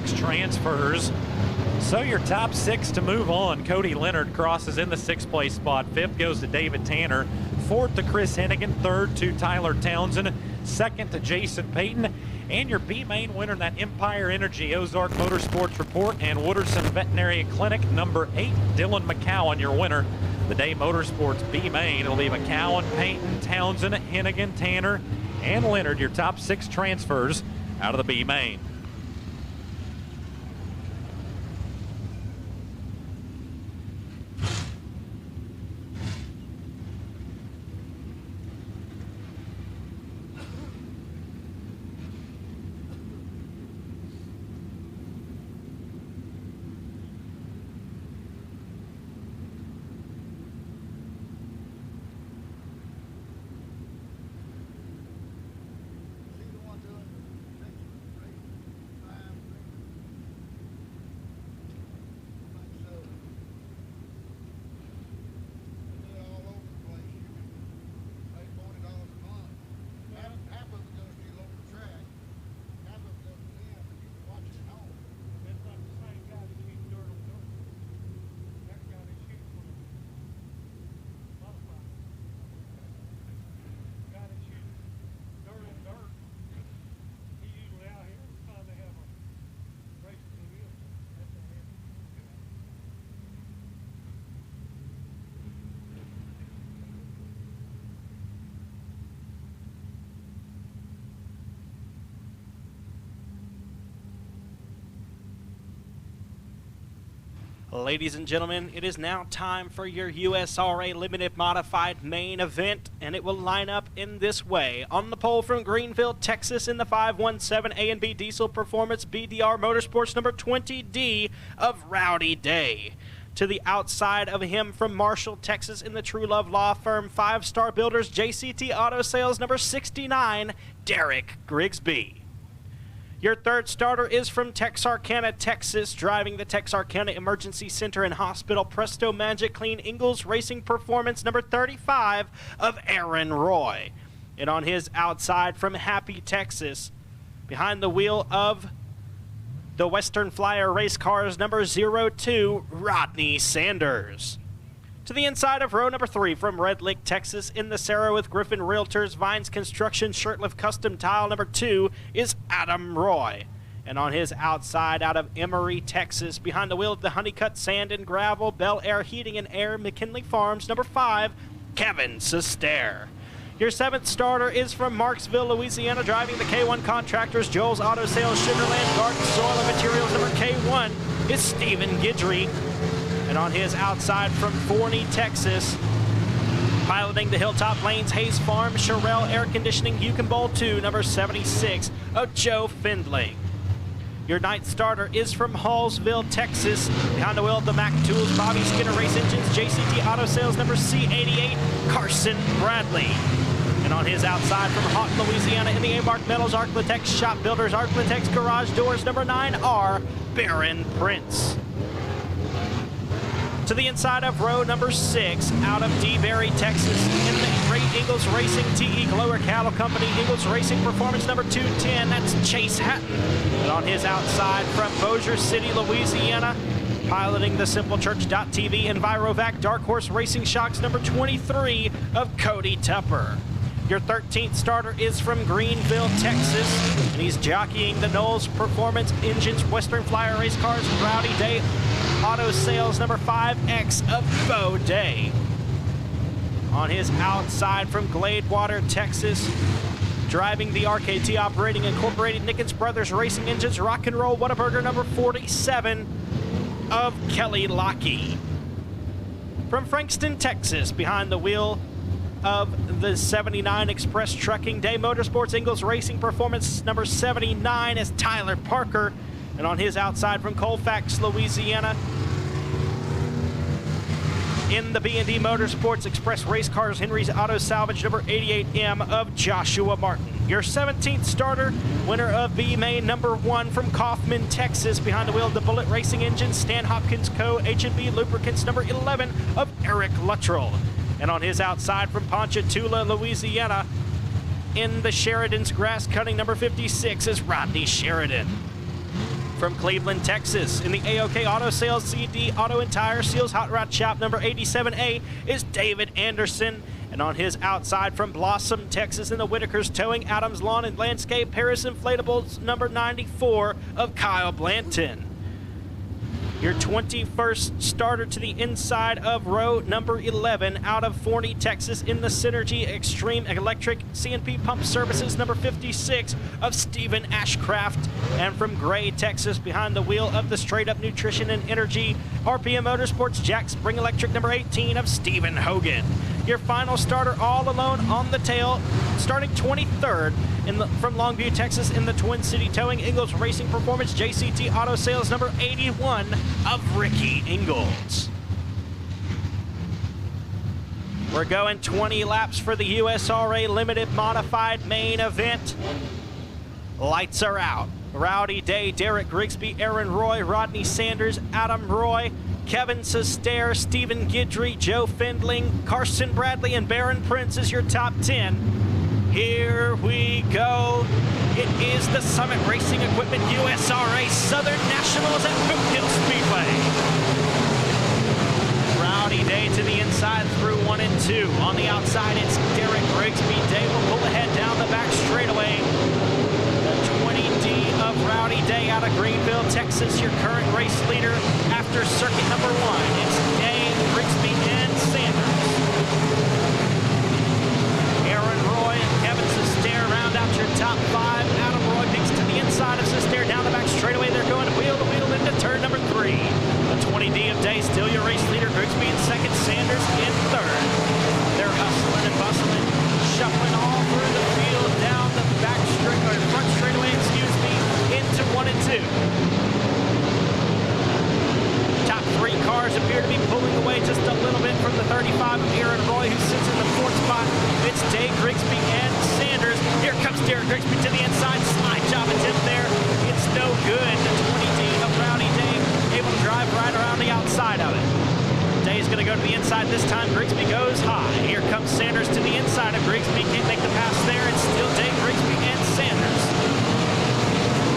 6 transfers. So your top 6 to move on. Cody Leonard crosses in the 6th place spot. 5th goes to David Tanner. 4th to Chris Hennigan. 3rd to Tyler Townsend. 2nd to Jason Payton. And your B-Main winner in that Empire Energy Ozark Motorsports Report and Wooderson Veterinary Clinic, number 8, Dylan McCowan, your winner. The Day Motorsports B-Main. It'll be McCowan, Payton, Townsend, Hennigan, Tanner, and Leonard, your top 6 transfers out of the B-Main. Ladies and gentlemen, it is now time for your USRA Limited Modified main event, and it will line up in this way. On the pole from Greenville, Texas in the 517 A&B Diesel Performance BDR Motorsports number 20D of Rowdy Day. To the outside of him from Marshall, Texas in the True Love Law Firm 5-Star Builders JCT Auto Sales number 69, Derek Grigsby. Your 3rd starter is from Texarkana, Texas, driving the Texarkana Emergency Center and Hospital Presto Magic Clean Ingalls Racing Performance number 35 of Aaron Roy. And on his outside from Happy, Texas, behind the wheel of the Western Flyer Race Cars number 02, Rodney Sanders. To the inside of row number 3 from Red Lake, Texas in the Sarah with Griffin Realtors Vines Construction Shirtlift Custom Tile number 2 is Adam Roy. And on his outside out of Emory, Texas, behind the wheel of the Honeycutt Sand and Gravel Bel Air Heating and Air McKinley Farms number 5, Kevin Sestair. Your 7th starter is from Marksville, Louisiana, driving the K1 Contractors Joel's Auto Sales Sugarland Garden Soil and Materials number K1 is Stephen Guidry. And on his outside from Forney, Texas, piloting the Hilltop Lanes Hayes Farm Sherrill Air Conditioning Yukon Bowl 2, number 76 of Joe Findlay. Your 9th starter is from Hallsville, Texas, behind the wheel of the Mac Tools Bobby Skinner Race Engines JCT Auto Sales number C88, Carson Bradley. And on his outside from Houghton, Louisiana in the A-Mark Metals Arclitex Shop Builders Arclitex Garage Doors number 9R, Baron Prince. To the inside of row number 6, out of DeBerry, Texas, in the Great Eagles Racing TE Glower Cattle Company Eagles Racing Performance number 210, that's Chase Hatton. And on his outside from Bossier City, Louisiana, piloting the SimpleChurch.tv Envirovac Dark Horse Racing Shocks number 23 of Cody Tupper. Your 13th starter is from Greenville, Texas, and he's jockeying the Knowles Performance Engines Western Flyer Race Cars Rowdy Day Auto Sales number 5X of Bo Day. On his outside from Gladewater, Texas, driving the RKT Operating Incorporated Nickens Brothers Racing Engines Rock and Roll Whataburger number 47 of Kelly Lockey. From Frankston, Texas, behind the wheel of the 79 Express Trucking Day Motorsports Ingalls Racing Performance number 79 is Tyler Parker. And on his outside from Colfax, Louisiana, in the B&D Motorsports Express Race Cars Henry's Auto Salvage number 88M of Joshua Martin. Your 17th starter, winner of B-Main number 1 from Kaufman, Texas, behind the wheel of the Bullet Racing Engine, Stan Hopkins Co. H&B Lubricants number 11 of Eric Luttrell. And on his outside from Ponchatoula, Louisiana, in the Sheridan's Grass Cutting number 56 is Rodney Sheridan. From Cleveland, Texas, in the AOK Auto Sales CD Auto and Tire Seals Hot Rod Shop number 87A is David Anderson. And on his outside from Blossom, Texas, in the Whitaker's Towing, Adams Lawn and Landscape, Paris Inflatables number 94 of Kyle Blanton. Your 21st starter to the inside of row number 11 out of Forney, Texas, in the Synergy Extreme Electric CNP Pump Services number 56 of Stephen Ashcraft. And from Gray, Texas, behind the wheel of the Straight Up Nutrition and Energy RPM Motorsports Jack Spring Electric number 18 of Stephen Hogan. Your final starter all alone on the tail, starting 23rd from Longview, Texas, in the Twin City Towing Ingalls Racing Performance JCT Auto Sales number 81 of Ricky Ingalls. We're going 20 laps for the USRA Limited Modified Main Event. Lights are out. Rowdy Day, Derek Grigsby, Aaron Roy, Rodney Sanders, Adam Roy, Kevin Sestair, Stephen Guidry, Joe Findling, Carson Bradley, and Barron Prince is your top 10. Here we go. It is the Summit Racing Equipment USRA Southern Nationals at Boothill Speedway. Rowdy Day to the inside through 1 and 2. On the outside, it's Derek Grigsby. Day will pull ahead down the back straightaway. The 20D of Rowdy Day out of Greenville, Texas, your current race leader after circuit number 1. It's Day, Grigsby, and Sanders. Aaron Roy and Kevin Sestair round out your top 5. Adam Roy peeks to the inside of Sestair down the back straightaway. They're going wheel to wheel into turn number 3. The 20D of Day still your race leader. Grigsby in second, Sanders in third. They're hustling and bustling, shuffling all through the field down the back straight or front straightaway, into 1 and 2. Top 3 cars appear to be pulling away just a little bit from the 35 of Aaron Roy, who sits in the 4th spot. It's Day, Grigsby, and Sanders. Here comes Derek Grigsby to the inside. Slide job attempt there. It's no good. The 20D of Rowdy Day able to drive right around the outside of it. Day's going to go to the inside this time. Grigsby goes high. Here comes Sanders to the inside of Grigsby. Can't make the pass there. It's still Day, Grigsby, and Sanders.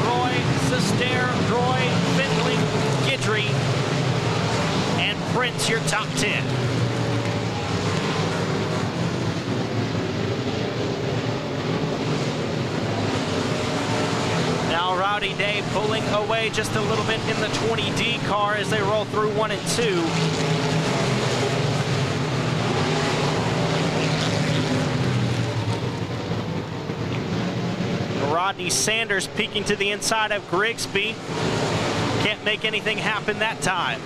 Roy, Sestair, Roy, Findling, Guidry, and Prince, your top 10. Now Rowdy Day pulling away just a little bit in the 20D car as they roll through 1 and 2. Rodney Sanders peeking to the inside of Grigsby. Can't make anything happen that time.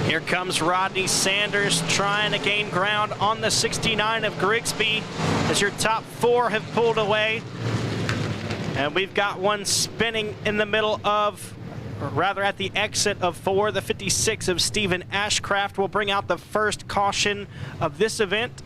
Here comes Rodney Sanders trying to gain ground on the 69 of Grigsby as your top 4 have pulled away. And we've got one spinning in the middle of, or rather at the exit of 4. The 56 of Stephen Ashcraft will bring out the first caution of this event.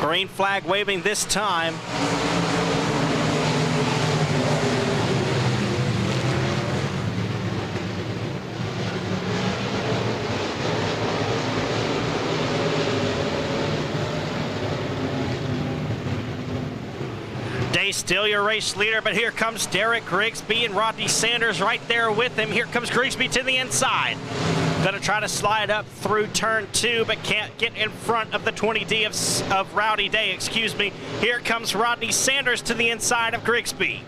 Green flag waving this time. Day still your race leader, but here comes Derek Grigsby and Rodney Sanders right there with him. Here comes Grigsby to the inside. Gonna try to slide up through turn 2, but can't get in front of the 20D of Rowdy Day, excuse me. Here comes Rodney Sanders to the inside of Grigsby.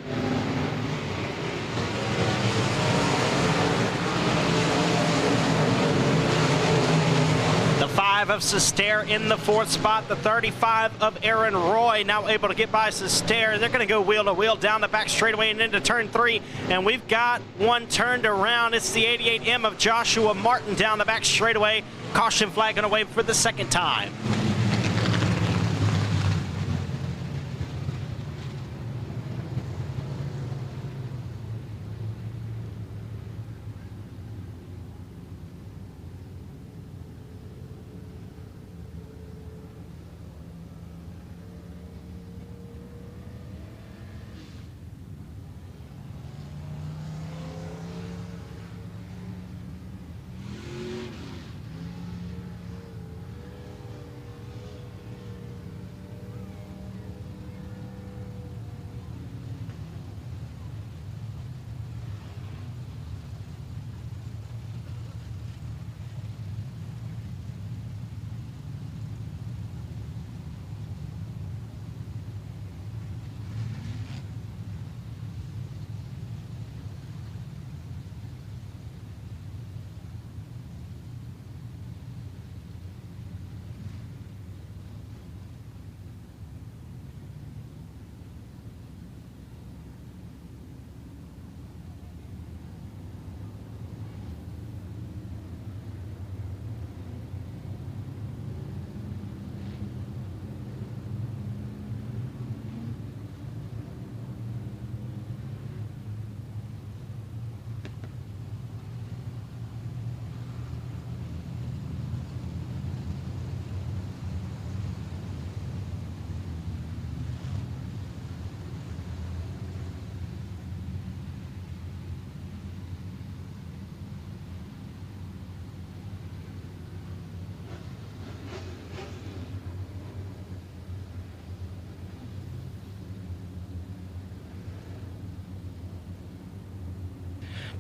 The 5 of Sestair in the 4th spot. The 35 of Aaron Roy now able to get by Sestair. They're going to go wheel to wheel down the back straightaway and into turn 3. And we've got one turned around. It's the 88M of Joshua Martin down the back straightaway. Caution flag going to wave for the second time.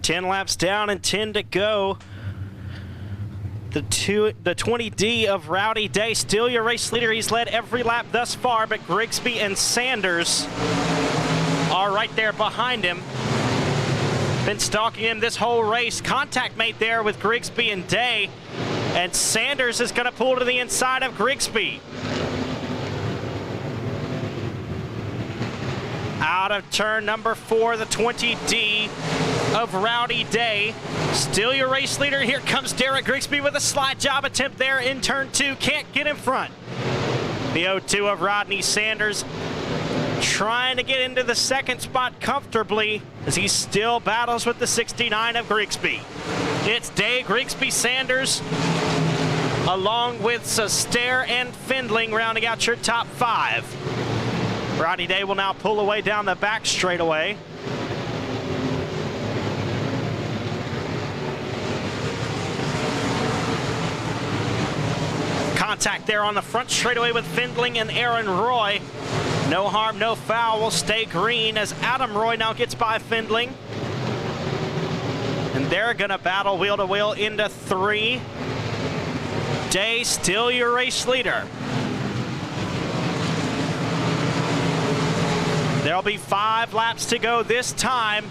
Ten laps down and 10 to go. The 20D of Rowdy Day, still your race leader. He's led every lap thus far, but Grigsby and Sanders are right there behind him. Been stalking him this whole race. Contact made there with Grigsby and Day, and Sanders is going to pull to the inside of Grigsby. Out of turn number 4, the 20D of Rowdy Day. Still your race leader. Here comes Derek Grigsby with a slide job attempt there in turn 2. Can't get in front. The 02 of Rodney Sanders trying to get into the second spot comfortably as he still battles with the 69 of Grigsby. It's Day, Grigsby, Sanders, along with Sestair and Findling rounding out your top 5. Rowdy Day will now pull away down the back straightaway. Contact there on the front straightaway with Findling and Aaron Roy. No harm, no foul will stay green as Adam Roy now gets by Findling. And they're gonna battle wheel to wheel into 3. Day still your race leader. There'll be 5 laps to go this time.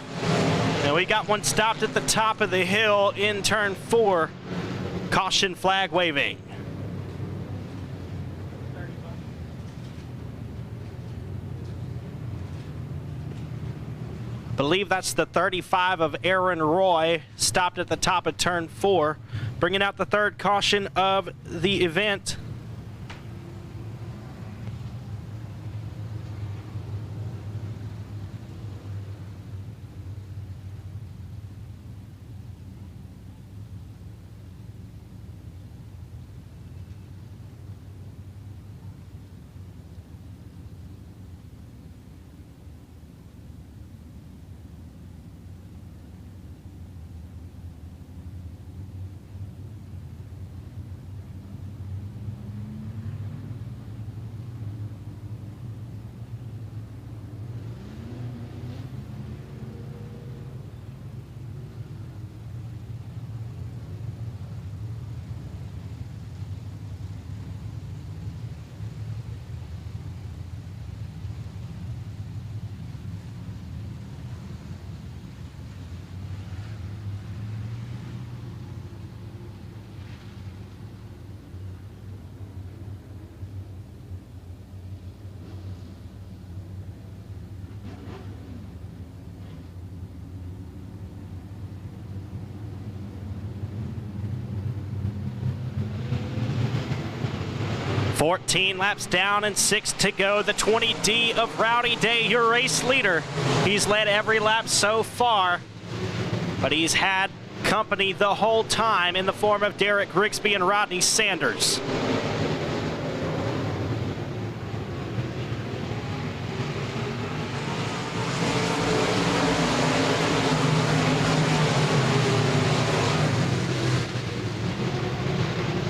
And we got one stopped at the top of the hill in turn 4. Caution flag waving. Believe that's the 35 of Aaron Roy, stopped at the top of turn 4, bringing out the 3rd caution of the event. 14 laps down and 6 to go. The 20D of Rowdy Day, your race leader. He's led every lap so far, but he's had company the whole time in the form of Derek Grigsby and Rodney Sanders.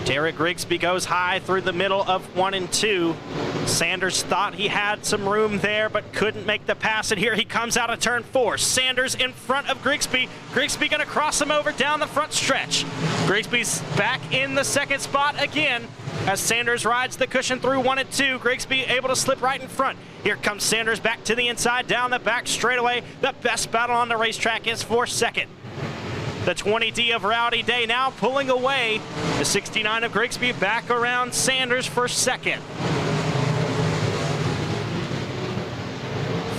Derek Grigsby goes high through the middle of 1 and 2. Sanders thought he had some room there, but couldn't make the pass, and here he comes out of turn 4. Sanders in front of Grigsby. Grigsby gonna cross him over down the front stretch. Grigsby's back in the second spot again as Sanders rides the cushion through 1 and 2. Grigsby able to slip right in front. Here comes Sanders back to the inside, down the back straightaway. The best battle on the racetrack is for second. The 20D of Rowdy Day now pulling away. The 69 of Grigsby back around Sanders for second.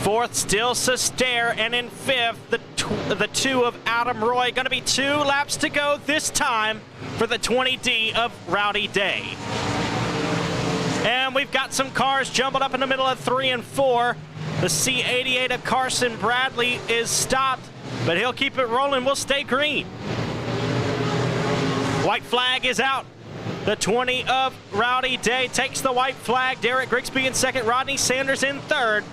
Fourth still Sestaire, and in fifth, the 2 of Adam Roy. Going to be 2 laps to go this time for the 20D of Rowdy Day. And we've got some cars jumbled up in the middle of 3 and 4. The C88 of Carson Bradley is stopped, but he'll keep it rolling. We'll stay green. White flag is out. The 20 of Rowdy Day takes the white flag. Derek Grigsby in second, Rodney Sanders in third.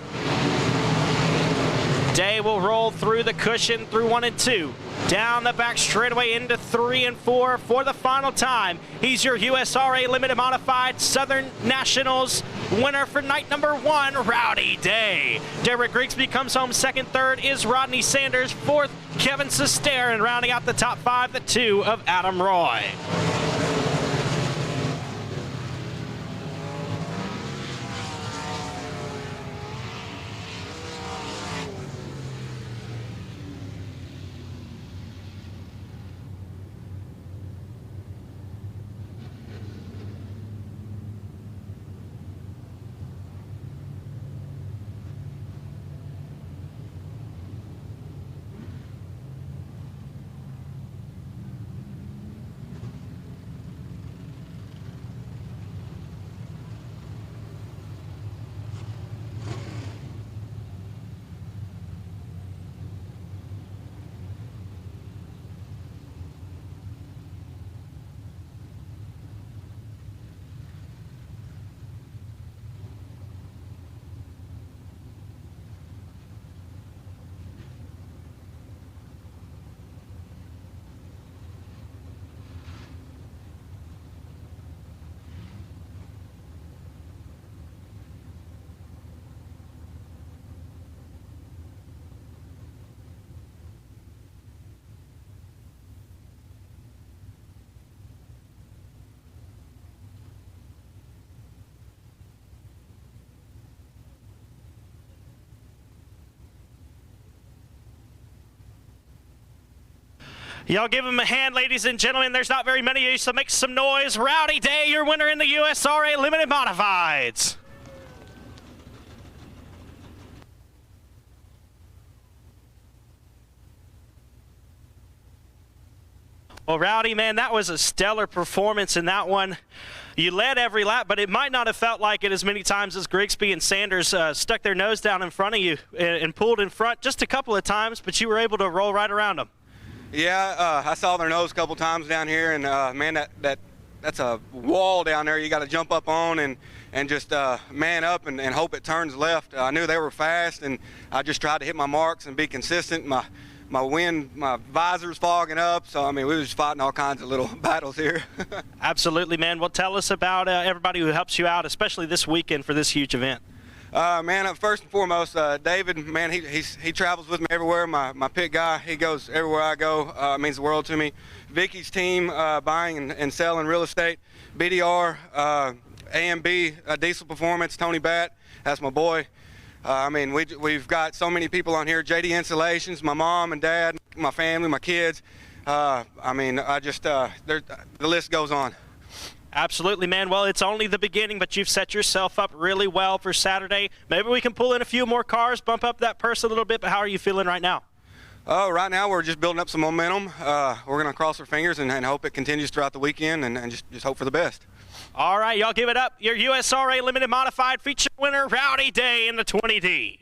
Day will roll through the cushion through 1 and 2. Down the back straightaway into 3 and 4 for the final time. He's your USRA Limited Modified Southern Nationals winner for night number 1, Rowdy Day. Derek Grigsby comes home second. Third is Rodney Sanders. Fourth, Kevin Sestaire, and rounding out the top 5, the 2 of Adam Roy. Y'all give him a hand, ladies and gentlemen. There's not very many of you, so make some noise. Rowdy Day, your winner in the USRA Limited Modifieds. Well, Rowdy, man, that was a stellar performance in that one. You led every lap, but it might not have felt like it as many times as Grigsby and Sanders stuck their nose down in front of you and pulled in front just a couple of times, but you were able to roll right around them. Yeah, I saw their nose a couple times down here, and man, that's a wall down there you got to jump up on and just man up and hope it turns left. I knew they were fast, and I just tried to hit my marks and be consistent. My visor's fogging up, so I mean, we was fighting all kinds of little battles here. Absolutely, man. Well, tell us about everybody who helps you out, especially this weekend for this huge event. Man, first and foremost, David, man, he travels with me everywhere. My pit guy, he goes everywhere I go. It means the world to me. Vicky's team, buying and selling real estate. BDR, AMB, Diesel Performance, Tony Batt, that's my boy. I mean, we've got so many people on here. JD Installations, my mom and dad, my family, my kids. I mean, the list goes on. Absolutely, man. Well, it's only the beginning, but you've set yourself up really well for Saturday. Maybe we can pull in a few more cars, bump up that purse a little bit, but how are you feeling right now? Right now we're just building up some momentum. We're going to cross our fingers and hope it continues throughout the weekend and just hope for the best. All right, y'all give it up. Your USRA Limited Modified feature winner, Rowdy Day in the 20D.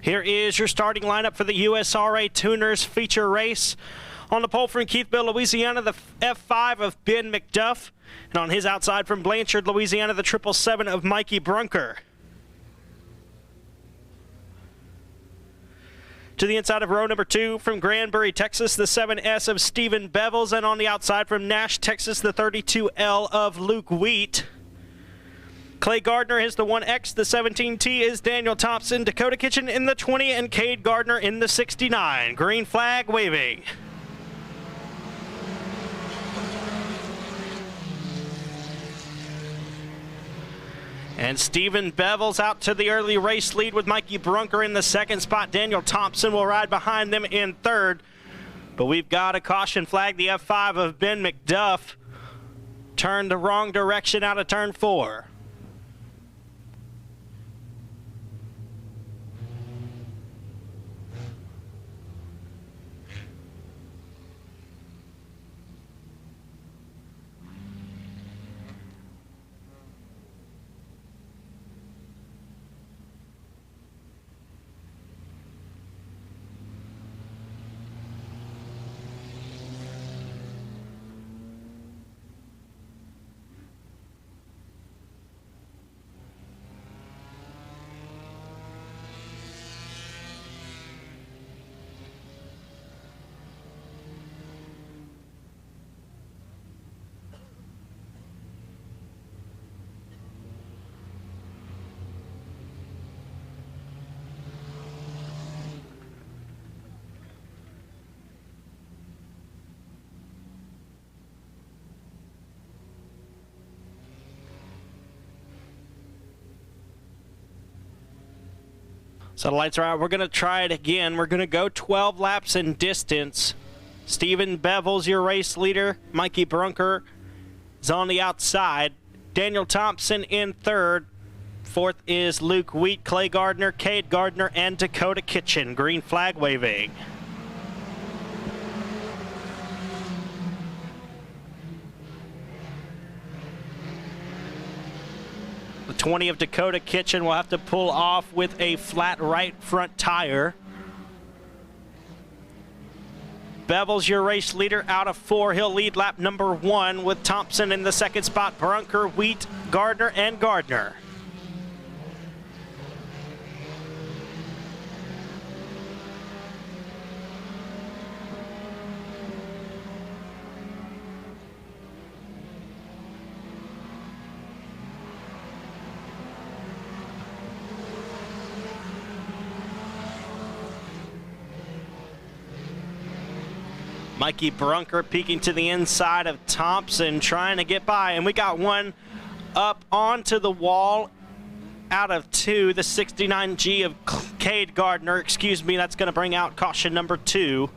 Here is your starting lineup for the USRA Tuners feature race. On the pole from Keithville, Louisiana, the F5 of Ben McDuff. And on his outside from Blanchard, Louisiana, the 777 of Mikey Brunker. To the inside of row number 2 from Granbury, Texas, the 7S of Stephen Bevels. And on the outside from Nash, Texas, the 32L of Luke Wheat. Clay Gardner is the 1X, the 17T is Daniel Thompson, Dakota Kitchen in the 20, and Cade Gardner in the 69. Green flag waving. And Stephen Bevels out to the early race lead with Mikey Brunker in the second spot. Daniel Thompson will ride behind them in third. But we've got a caution flag. The F5 of Ben McDuff turned the wrong direction out of turn 4. So the lights are out. We're going to try it again. We're going to go 12 laps in distance. Stephen Bevels, your race leader. Mikey Brunker is on the outside. Daniel Thompson in third. Fourth is Luke Wheat, Clay Gardner, Cade Gardner, and Dakota Kitchen. Green flag waving. The 20 of Dakota Kitchen will have to pull off with a flat right front tire. Bevels, your race leader, out of 4. He'll lead lap number 1 with Thompson in the second spot. Brunker, Wheat, Gardner, and Gardner. Mikey Brunker peeking to the inside of Thompson, trying to get by, and we got one up onto the wall out of 2. The 69G of Cade Gardner, that's going to bring out caution number 2.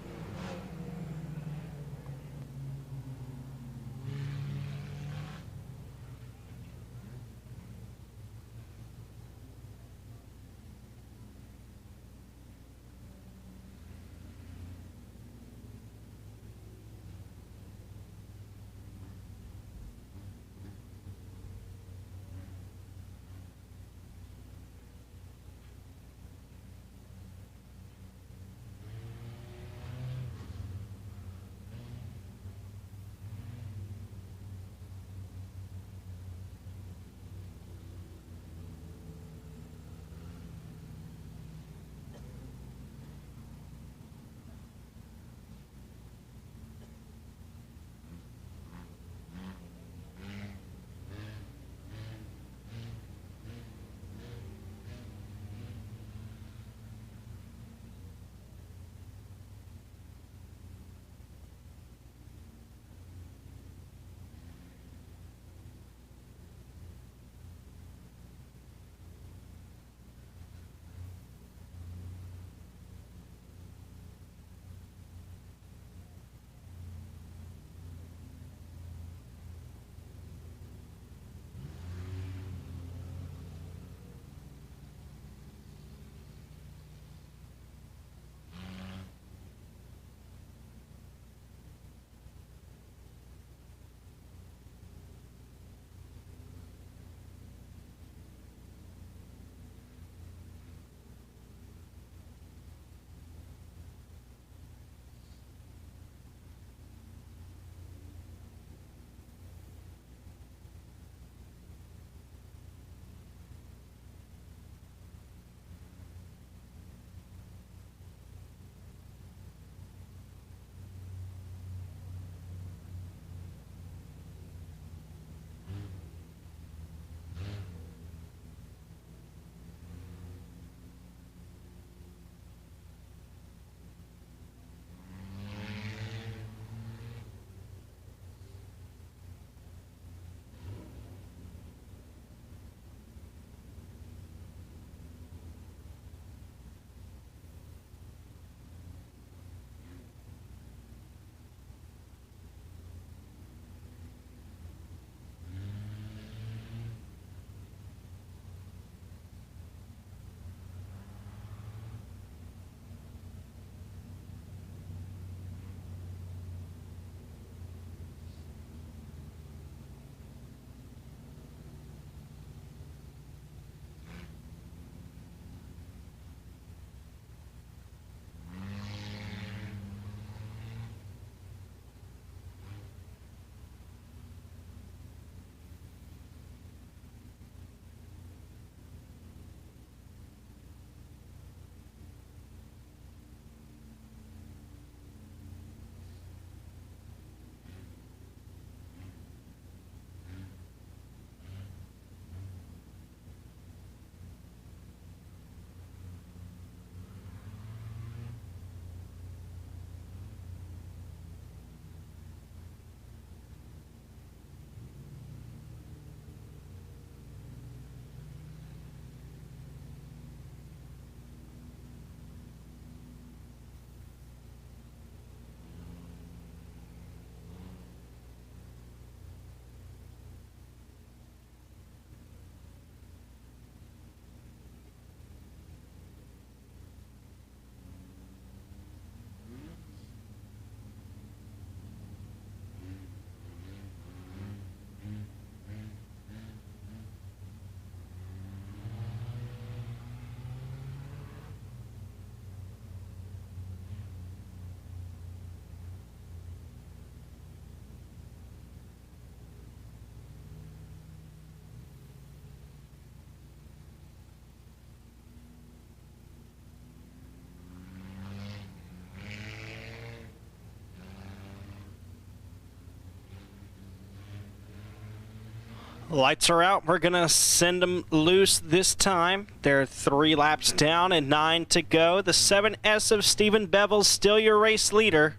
Lights are out. We're going to send them loose this time. They're 3 laps down and 9 to go. The 7S of Stephen Bevel's still your race leader.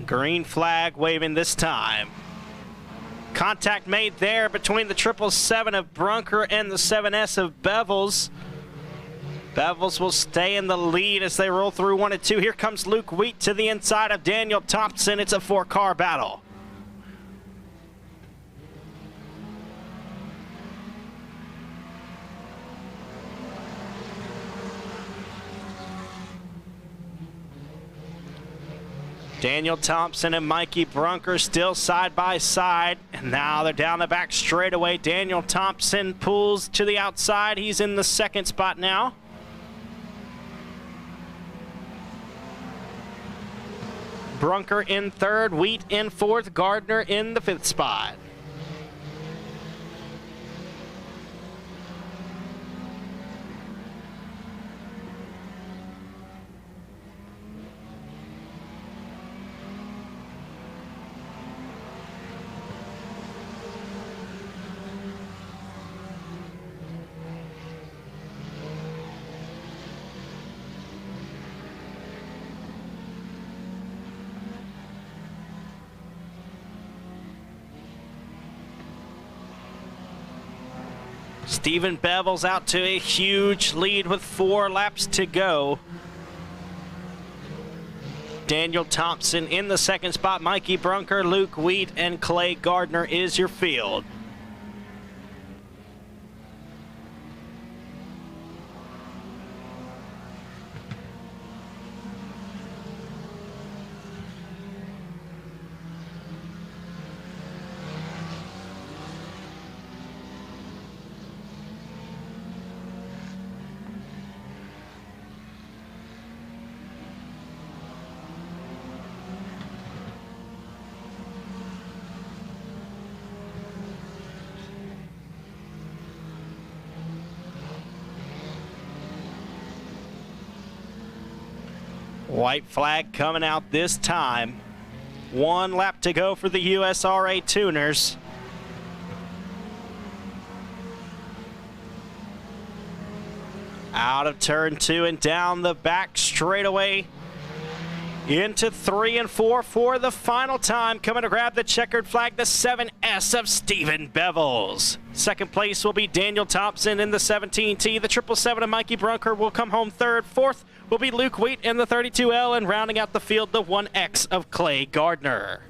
Green flag waving this time. Contact made there between the 777 of Brunker and the 7S of Bevels. Bevels will stay in the lead as they roll through 1 and 2. Here comes Luke Wheat to the inside of Daniel Thompson. It's a 4-car battle. Daniel Thompson and Mikey Brunker still side by side, and now they're down the back straightaway. Daniel Thompson pulls to the outside. He's in the 2nd spot now. Brunker in 3rd, Wheat in 4th, Gardner in the 5th spot. Stephen Bevels out to a huge lead with 4 laps to go. Daniel Thompson in the 2nd spot. Mikey Brunker, Luke Wheat, and Clay Gardner is your field. White flag coming out this time. 1 lap to go for the USRA Tuners. Out of turn 2 and down the back straightaway into 3 and 4 for the final time. Coming to grab the checkered flag, the 7S of Stephen Bevels. 2nd place will be Daniel Thompson in the 17T. The 777 of Mikey Brunker will come home 3rd. 4th will be Luke Wheat in the 32L, and rounding out the field, the 1X of Clay Gardner.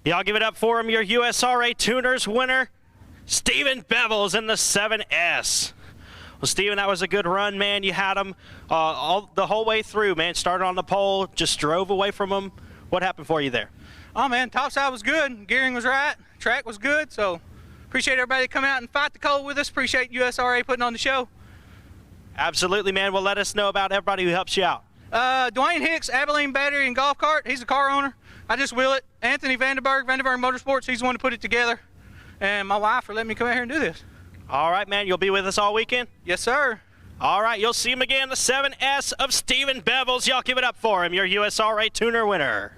Y'all give it up for him, your USRA Tuners winner, Stephen Bevels in the 7S. Well, Stephen, that was a good run, man. You had him the whole way through, man. Started on the pole, just drove away from him. What happened for you there? Oh, man, topside was good. Gearing was right. Track was good. So appreciate everybody that come out and fight the cold with us. Appreciate USRA putting on the show. Absolutely, man. Well, let us know about everybody who helps you out. Dwayne Hicks, Abilene Battery and Golf Cart. He's a car owner. I just wheel it. Anthony Vandenberg Motorsports. He's the one to put it together. And my wife for letting me come out here and do this. All right, man. You'll be with us all weekend? Yes, sir. All right. You'll see him again, the 7S of Stephen Bevels. Y'all give it up for him, your USRA Tuner winner.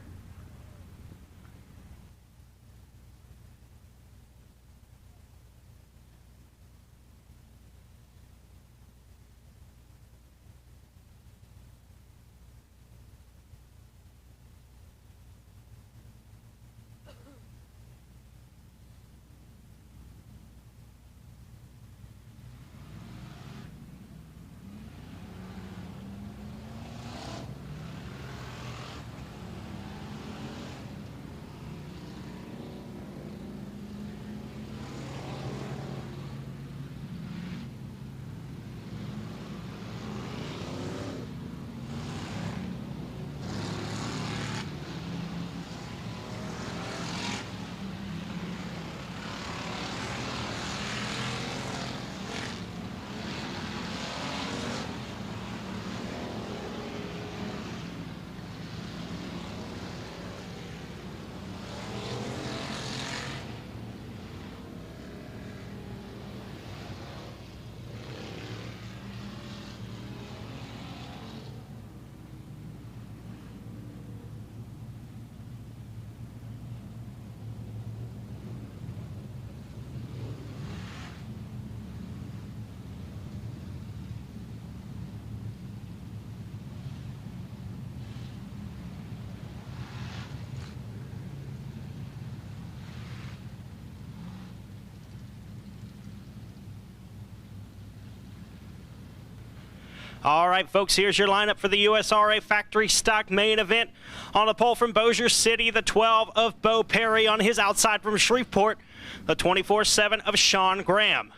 All right, folks, here's your lineup for the USRA Factory Stock main event. On the pole from Bossier City, the 12 of Bo Perry. On his outside from Shreveport, the 24-7 of Sean Graham.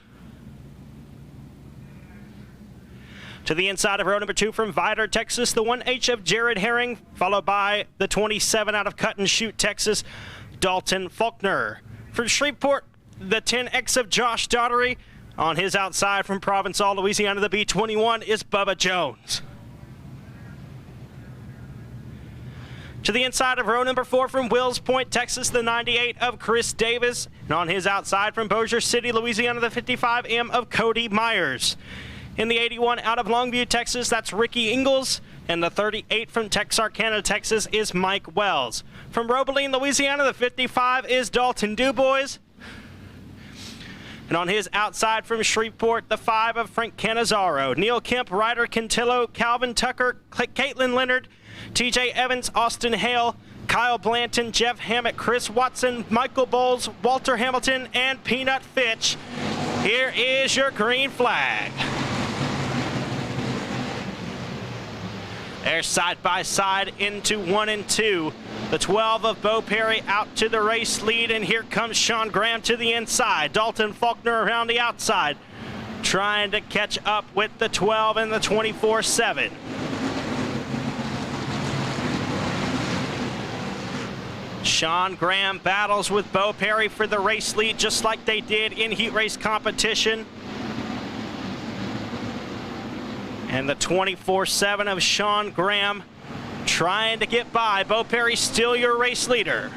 To the inside of row number 2 from Vidor, Texas, the 1H of Jared Herring, followed by the 27 out of Cut and Shoot, Texas, Dalton Faulkner. From Shreveport, the 10X of Josh Daughtery. On his outside from Provençal, Louisiana, the B21 is Bubba Jones. To the inside of row number 4 from Wills Point, Texas, the 98 of Chris Davis. And on his outside from Bossier City, Louisiana, the 55M of Cody Myers. In the 81 out of Longview, Texas, that's Ricky Ingalls. And the 38 from Texarkana, Texas is Mike Wells. From Robeline, Louisiana, the 55 is Dalton Dubois. And on his outside from Shreveport, the 5 of Frank Cannizzaro. Neil Kemp, Ryder Cantillo, Calvin Tucker, Caitlin Leonard, TJ Evans, Austin Hale, Kyle Blanton, Jeff Hammett, Chris Watson, Michael Bowles, Walter Hamilton, and Peanut Fitch. Here is your green flag. They're side by side into 1 and 2. The 12 of Bo Perry out to the race lead, and here comes Sean Graham to the inside. Dalton Faulkner around the outside, trying to catch up with the 12 and the 24-7. Sean Graham battles with Bo Perry for the race lead, just like they did in heat race competition. And the 24-7 of Sean Graham trying to get by. Bo Perry still your race leader.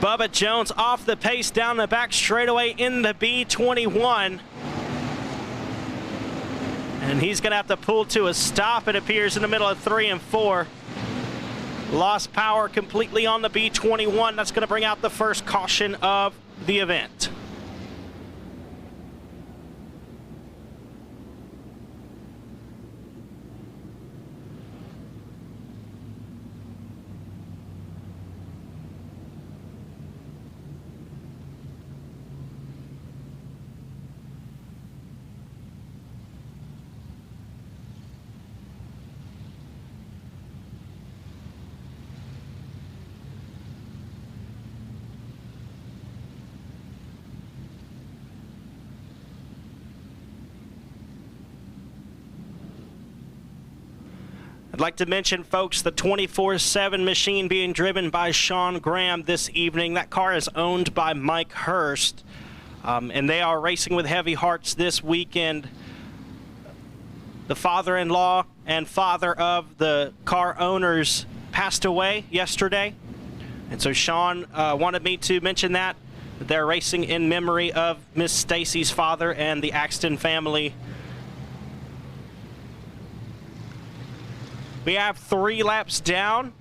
Bubba Jones off the pace down the back straightaway in the B21. And he's going to have to pull to a stop, it appears, in the middle of 3 and 4. Lost power completely on the B21. That's going to bring out the first caution of the event. I'd like to mention, folks, the 24-7 machine being driven by Sean Graham this evening. That car is owned by Mike Hurst, and they are racing with heavy hearts this weekend. The father-in-law and father of the car owners passed away yesterday, and so Sean wanted me to mention that. They're racing in memory of Miss Stacy's father and the Axton family. We have 3 laps down.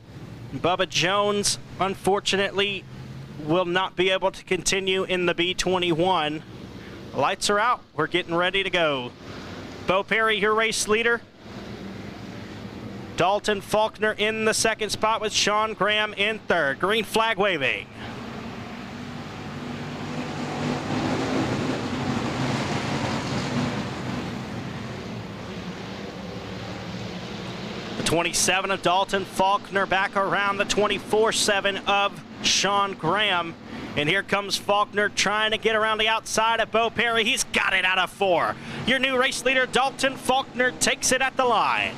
Bubba Jones, unfortunately, will not be able to continue in the B21. Lights are out. We're getting ready to go. Bo Perry, your race leader. Dalton Faulkner in the second spot with Sean Graham in third. Green flag waving. The 27 of Dalton Faulkner back around the 24-7 of Sean Graham. And here comes Faulkner trying to get around the outside of Bo Perry. He's got it out of 4. Your new race leader, Dalton Faulkner, takes it at the line.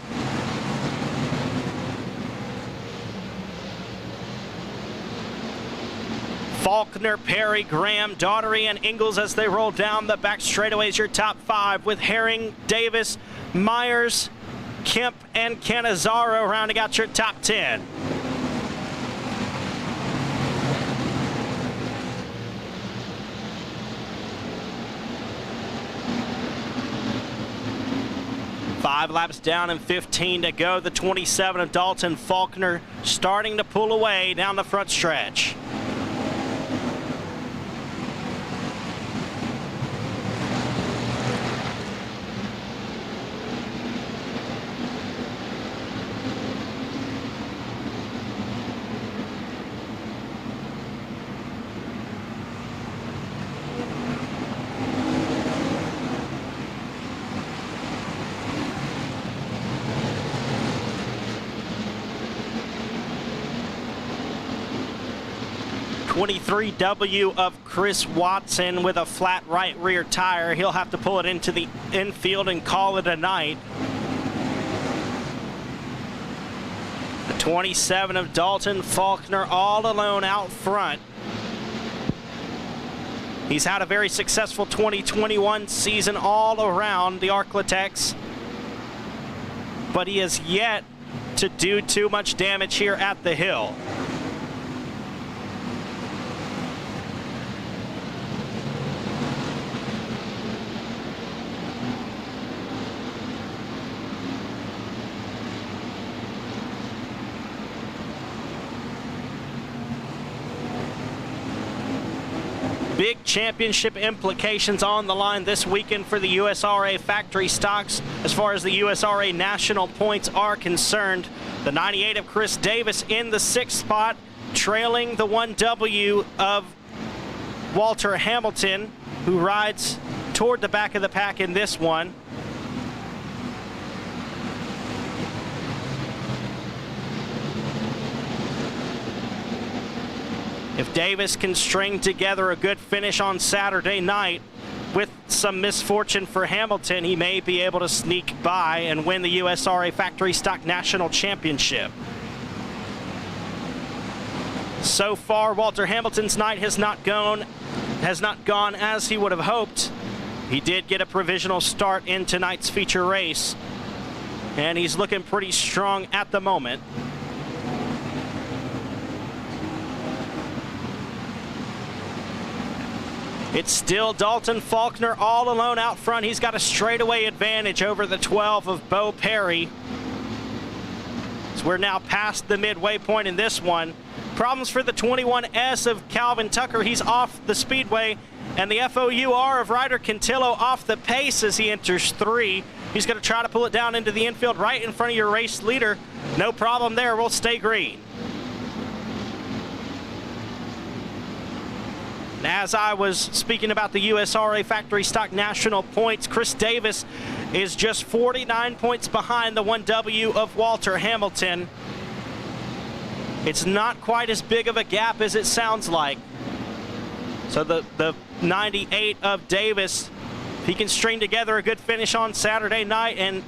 Faulkner, Perry, Graham, Daughtery, and Ingalls as they roll down the back straightaways. Your top 5 with Herring, Davis, Myers, Kemp, and Cannizzaro rounding out your top 10. Five laps down and 15 to go. The 27 of Dalton Faulkner starting to pull away down the front stretch. 23W of Chris Watson with a flat right rear tire. He'll have to pull it into the infield and call it a night. The 27 of Dalton Faulkner all alone out front. He's had a very successful 2021 season all around the Arklatex, but he has yet to do too much damage here at the hill. Big championship implications on the line this weekend for the USRA factory stocks as far as the USRA national points are concerned. The 98 of Chris Davis in the 6th spot, trailing the 1W of Walter Hamilton, who rides toward the back of the pack in this one. If Davis can string together a good finish on Saturday night, with some misfortune for Hamilton, he may be able to sneak by and win the USRA Factory Stock National Championship. So far, Walter Hamilton's night has not gone as he would have hoped. He did get a provisional start in tonight's feature race, and he's looking pretty strong at the moment. It's still Dalton Faulkner all alone out front. He's got a straightaway advantage over the 12 of Bo Perry. So we're now past the midway point in this one. Problems for the 21S of Calvin Tucker. He's off the speedway. And the FOUR of Ryder Cantillo off the pace as he enters 3. He's going to try to pull it down into the infield right in front of your race leader. No problem there. We'll stay green. As I was speaking about the USRA Factory Stock National points, Chris Davis is just 49 points behind the 1W of Walter Hamilton. It's not quite as big of a gap as it sounds like. So the 98 of Davis, if he can string together a good finish on Saturday night and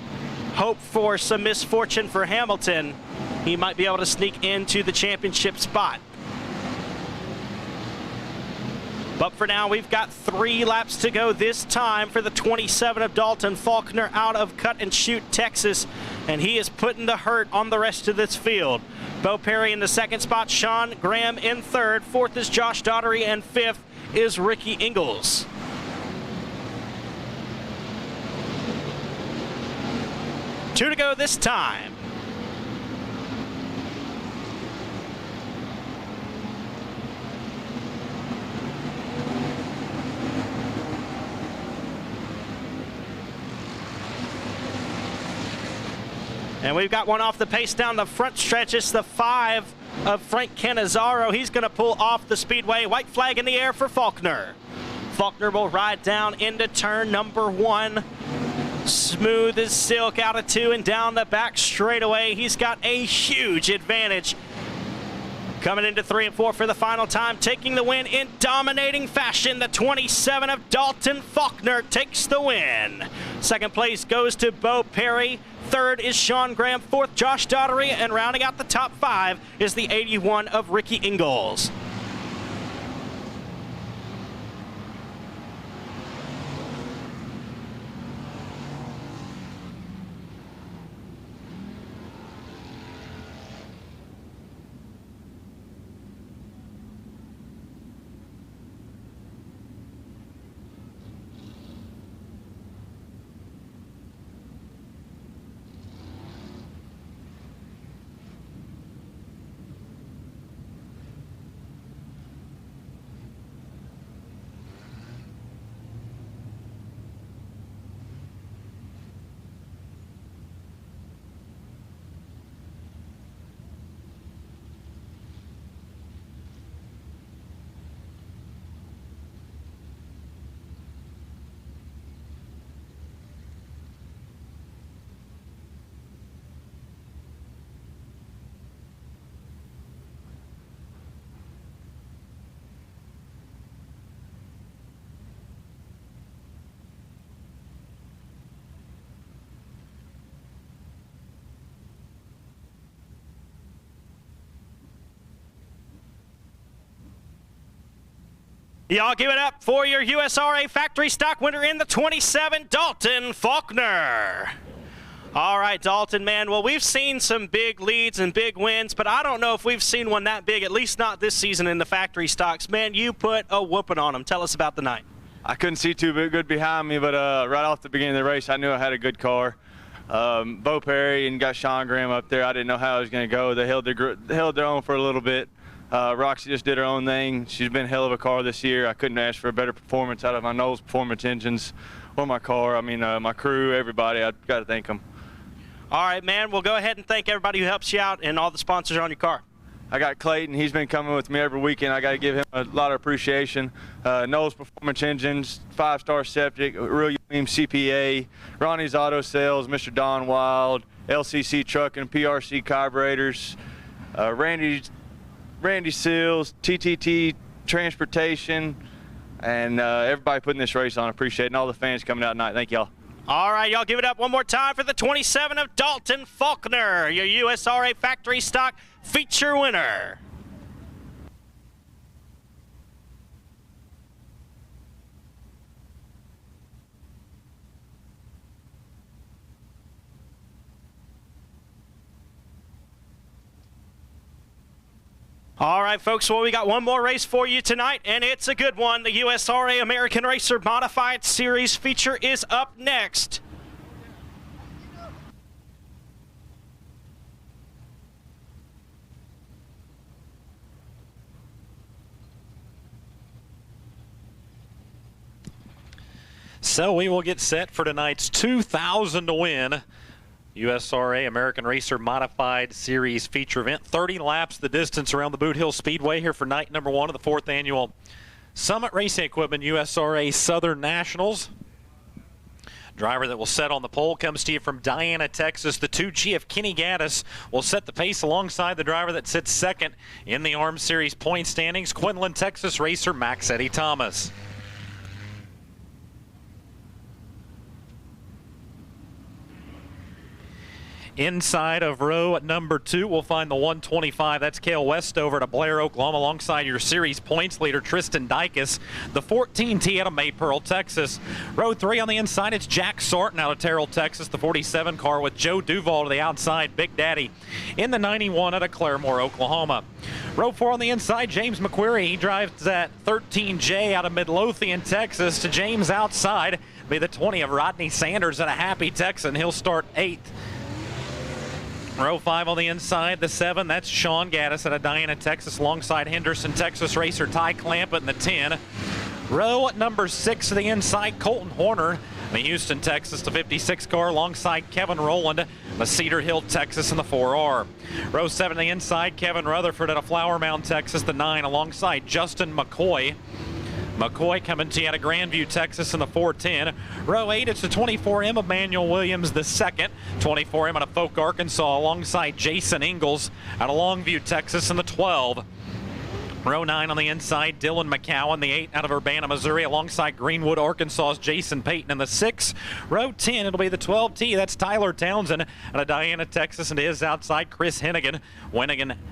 hope for some misfortune for Hamilton, he might be able to sneak into the championship spot. But for now, we've got 3 laps to go this time for the 27 of Dalton Faulkner out of Cut and Shoot, Texas. And he is putting the hurt on the rest of this field. Bo Perry in the 2nd spot, Sean Graham in 3rd. 4th is Josh Daugherty, and 5th is Ricky Ingalls. Two to go this time. And we've got one off the pace down the front stretch. It's the 5 of Frank Cannizzaro. He's going to pull off the speedway. White flag in the air for Faulkner. Faulkner will ride down into turn number 1. Smooth as silk out of 2 and down the back straightaway. He's got a huge advantage. Coming into 3 and 4 for the final time, taking the win in dominating fashion. The 27 of Dalton Faulkner takes the win. 2nd place goes to Bo Perry. 3rd is Sean Graham. 4th, Josh Daugherty. And rounding out the top 5 is the 81 of Ricky Ingalls. Y'all give it up for your USRA factory stock winner in the 27, Dalton Faulkner. All right, Dalton, man. Well, we've seen some big leads and big wins, but I don't know if we've seen one that big, at least not this season in the factory stocks. Man, you put a whooping on them. Tell us about the night. I couldn't see too good behind me, but right off the beginning of the race, I knew I had a good car. Bo Perry and got Sean Graham up there. I didn't know how it was going to go. They held their own for a little bit. Roxy just did her own thing. She's been a hell of a car this year. I couldn't ask for a better performance out of my Knowles Performance engines or my car. I mean, my crew, everybody. I've got to thank them. All right, man. We'll go ahead and thank everybody who helps you out and all the sponsors on your car. I got Clayton. He's been coming with me every weekend. I got to give him a lot of appreciation. Knowles Performance Engines, 5-Star Septic, Real Williams CPA, Ronnie's Auto Sales, Mr. Don Wild, LCC Trucking, PRC Carburetors, Randy Seals, TTT Transportation, and everybody putting this race on. Appreciate it, and all the fans coming out tonight. Thank y'all. All right, y'all give it up one more time for the 27 of Dalton Faulkner, your USRA factory stock feature winner. All right, folks, well, we got one more race for you tonight, and it's a good one. The USRA American Racer Modified Series feature is up next. So we will get set for tonight's 2,000 to win USRA American Racer Modified Series feature event. 30 laps the distance around the Boothill Speedway here for night number 1 of the 4th annual Summit Racing Equipment USRA Southern Nationals. Driver that will set on the pole comes to you from Diana, Texas. The 2G of Kenny Gaddis will set the pace alongside the driver that sits second in the Arms Series point standings, Quinlan, Texas racer Max Eddie Thomas. Inside of row number 2, we'll find the 125. That's Cale Westover to Blair, Oklahoma, alongside your series points leader, Tristan Dykes. The 14T out of Maypearl, Texas. Row 3 on the inside, it's Jack Sarton out of Terrell, Texas. The 47 car with Joe Duval to the outside, Big Daddy. In the 91 out of Claremore, Oklahoma. Row 4 on the inside, James McQuarrie. He drives that 13J out of Midlothian, Texas. To James outside, be the 20 of Rodney Sanders and a Happy Texan. He'll start 8th. Row 5 on the inside, the 7, that's Sean Gaddis out of Diana, Texas, alongside Henderson, Texas racer Ty Clampett in the 10. Row number 6 to the inside, Colton Horner, the Houston, Texas, the 56 car, alongside Kevin Rowland, the Cedar Hill, Texas, in the 4R. Row 7 to the inside, Kevin Rutherford out of Flower Mound, Texas, the 9, alongside Justin McCoy. McCoy coming to you out of Grandview, Texas in the 410. Row 8, it's the 24M of Manuel Williams, the second. 24M out of Folk, Arkansas, alongside Jason Ingalls out of Longview, Texas in the 12. Row 9 on the inside, Dylan McCowan, the 8 out of Urbana, Missouri, alongside Greenwood, Arkansas's Jason Payton in the 6. Row 10, it'll be the 12T, that's Tyler Townsend out of Diana, Texas, and to his outside, Chris Hennigan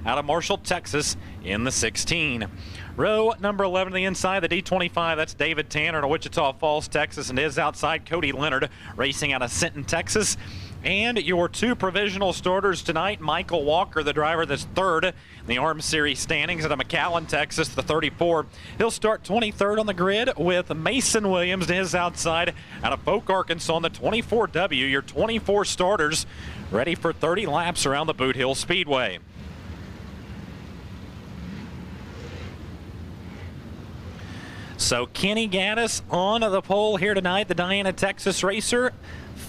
out of Marshall, Texas in the 16. Row number 11 on the inside, the D25, that's David Tanner to Wichita Falls, Texas, and his outside, Cody Leonard, racing out of Sinton, Texas. And your 2 provisional starters tonight, Michael Walker, the driver that's 3rd in the Arms Series standings out of McAllen, Texas, the 34. He'll start 23rd on the grid with Mason Williams to his outside out of Folk, Arkansas on the 24W. Your 24 starters ready for 30 laps around the Boothill Speedway. So Kenny Gaddis on the pole here tonight, the Diana, Texas racer.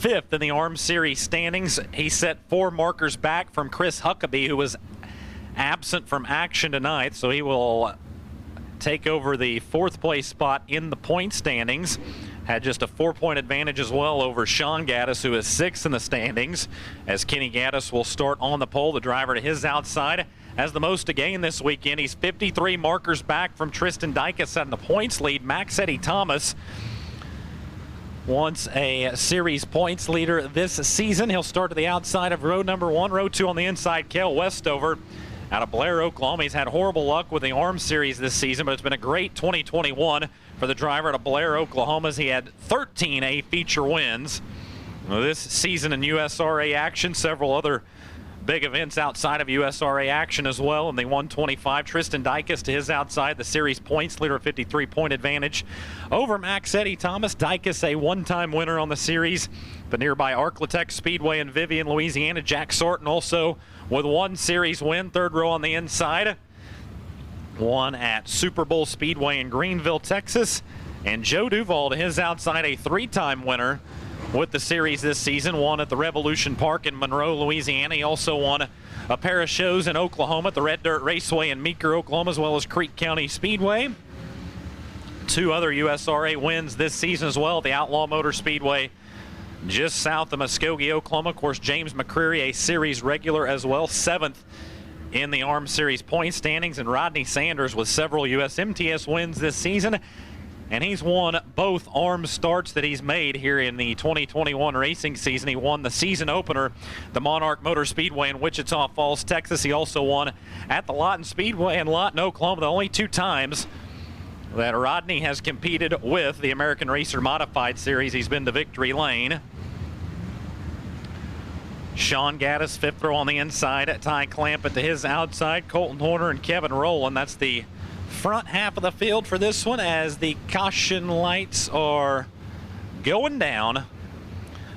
5th in the Arms Series standings. He set 4 markers back from Chris Huckabee, who was absent from action tonight, so he will take over the 4th place spot in the point standings. Had just a 4-point advantage as well over Sean Gaddis, who is 6th in the standings, as Kenny Gaddis will start on the pole. The driver to his outside has the most to gain this weekend. He's 53 markers back from Tristan Dykes in the points lead. Max Eddie Thomas, once a series points leader this season. He'll start to the outside of row number 1. Row 2 on the inside, Cale Westover out of Blair, Oklahoma. He's had horrible luck with the ARMS Series this season, but it's been a great 2021 for the driver out of Blair, Oklahoma. He had 13 A feature wins this season in USRA action, several other big events outside of USRA action as well. In the 125, Tristan Dykes to his outside, the series points leader, 53-point advantage over Max Eddie Thomas. Dykes a one-time winner on the series. The nearby Arklatex Speedway in Vivian, Louisiana. Jack Sorton also with one series win, third row on the inside. One at Super Bowl Speedway in Greenville, Texas. And Joe Duval to his outside, a three-time winner with the series this season. Won at the Revolution Park in Monroe, Louisiana. He also won a pair of shows in Oklahoma at the Red Dirt Raceway in Meeker, Oklahoma, as well as Creek County Speedway. Two other USRA wins this season as well at the Outlaw Motor Speedway just south of Muskogee, Oklahoma. Of course, James McCreary, a series regular as well, 7th in the ARMS Series point standings. And Rodney Sanders with several USMTS wins this season. And he's won both ARMS starts that he's made here in the 2021 racing season. He won the season opener, the Monarch Motor Speedway in Wichita Falls, Texas. He also won at the Lawton Speedway in Lawton, Oklahoma, the only two times that Rodney has competed with the American Racer Modified Series. He's been to victory lane. Sean Gaddis, 5th row on the inside. Ty Clampett to his outside. Colton Horner and Kevin Rowland. That's the front half of the field for this one as the caution lights are going down.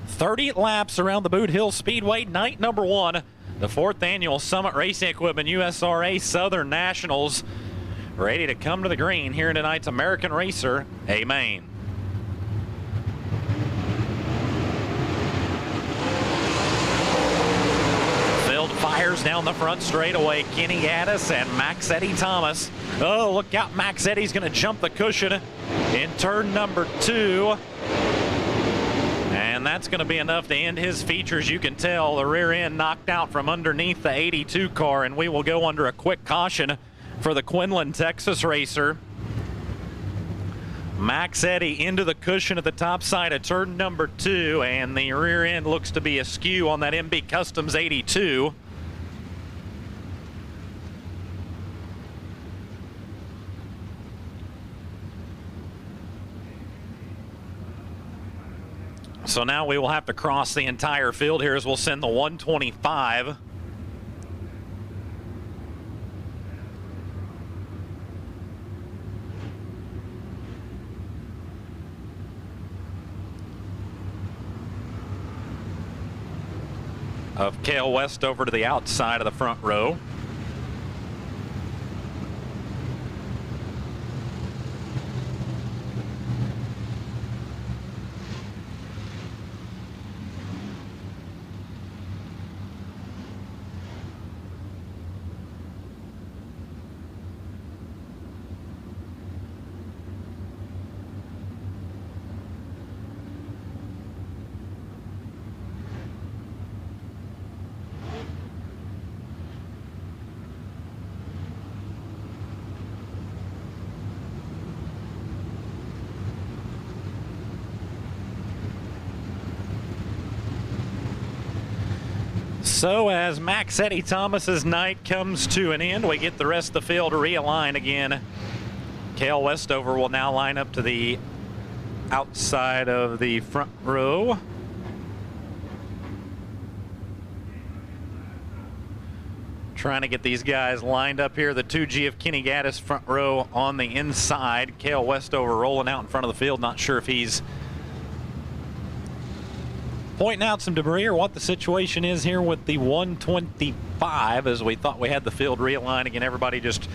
30 laps around the Boothill Speedway, night number 1, the 4th annual Summit Racing Equipment USRA Southern Nationals, ready to come to the green here in tonight's American Racer A-Main. Fires down the front straightaway. Kenny Gaddis and Max Eddie Thomas. Oh, look out. Max Eddie's going to jump the cushion in turn number 2. And that's going to be enough to end his features. You can tell the rear end knocked out from underneath the 82 car, and we will go under a quick caution for the Quinlan, Texas racer. Max Eddie into the cushion at the top side of turn number 2, and the rear end looks to be askew on that MB Customs 82. So now we will have to cross the entire field here as we'll send the 125. Of Cale West over to the outside of the front row. So as Max Eddie Thomas's night comes to an end, we get the rest of the field realigned again. Cale Westover will now line up to the outside of the front row. Trying to get these guys lined up here. The 2G of Kenny Gaddis front row on the inside. Cale Westover rolling out in front of the field. Not sure if he's pointing out some debris or what the situation is here with the 125, as we thought we had the field realigned again. Everybody just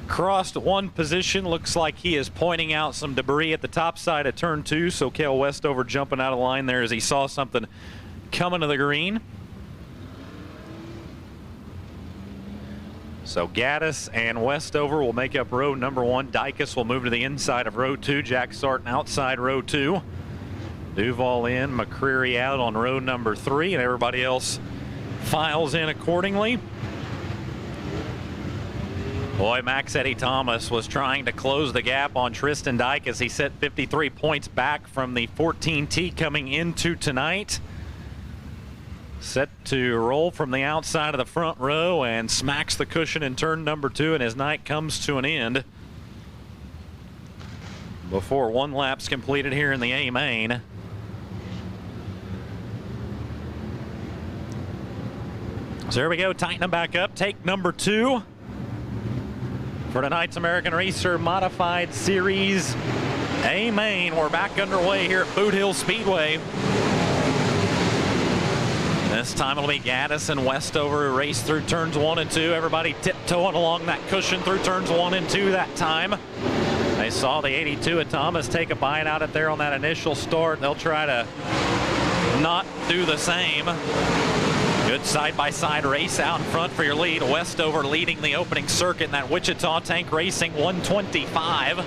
crossed one position. Looks like he is pointing out some debris at the top side of turn 2. So Cale Westover jumping out of line there as he saw something coming to the green. So Gaddis and Westover will make up row number 1. Dykes will move to the inside of row 2. Jack Sarton outside row 2. Duval in, McCreary out on row number 3, and everybody else files in accordingly. Boy, Max Eddie Thomas was trying to close the gap on Tristan Dykes as he set 53 points back from the 14T coming into tonight. Set to roll from the outside of the front row and smacks the cushion in turn number 2, and his night comes to an end before one lap's completed here in the A main. So here we go, tighten them back up. Take number 2 for tonight's American Racer Modified Series A main. We're back underway here at Boothill Speedway. This time it'll be Gaddis and Westover who race through turns 1 and 2. Everybody tiptoeing along that cushion through turns 1 and 2 that time. They saw the 82 of Thomas take a bite out of there on that initial start. They'll try to not do the same. Good side-by-side race out in front for your lead. Westover leading the opening circuit in that Wichita Tank Racing 125.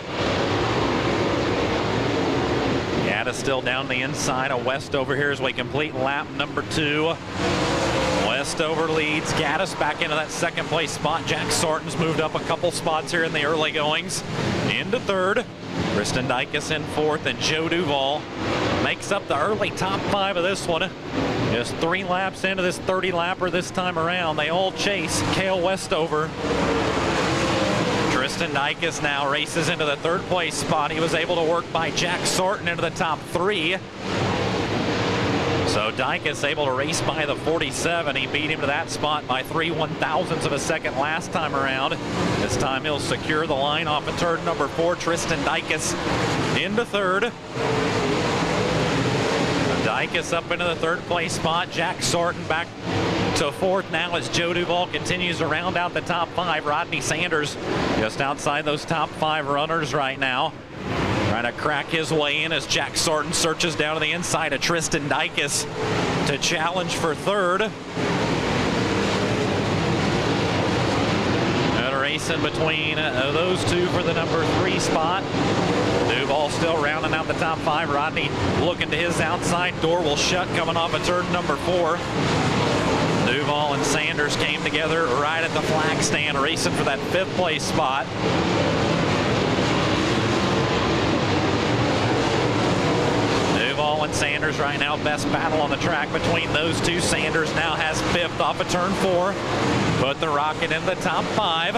Gaddis still down the inside of Westover here as we complete lap number 2. Westover leads. Gaddis back into that second place spot. Jack Sarton's moved up a couple spots here in the early goings. Into third. Tristan Dykes in fourth, and Joe Duval makes up the early top 5 of this one. Just 3 laps into this 30-lapper this time around. They all chase Cale Westover. Tristan Dykes now races into the 3rd place spot. He was able to work by Jack Sarton into the top 3. So Dykes able to race by the 47. He beat him to that spot by 3/1000ths of a second last time around. This time he'll secure the line off of turn number 4. Tristan Dykes into 3rd. Dykes up into the 3rd place spot. Jack Sarton back to 4th now as Joe Duval continues to round out the top 5. Rodney Sanders just outside those top 5 runners right now. Trying to crack his way in as Jack Sarton searches down to the inside of Tristan Dykes to challenge for 3rd. And a race in between those two for the number 3 spot. Duval still rounding out the top 5. Rodney looking to his outside. Door will shut coming off of turn number 4. Duval and Sanders came together right at the flag stand racing for that 5th place spot. Duval and Sanders right now, best battle on the track between those two. Sanders now has 5th off of turn 4. Put the rocket in the top 5.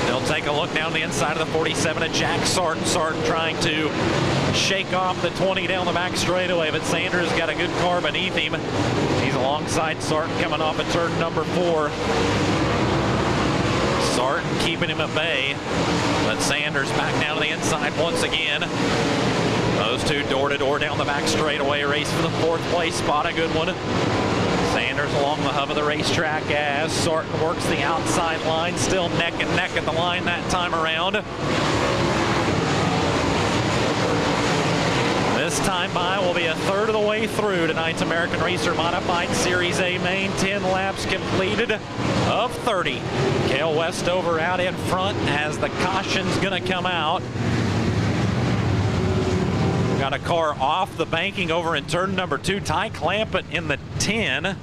They'll take a look down the inside of the 47 at Jack Sarton. Sarton trying to shake off the 20 down the back straightaway, but Sanders got a good car beneath him. He's alongside Sarton coming off of turn number 4. Sarton keeping him at bay, but Sanders back down to the inside once again. Those two door-to-door down the back straightaway. Race for the 4th place spot, a good one. Sanders along the hub of the racetrack as Sarton works the outside line, still neck and neck at the line that time around. This time by will be a 1/3 of the way through tonight's American Racer Modified Series A main. 10 laps completed of 30. Cale Westover out in front as the caution's going to come out. Got a car off the banking over in turn number 2. Ty Clampett in the 10.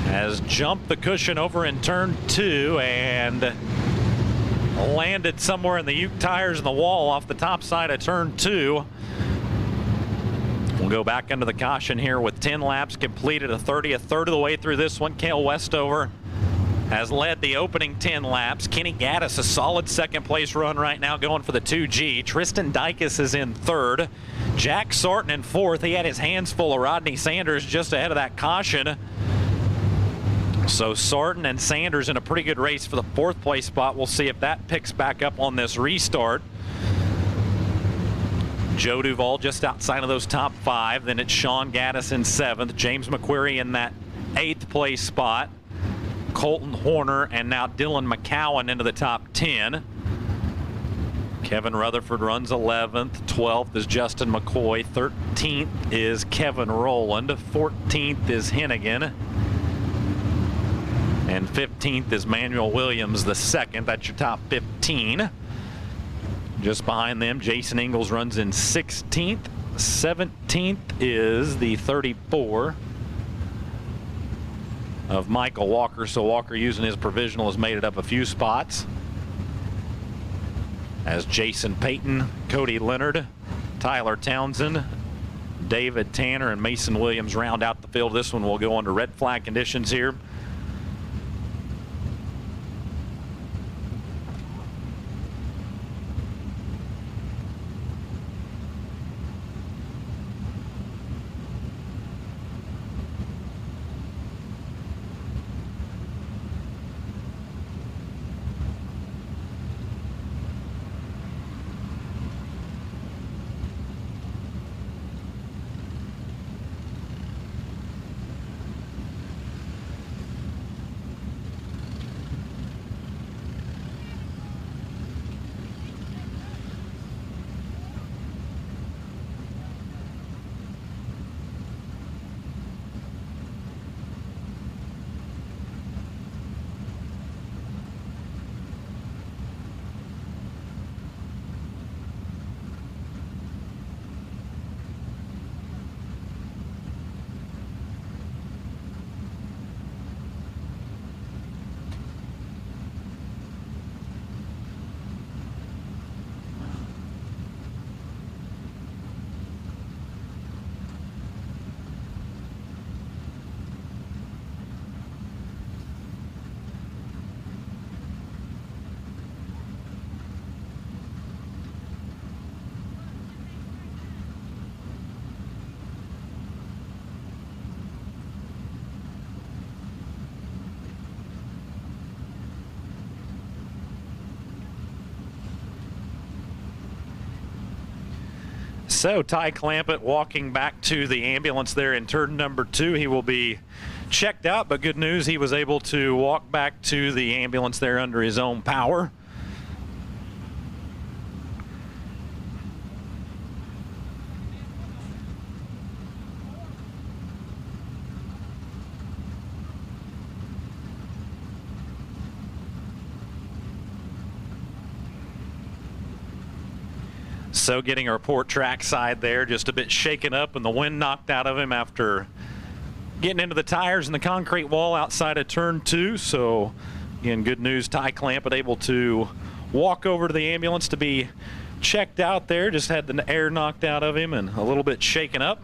Has jumped the cushion over in turn 2 and landed somewhere in the Uke tires in the wall off the top side of turn 2. We'll go back into the caution here with 10 laps completed, a 1/3 of the way through this one. Cale Westover has led the opening 10 laps. Kenny Gaddis, a solid 2nd place run right now, going for the 2G. Tristan Dykes is in 3rd. Jack Sarton in 4th. He had his hands full of Rodney Sanders just ahead of that caution. So Sarton and Sanders in a pretty good race for the 4th place spot. We'll see if that picks back up on this restart. Joe Duval just outside of those top 5. Then it's Sean Gaddis in 7th. James McQuarrie in that 8th place spot. Colton Horner and now Dylan McCowan into the top 10. Kevin Rutherford runs 11th. 12th is Justin McCoy. 13th is Kevin Rowland. 14th is Hennigan. And 15th is Manuel Williams, the 2nd. That's your top 15. Just behind them, Jason Ingalls runs in 16th. 17th is the 34 of Michael Walker. So Walker, using his provisional, has made it up a few spots. As Jason Payton, Cody Leonard, Tyler Townsend, David Tanner and Mason Williams round out the field. This one will go under red flag conditions here. So Ty Clampett walking back to the ambulance there in turn number 2. He will be checked out, but good news, he was able to walk back to the ambulance there under his own power. So getting a report track side there, just a bit shaken up and the wind knocked out of him after getting into the tires and the concrete wall outside of turn 2. So again, good news, Ty Clampett able to walk over to the ambulance to be checked out there. Just had the air knocked out of him and a little bit shaken up.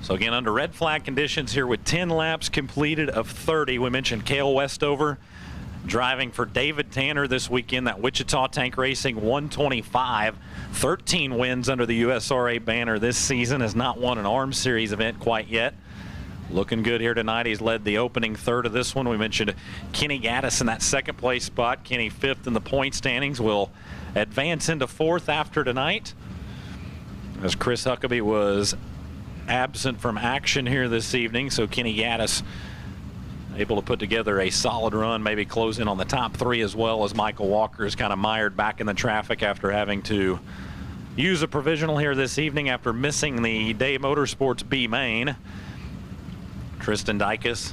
So again, under red flag conditions here with 10 laps completed of 30. We mentioned Cale Westover driving for David Tanner this weekend, that Wichita Tank Racing 125. 13 wins under the USRA banner this season. Has not won an ARMS Series event quite yet. Looking good here tonight. He's led the opening third of this one. We mentioned Kenny Gaddis in that second place spot. Kenny 5th in the point standings, will advance into 4th after tonight, as Chris Huckabee was absent from action here this evening. So Kenny Gaddis able to put together a solid run, maybe close in on the top 3, as well as Michael Walker is kind of mired back in the traffic after having to use a provisional here this evening after missing the Day Motorsports B main. Tristan Dykes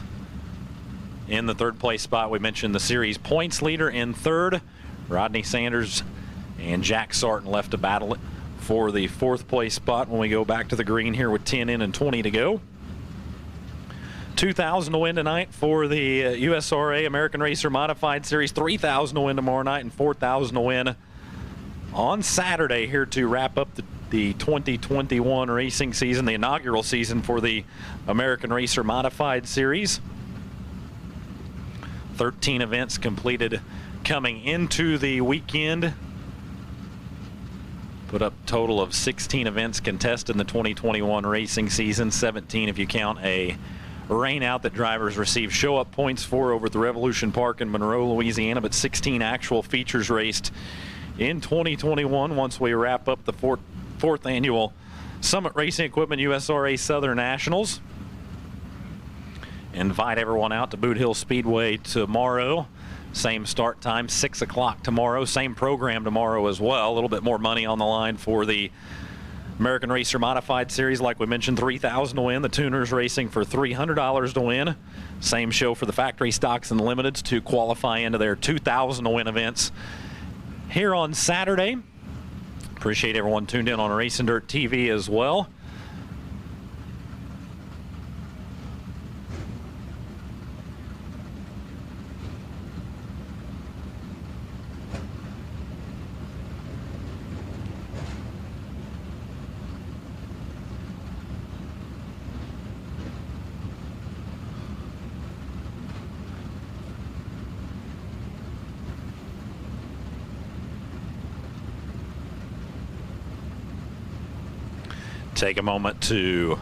in the 3rd place spot. We mentioned the series points leader in 3rd. Rodney Sanders and Jack Sarton left to battle it for the 4th place spot when we go back to the green here with 10 in and 20 to go. 2,000 to win tonight for the USRA American Racer Modified Series, 3,000 to win tomorrow night, and 4,000 to win on Saturday here to wrap up the 2021 racing season, the inaugural season for the American Racer Modified Series. 13 events completed coming into the weekend. Put up a total of 16 events contested in the 2021 racing season, 17 if you count a rain out that drivers received show-up points for over at the Revolution Park in Monroe, Louisiana, but 16 actual features raced in 2021 once we wrap up the fourth annual Summit Racing Equipment USRA Southern Nationals. Invite everyone out to Boothill Speedway tomorrow. Same start time, 6 o'clock tomorrow. Same program tomorrow as well. A little bit more money on the line for the American Racer Modified Series. Like we mentioned, 3,000 to win. The Tuners racing for $300 to win. Same show for the factory stocks and limiteds to qualify into their 2,000 to win events here on Saturday. Appreciate everyone tuned in on Racing Dirt TV as well. Take a moment to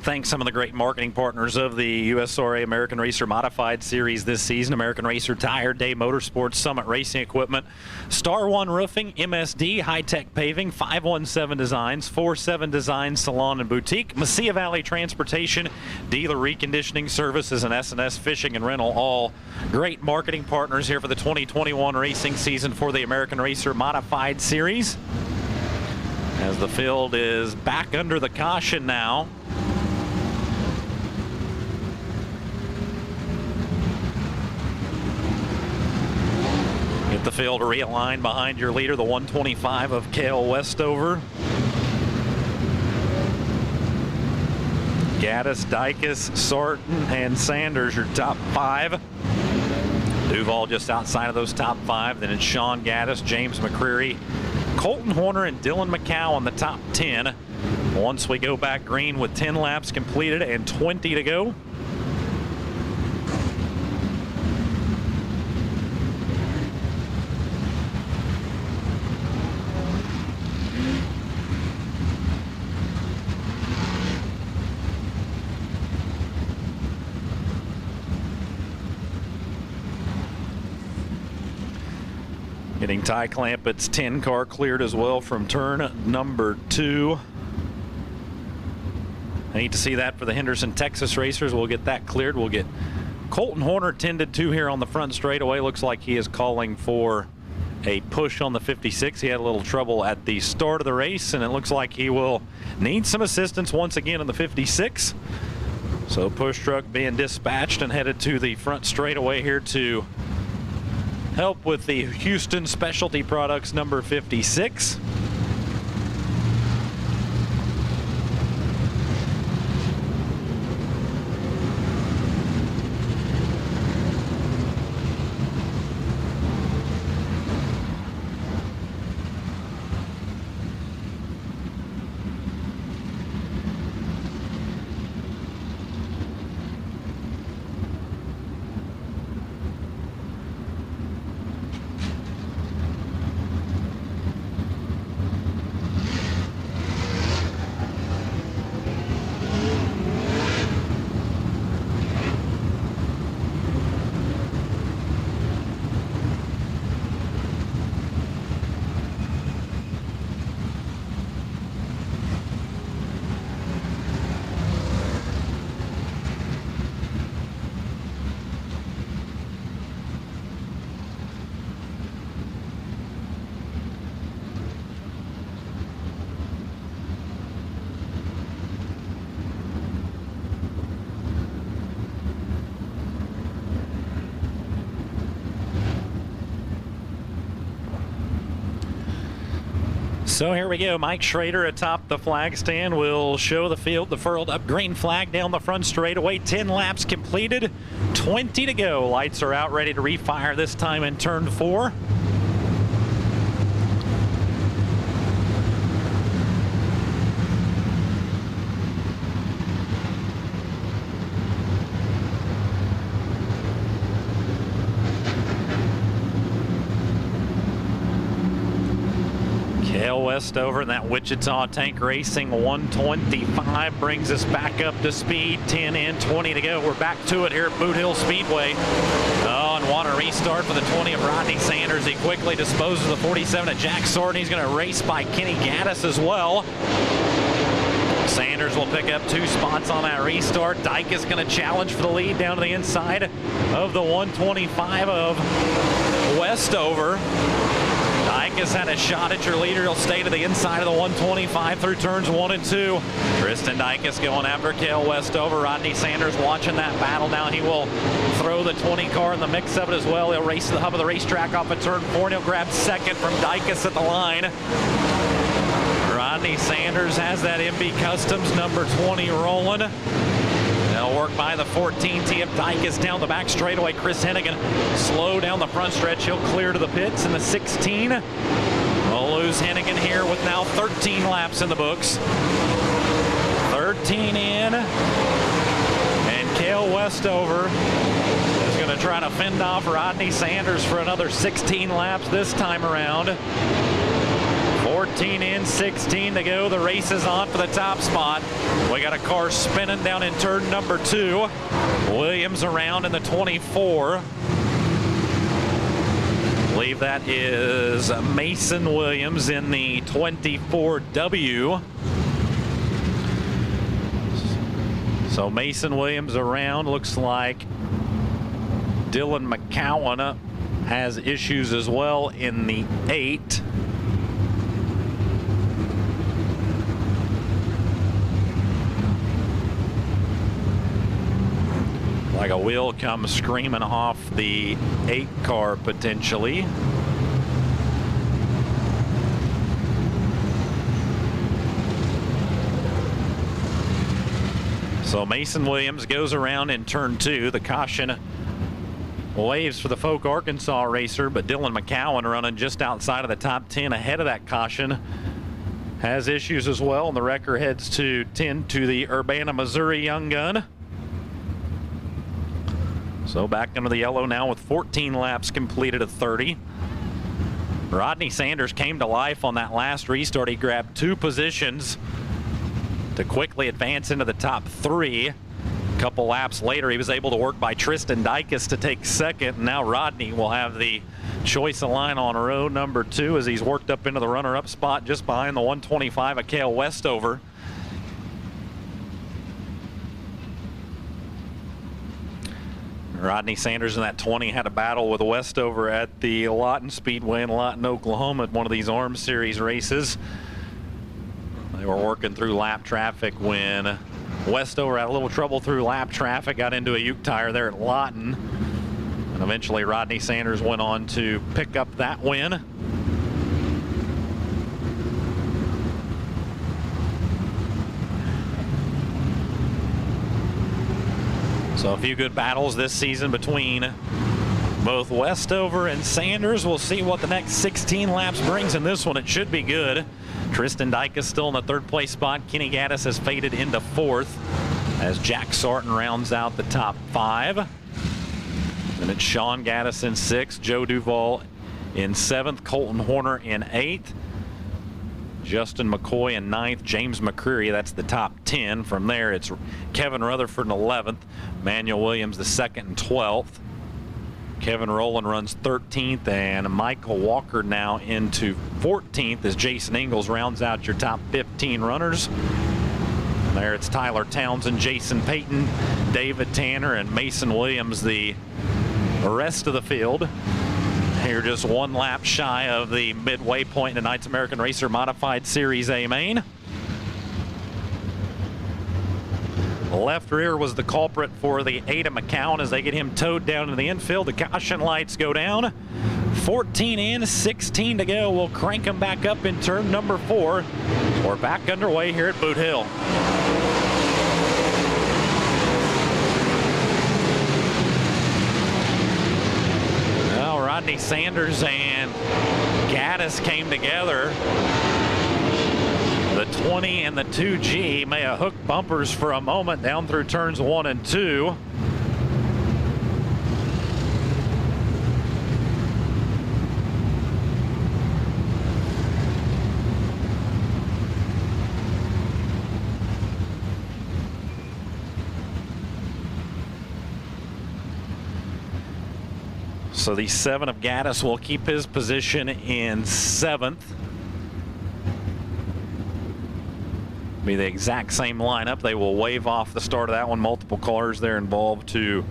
thank some of the great marketing partners of the USRA American Racer Modified Series this season. American Racer Tire, Day Motorsports, Summit Racing Equipment, Star One Roofing, MSD, High Tech Paving, 517 Designs, 47 Designs Salon and Boutique, Mesilla Valley Transportation, Dealer Reconditioning Services, and S&S Fishing and Rental, all great marketing partners here for the 2021 racing season for the American Racer Modified Series. As the field is back under the caution now. Get the field realigned behind your leader, the 125 of Cale Westover. Gaddis, Dykes, Sorton, and Sanders, your top 5. Duval just outside of those top 5. Then it's Sean Gaddis, James McCreary, Colton Horner, and Dylan McCow on the top 10. Once we go back green with 10 laps completed and 20 to go. Getting Ty Clampett's 10 car cleared as well from turn number 2. I need to see that for the Henderson, Texas racers. We'll get that cleared. We'll get Colton Horner tended to here on the front straightaway. Looks like he is calling for a push on the 56. He had a little trouble at the start of the race, and it looks like he will need some assistance once again in the 56. So push truck being dispatched and headed to the front straightaway here to help with the Houston Specialty Products number 56. So here we go. Mike Schrader atop the flag stand will show the field the furled up green flag down the front straightaway. 10 laps completed, 20 to go. Lights are out, ready to refire this time in turn 4. Westover and that Wichita Tank Racing 125 brings us back up to speed. 10 in, 20 to go. We're back to it here at Boothill Speedway. Oh, and want a restart for the 20 of Rodney Sanders. He quickly disposes of the 47 of Jack Sorton. He's going to race by Kenny Gaddis as well. Sanders will pick up 2 spots on that restart. Dyke is going to challenge for the lead down to the inside of the 125 of Westover. Dykes had a shot at your leader. He'll stay to the inside of the 125 through turns 1 and 2. Tristan Dykes going after Cale Westover. Rodney Sanders watching that battle. Now he will throw the 20 car in the mix of it as well. He'll race to the hub of the racetrack off at turn 4, and he'll grab second from Dykes at the line. Rodney Sanders has that MB Customs number 20 rolling. They'll work by the 14. TF Dykes down the back straightaway. Chris Hennigan slow down the front stretch. He'll clear to the pits in the 16. We'll lose Hennigan here with now 13 laps in the books. 13 in. And Cale Westover is going to try to fend off Rodney Sanders for another 16 laps this time around. 14 in, 16 to go. The race is on for the top spot. We got a car spinning down in turn number 2. Williams around in the 24. I believe that is Mason Williams in the 24W. So Mason Williams around. Looks like Dylan McCowan has issues as well in the 8. Like a wheel comes screaming off the 8 car potentially. So Mason Williams goes around in turn 2. The caution waves for the Folk Arkansas racer, but Dylan McCowan running just outside of the top 10 ahead of that caution has issues as well, and the wrecker heads to 10 to the Urbana, Missouri young gun. So back under the yellow now with 14 laps completed at 30. Rodney Sanders came to life on that last restart. He grabbed 2 positions to quickly advance into the top 3. A couple laps later, he was able to work by Tristan Dykes to take second. And now Rodney will have the choice of line on row number 2 as he's worked up into the runner-up spot just behind the 125 of Cale Westover. Rodney Sanders in that 20 had a battle with Westover at the Lawton Speedway in Lawton, Oklahoma at one of these Arms Series races. They were working through lap traffic when Westover had a little trouble through lap traffic, got into a Uke tire there at Lawton. And eventually Rodney Sanders went on to pick up that win. So a few good battles this season between both Westover and Sanders. We'll see what the next 16 laps brings in this one. It should be good. Tristan Dykes is still in the 3rd place spot. Kenny Gaddis has faded into 4th as Jack Sarton rounds out the top 5. Then it's Sean Gaddis in 6th, Joe Duvall in 7th, Colton Horner in 8th, Justin McCoy in 9th, James McCreary, that's the top 10. From there, it's Kevin Rutherford in 11th, Manuel Williams the 2nd and 12th. Kevin Rowland runs 13th, and Michael Walker now into 14th as Jason Ingalls rounds out your top 15 runners. And there it's Tyler Townsend, Jason Payton, David Tanner, and Mason Williams, the rest of the field. Here just 1 lap shy of the midway point in tonight's American Racer Modified Series A main. The left rear was the culprit for the 8 of McCowan as they get him towed down to the infield. The caution lights go down. 14 in, 16 to go. We'll crank them back up in turn number 4. We're back underway here at Boot Hill. Rodney Sanders and Gaddis came together. The 20 and the 2G may have hooked bumpers for a moment down through turns 1 and 2. So the 7 of Gaddis will keep his position in 7th. Be the exact same lineup. They will wave off the start of that one. Multiple cars there involved to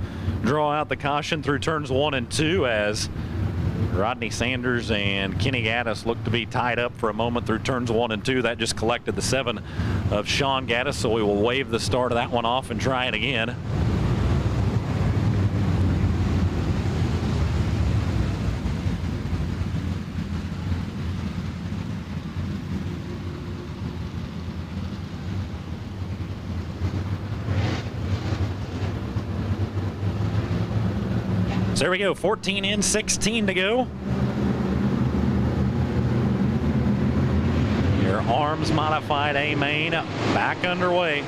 draw out the caution through turns 1 and 2 as Rodney Sanders and Kenny Gaddis look to be tied up for a moment through turns 1 and 2. That just collected the 7 of Sean Gaddis, so we will wave the start of that one off and try it again. So there we go, 14 in, 16 to go. Your Arms Modified A main back underway.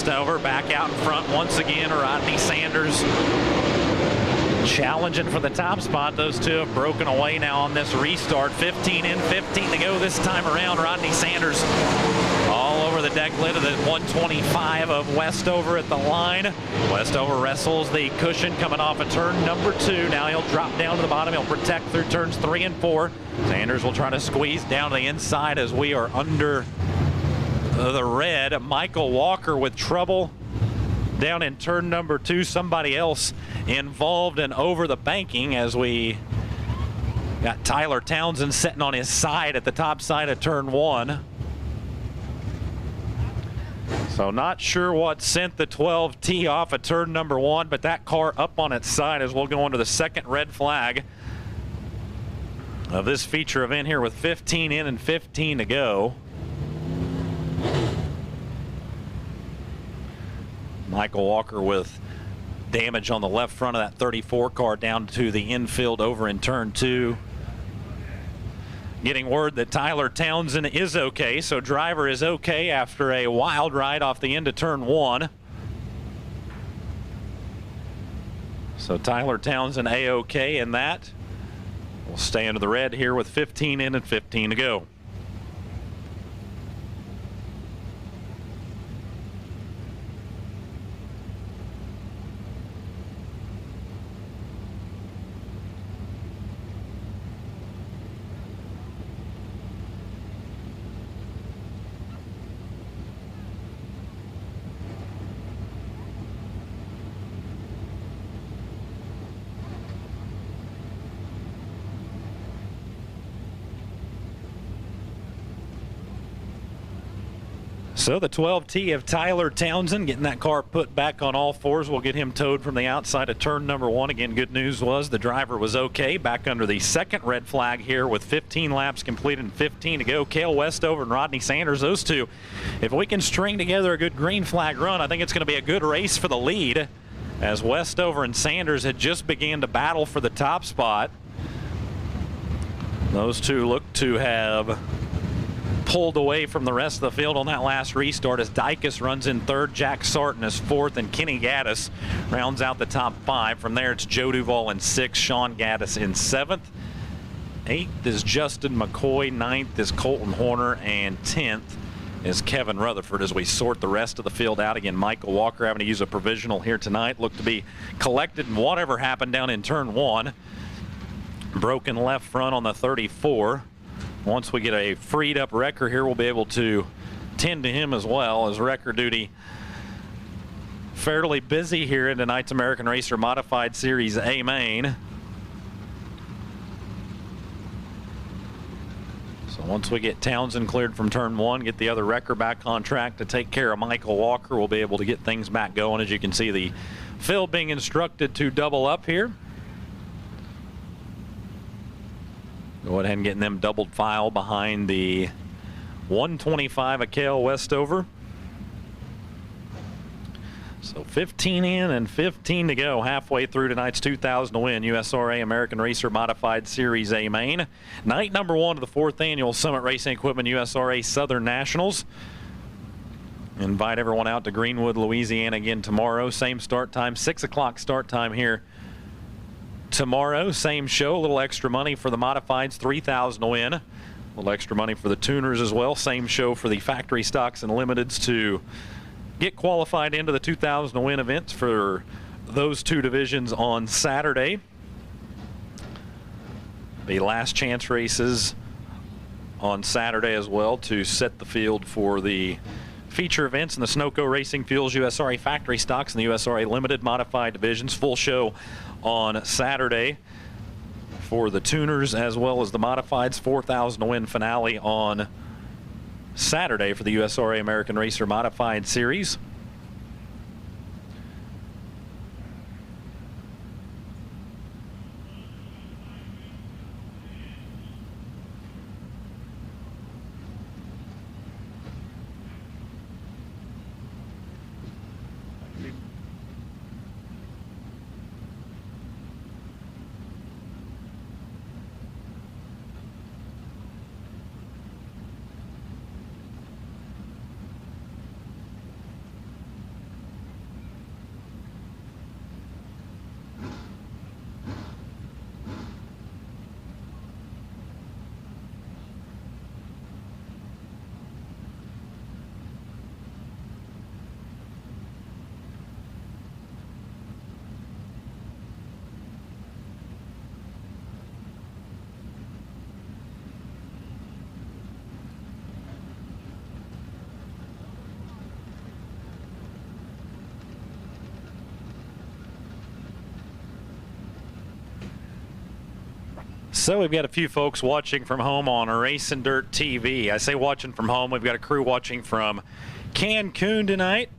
Westover back out in front once again. Rodney Sanders challenging for the top spot. Those two have broken away now on this restart. 15 in, 15 to go this time around. Rodney Sanders all over the deck lid of the 125 of Westover at the line. Westover wrestles the cushion coming off of turn number 2. Now he'll drop down to the bottom. He'll protect through turns 3 and 4. Sanders will try to squeeze down to the inside as we are under the red. Michael Walker with trouble down in turn number 2. Somebody else involved and over the banking as we got Tyler Townsend sitting on his side at the top side of turn 1. So not sure what sent the 12T off of turn number 1, but that car up on its side as we'll go into the second red flag of this feature event here with 15 in and 15 to go. Michael Walker with damage on the left front of that 34 car down to the infield over in turn 2. Getting word that Tyler Townsend is okay, so driver is okay after a wild ride off the end of turn 1. So Tyler Townsend A-okay in that. We'll stay under the red here with 15 in and 15 to go. So the 12T of Tyler Townsend getting that car put back on all fours will get him towed from the outside of turn number 1. Again, good news was the driver was okay. Back under the second red flag here with 15 laps completed and 15 to go. Cale Westover and Rodney Sanders, those two, if we can string together a good green flag run, I think it's going to be a good race for the lead as Westover and Sanders had just began to battle for the top spot. Those two look to have pulled away from the rest of the field on that last restart as Dykus runs in third, Jack Sarton is fourth, and Kenny Gaddis rounds out the top 5. From there, it's Joe Duval in 6th, Sean Gaddis in 7th. 8th is Justin McCoy, 9th is Colton Horner, and 10th is Kevin Rutherford as we sort the rest of the field out. Again, Michael Walker having to use a provisional here tonight. Looked to be collected in whatever happened down in turn 1. Broken left front on the 34. Once we get a freed up wrecker here, we'll be able to tend to him as well, as wrecker duty fairly busy here in tonight's American Racer Modified Series A main. So once we get Townsend cleared from turn 1, get the other wrecker back on track to take care of Michael Walker, we'll be able to get things back going. As you can see, the field being instructed to double up here. Go ahead and getting them doubled file behind the 125 of Cale Westover. So 15 in and 15 to go, halfway through tonight's 2,000 to win USRA American Racer Modified Series A main. Night number 1 of the 4th annual Summit Racing Equipment USRA Southern Nationals. Invite everyone out to Greenwood, Louisiana again tomorrow. Same start time, 6 o'clock start time here tomorrow. Same show, a little extra money for the modifieds, 3,000 to win. A little extra money for the tuners as well. Same show for the factory stocks and limiteds to get qualified into the 2,000 to win events for those two divisions on Saturday. The last chance races on Saturday as well to set the field for the feature events in the Sunoco Racing Fuels USRA factory stocks and the USRA limited modified divisions. Full show on Saturday for the tuners as well as the modifieds. 4,000 to win finale on Saturday for the USRA American Racer Modified Series. So we've got a few folks watching from home on Racing Dirt TV. I say watching from home. We've got a crew watching from Cancun tonight.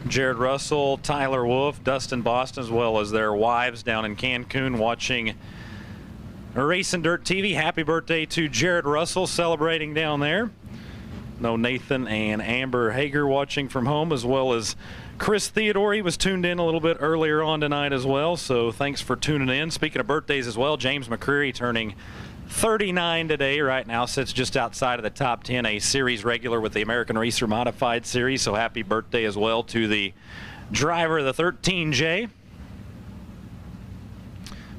Jared Russell, Tyler Wolf, Dustin Boston, as well as their wives down in Cancun watching Racing Dirt TV. Happy birthday to Jared Russell celebrating down there. No Nathan and Amber Hager watching from home, as well as Chris Theodore. He was tuned in a little bit earlier on tonight as well, so thanks for tuning in. Speaking of birthdays as well, James McCreary turning 39 today. Right now sits just outside of the top 10, a series regular with the American Racer Modified Series, so happy birthday as well to the driver of the 13J.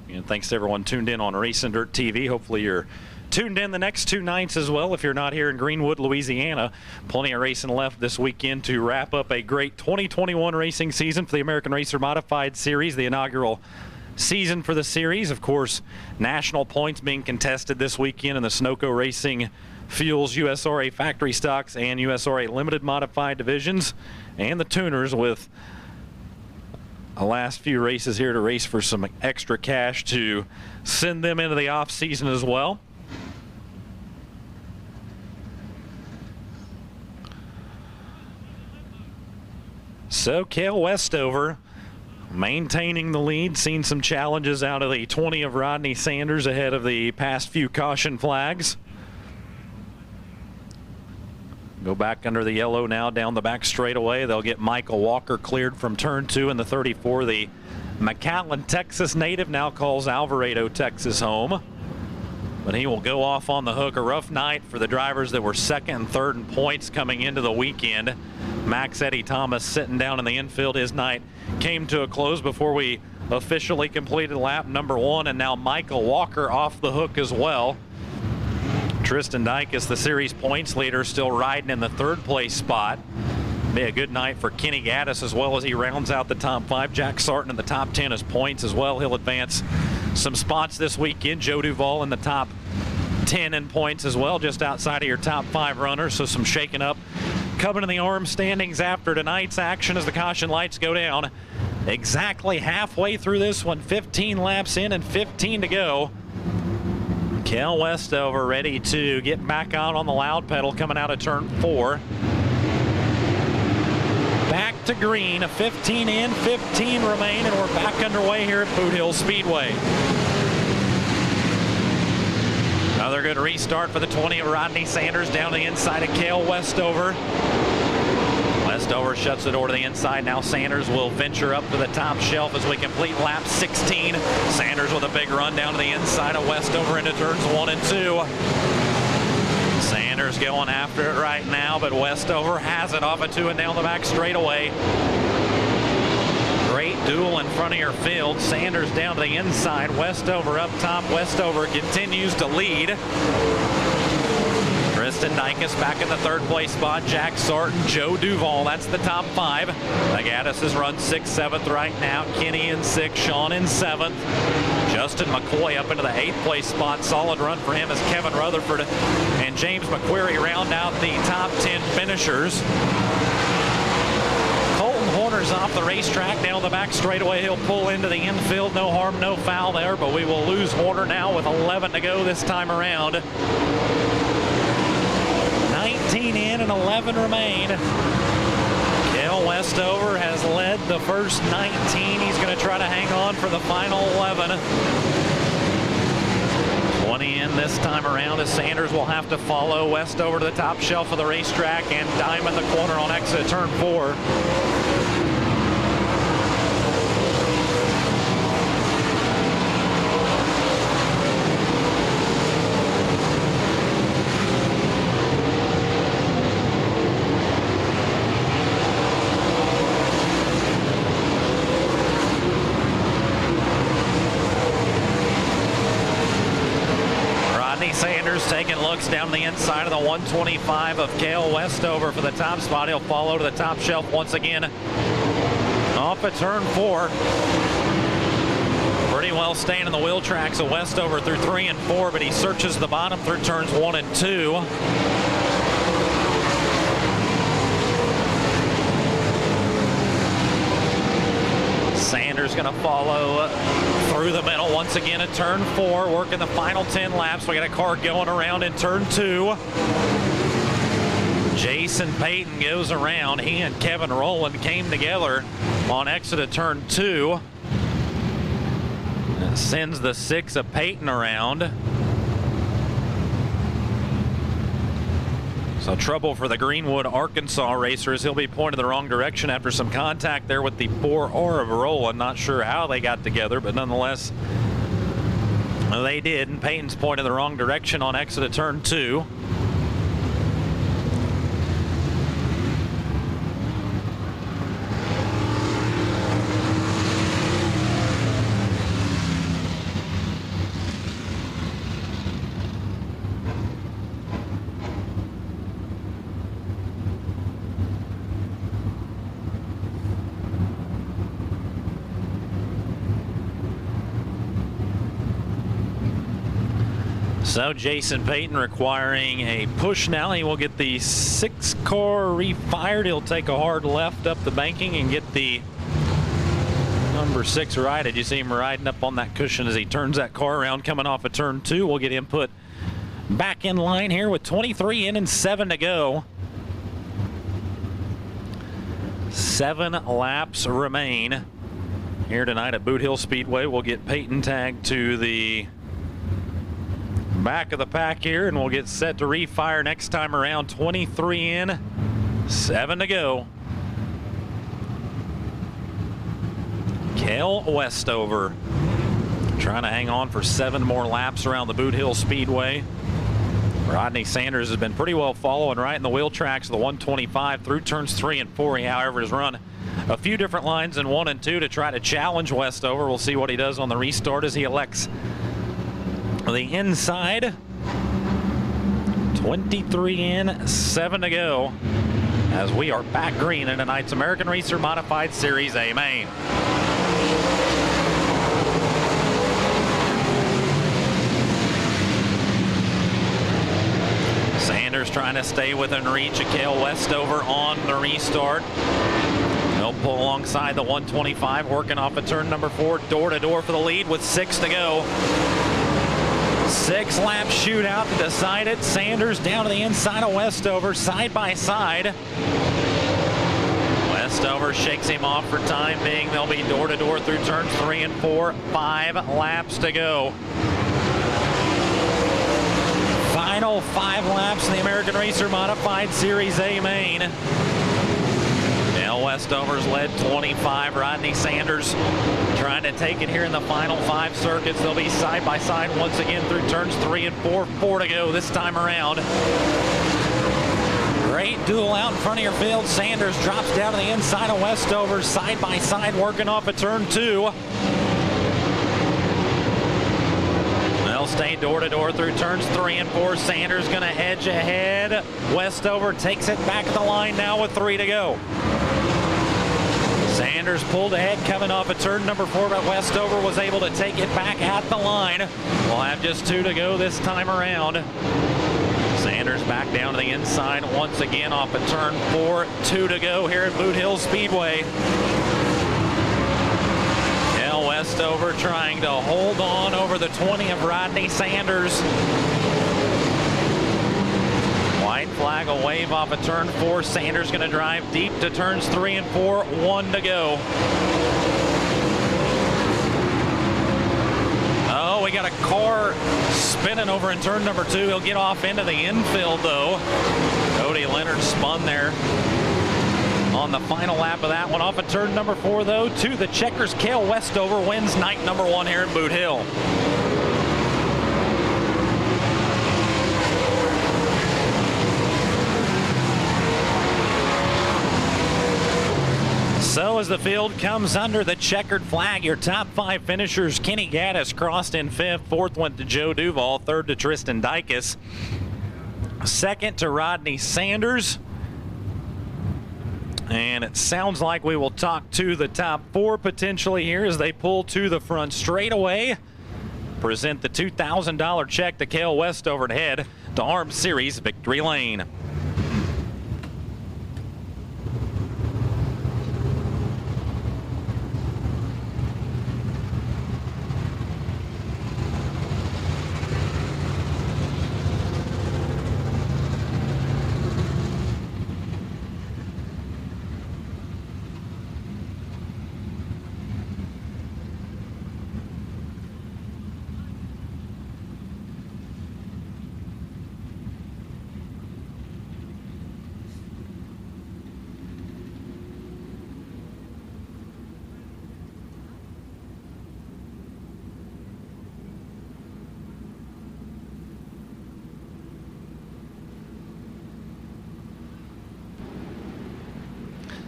And thanks to everyone tuned in on Racing Dirt TV. Hopefully you're tuned in the next two nights as well. If you're not here in Greenwood, Louisiana, plenty of racing left this weekend to wrap up a great 2021 racing season for the American Racer Modified Series, the inaugural season for the series. Of course, national points being contested this weekend in the Sunoco Racing Fuels USRA Factory Stocks and USRA Limited Modified divisions, and the tuners with the last few races here to race for some extra cash to send them into the off season as well. So Cale Westover maintaining the lead, seen some challenges out of the 20 of Rodney Sanders ahead of the past few caution flags. Go back under the yellow now, down the back straightaway. They'll get Michael Walker cleared from turn 2 in the 34. The McAllen, Texas native now calls Alvarado, Texas home. But he will go off on the hook. A rough night for the drivers that were second and third in points coming into the weekend. Max Eddie Thomas sitting down in the infield. His night came to a close before we officially completed lap number 1, and now Michael Walker off the hook as well. Tristan Dyke is the series points leader, still riding in the third place spot. Be a good night for Kenny Gaddis as well as he rounds out the top 5. Jack Sarton in the top 10 as points as well. He'll advance some spots this weekend. Joe Duvall in the top 10 in points as well, just outside of your top 5 runners. So some shaking up coming in the arm standings after tonight's action as the caution lights go down. Exactly halfway through this one, 15 laps in and 15 to go. Cale Westover ready to get back out on the loud pedal coming out of turn 4. Back to green, 15 in, 15 remain, and we're back underway here at Boothill Speedway. Another good restart for the 20 of Rodney Sanders down the inside of Cale Westover. Westover shuts the door to the inside. Now Sanders will venture up to the top shelf as we complete lap 16. Sanders with a big run down to the inside of Westover into turns 1 and 2. Sanders going after it right now, but Westover has it off a 2 and down the back straightaway. Great duel in front of your field. Sanders down to the inside, Westover up top. Westover continues to lead. Tristan Dykes back in the third place spot. Jack Sarton, Joe Duvall, that's the top 5. Gaddis has run 6th, 7th right now. Kenny in 6th, Sean in 7th. Justin McCoy up into the 8th place spot. Solid run for him as Kevin Rutherford and James McQuarrie round out the top 10 finishers. Colton Horner's off the racetrack down the back straightaway. He'll pull into the infield. No harm, no foul there, but we will lose Horner now with 11 to go this time around. 19 in and 11 remain. Cale Westover has led the first 19. He's going to try to hang on for the final 11. 20 in this time around as Sanders will have to follow Westover to the top shelf of the racetrack and diamond the corner on exit turn 4. Sanders taking looks down the inside of the 125 of Cale Westover for the top spot. He'll follow to the top shelf once again off at turn 4. Pretty well staying in the wheel tracks of Westover through 3 and 4, but he searches the bottom through turns 1 and 2. Sanders going to follow Through the middle once again at turn 4, working the final 10 laps. We got a car going around in turn 2. Jason Payton goes around. He and Kevin Rowland came together on exit of turn 2. And sends the 6 of Payton around. So trouble for the Greenwood, Arkansas racers. He'll be pointed the wrong direction after some contact there with the 4R of Rowland. Not sure how they got together, but nonetheless, they did. And Payton's pointed the wrong direction on exit of turn 2. So Jason Payton requiring a push now. He will get the 6 car refired. He'll take a hard left up the banking and get the number 6 right. Did you see him riding up on that cushion as he turns that car around coming off of turn 2? We'll get input back in line here with 23 in and 7 to go. 7 laps remain here tonight at Boothill Speedway. We'll get Payton tagged to the back of the pack here, and we'll get set to refire next time around. 23 in, 7 to go. Cale Westover trying to hang on for 7 more laps around the Boothill Speedway. Rodney Sanders has been pretty well following right in the wheel tracks of the 125 through turns 3 and 4. He, however, has run a few different lines in 1 and 2 to try to challenge Westover. We'll see what he does on the restart as he elects the inside. 23 in, 7 to go as we are back green in tonight's American Racer Modified Series A main. Sanders trying to stay within reach of Cale Westover on the restart. He'll pull alongside the 125, working off of turn number 4, door to door for the lead with 6 to go. 6-lap shootout to decide it. Sanders down to the inside of Westover, side by side. Westover shakes him off for time being. They'll be door to door through turns 3 and 4. 5 laps to go. Final 5 laps in the American Racer Modified Series A main. Westover's led 25. Rodney Sanders trying to take it here in the final 5 circuits. They'll be side by side once again through turns 3 and 4. 4 to go this time around. Great duel out in front of your field. Sanders drops down to the inside of Westover, side by side working off of turn 2. They'll stay door to door through turns 3 and 4. Sanders going to edge ahead. Westover takes it back at the line now with 3 to go. Sanders pulled ahead coming off of turn number 4, but Westover was able to take it back at the line. We'll have just 2 to go this time around. Sanders back down to the inside once again off of turn 4. 2 to go here at Boothill Speedway. Cale Westover trying to hold on over the 20 of Rodney Sanders. White flag will wave off of turn 4. Sanders going to drive deep to turns 3 and 4. 1 to go. Oh, we got a car spinning over in turn number 2. He'll get off into the infield, though. Cody Leonard spun there on the final lap of that one. Off of turn number 4, though, to the checkers. Cale Westover wins night number 1 here at Boot Hill. So as the field comes under the checkered flag, your top 5 finishers: Kenny Gaddis crossed in 5th. 4th went to Joe Duval. 3rd to Tristan Dykes. 2nd to Rodney Sanders. And it sounds like we will talk to the top 4 potentially here as they pull to the front straightaway. Present the $2,000 check to Cale Westover to head to Arms Series Victory Lane.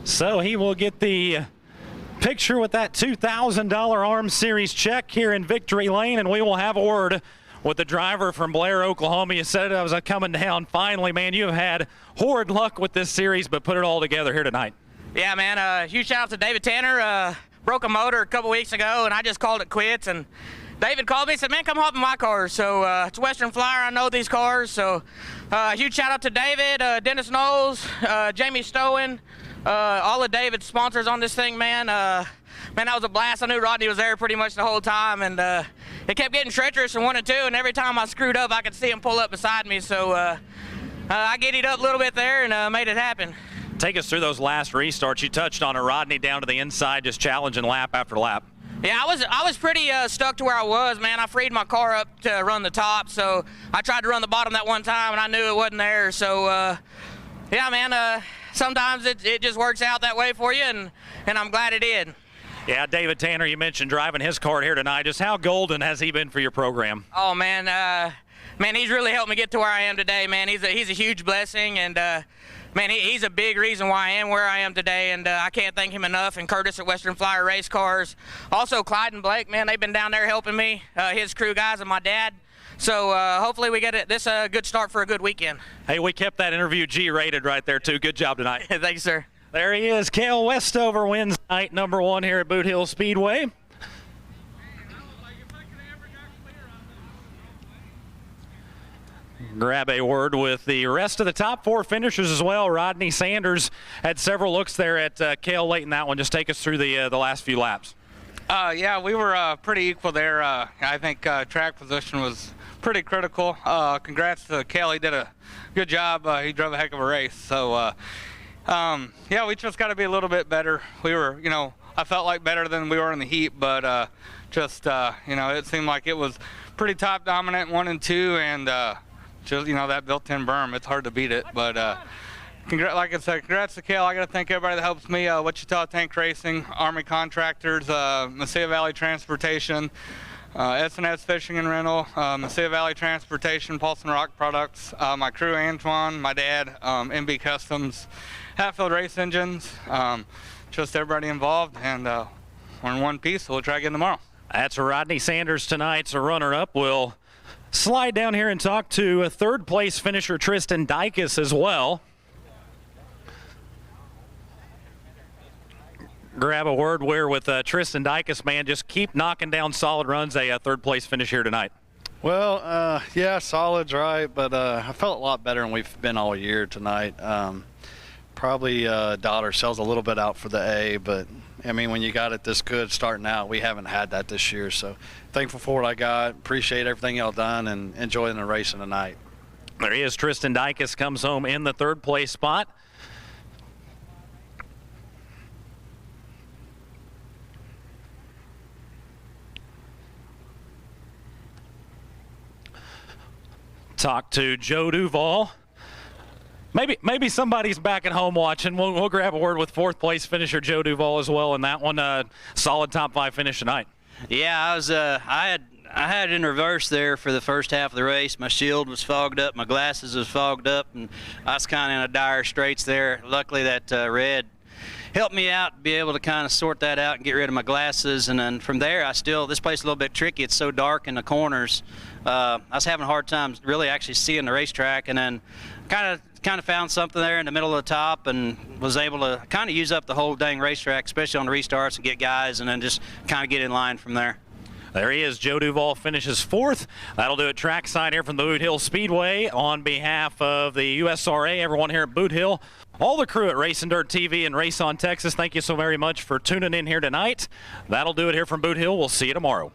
So he will get the picture with that $2,000 Arms Series check here in Victory Lane, and we will have a word with the driver from Blair, Oklahoma. You said it, I was coming down. Finally, man, you have had horrid luck with this series, but put it all together here tonight. Yeah, man, huge shout out to David Tanner. Broke a motor a couple weeks ago, and I just called it quits. And David called me and said, man, come hop in my car. So it's Western Flyer. I know these cars. So huge shout out to David, Dennis Knowles, Jamie Stowen, all of David's sponsors on this thing, man. Man, that was a blast. I knew Rodney was there pretty much the whole time, and it kept getting treacherous from 1 and 2, and every time I screwed up, I could see him pull up beside me. So I giddied up a little bit there and made it happen. Take us through those last restarts. You touched on a Rodney down to the inside, just challenging lap after lap. Yeah, I was pretty stuck to where I was, man. I freed my car up to run the top, so I tried to run the bottom that one time, and I knew it wasn't there. So, yeah, man, sometimes it just works out that way for you, and I'm glad it did. Yeah, David Tanner, you mentioned driving his car here tonight. Just how golden has he been for your program? Oh, man, man, he's really helped me get to where I am today, man. He's a huge blessing, and man, he's a big reason why I am where I am today, and I can't thank him enough. And Curtis at Western Flyer Race Cars. Also, Clyde and Blake, man, they've been down there helping me, his crew guys and my dad. So hopefully we get this a good start for a good weekend. Hey, we kept that interview G-rated right there, too. Good job tonight. Thanks, sir. There he is. Cale Westover wins night number 1 here at Boothill Speedway. Grab a word with the rest of the top 4 finishers as well. Rodney Sanders had several looks there at Cale late in that one. Just take us through the last few laps. Yeah, we were pretty equal there. I think track position was pretty critical. Congrats to Cale. He did a good job. He drove a heck of a race. So, yeah, we just got to be a little bit better. We were, you know, I felt like better than we were in the heat, but just, you know, it seemed like it was pretty top dominant 1 and 2, and just, you know, that built-in berm, it's hard to beat it. But like I said, congrats to Cale. I got to thank everybody that helps me, Wichita Tank Racing, Army Contractors, Mesilla Valley Transportation, S&S Fishing and Rental, Mesilla Valley Transportation, Paulson Rock Products, my crew, Antoine, my dad, MB Customs, Hatfield Race Engines, just everybody involved, and we're in one piece, so we'll try again tomorrow. That's Rodney Sanders tonight's runner-up. We'll slide down here and talk to a third-place finisher Tristan Dykes as well. Grab a word where with Tristan Dykes, man, just keep knocking down solid runs. A third-place finish here tonight. Well, yeah, solid's right, but I felt a lot better than we've been all year tonight. Probably dollar sells a little bit out for the A, but I mean, when you got it this good starting out, we haven't had that this year. So thankful for what I got. Appreciate everything y'all done and enjoying the racing tonight. There he is. Tristan Dykes comes home in the third-place spot. Talk to Joe Duvall. Maybe somebody's back at home watching. We'll grab a word with fourth-place finisher Joe Duvall as well in that one. Solid top 5 finish tonight. Yeah, I had it in reverse there for the first half of the race. My shield was fogged up, my glasses was fogged up, and I was kind of in a dire straits there. Luckily, that red helped me out to be able to kind of sort that out and get rid of my glasses. And then from there, this place is a little bit tricky. It's so dark in the corners. I was having a hard time really actually seeing the racetrack, and then kind of found something there in the middle of the top and was able to kind of use up the whole dang racetrack, especially on the restarts, and get guys and then just kind of get in line from there. There he is. Joe Duvall finishes 4th. That'll do it trackside here from the Boothill Speedway. On behalf of the USRA, everyone here at Boothill, all the crew at Racing Dirt TV and Race on Texas, thank you so very much for tuning in here tonight. That'll do it here from Boothill. We'll see you tomorrow.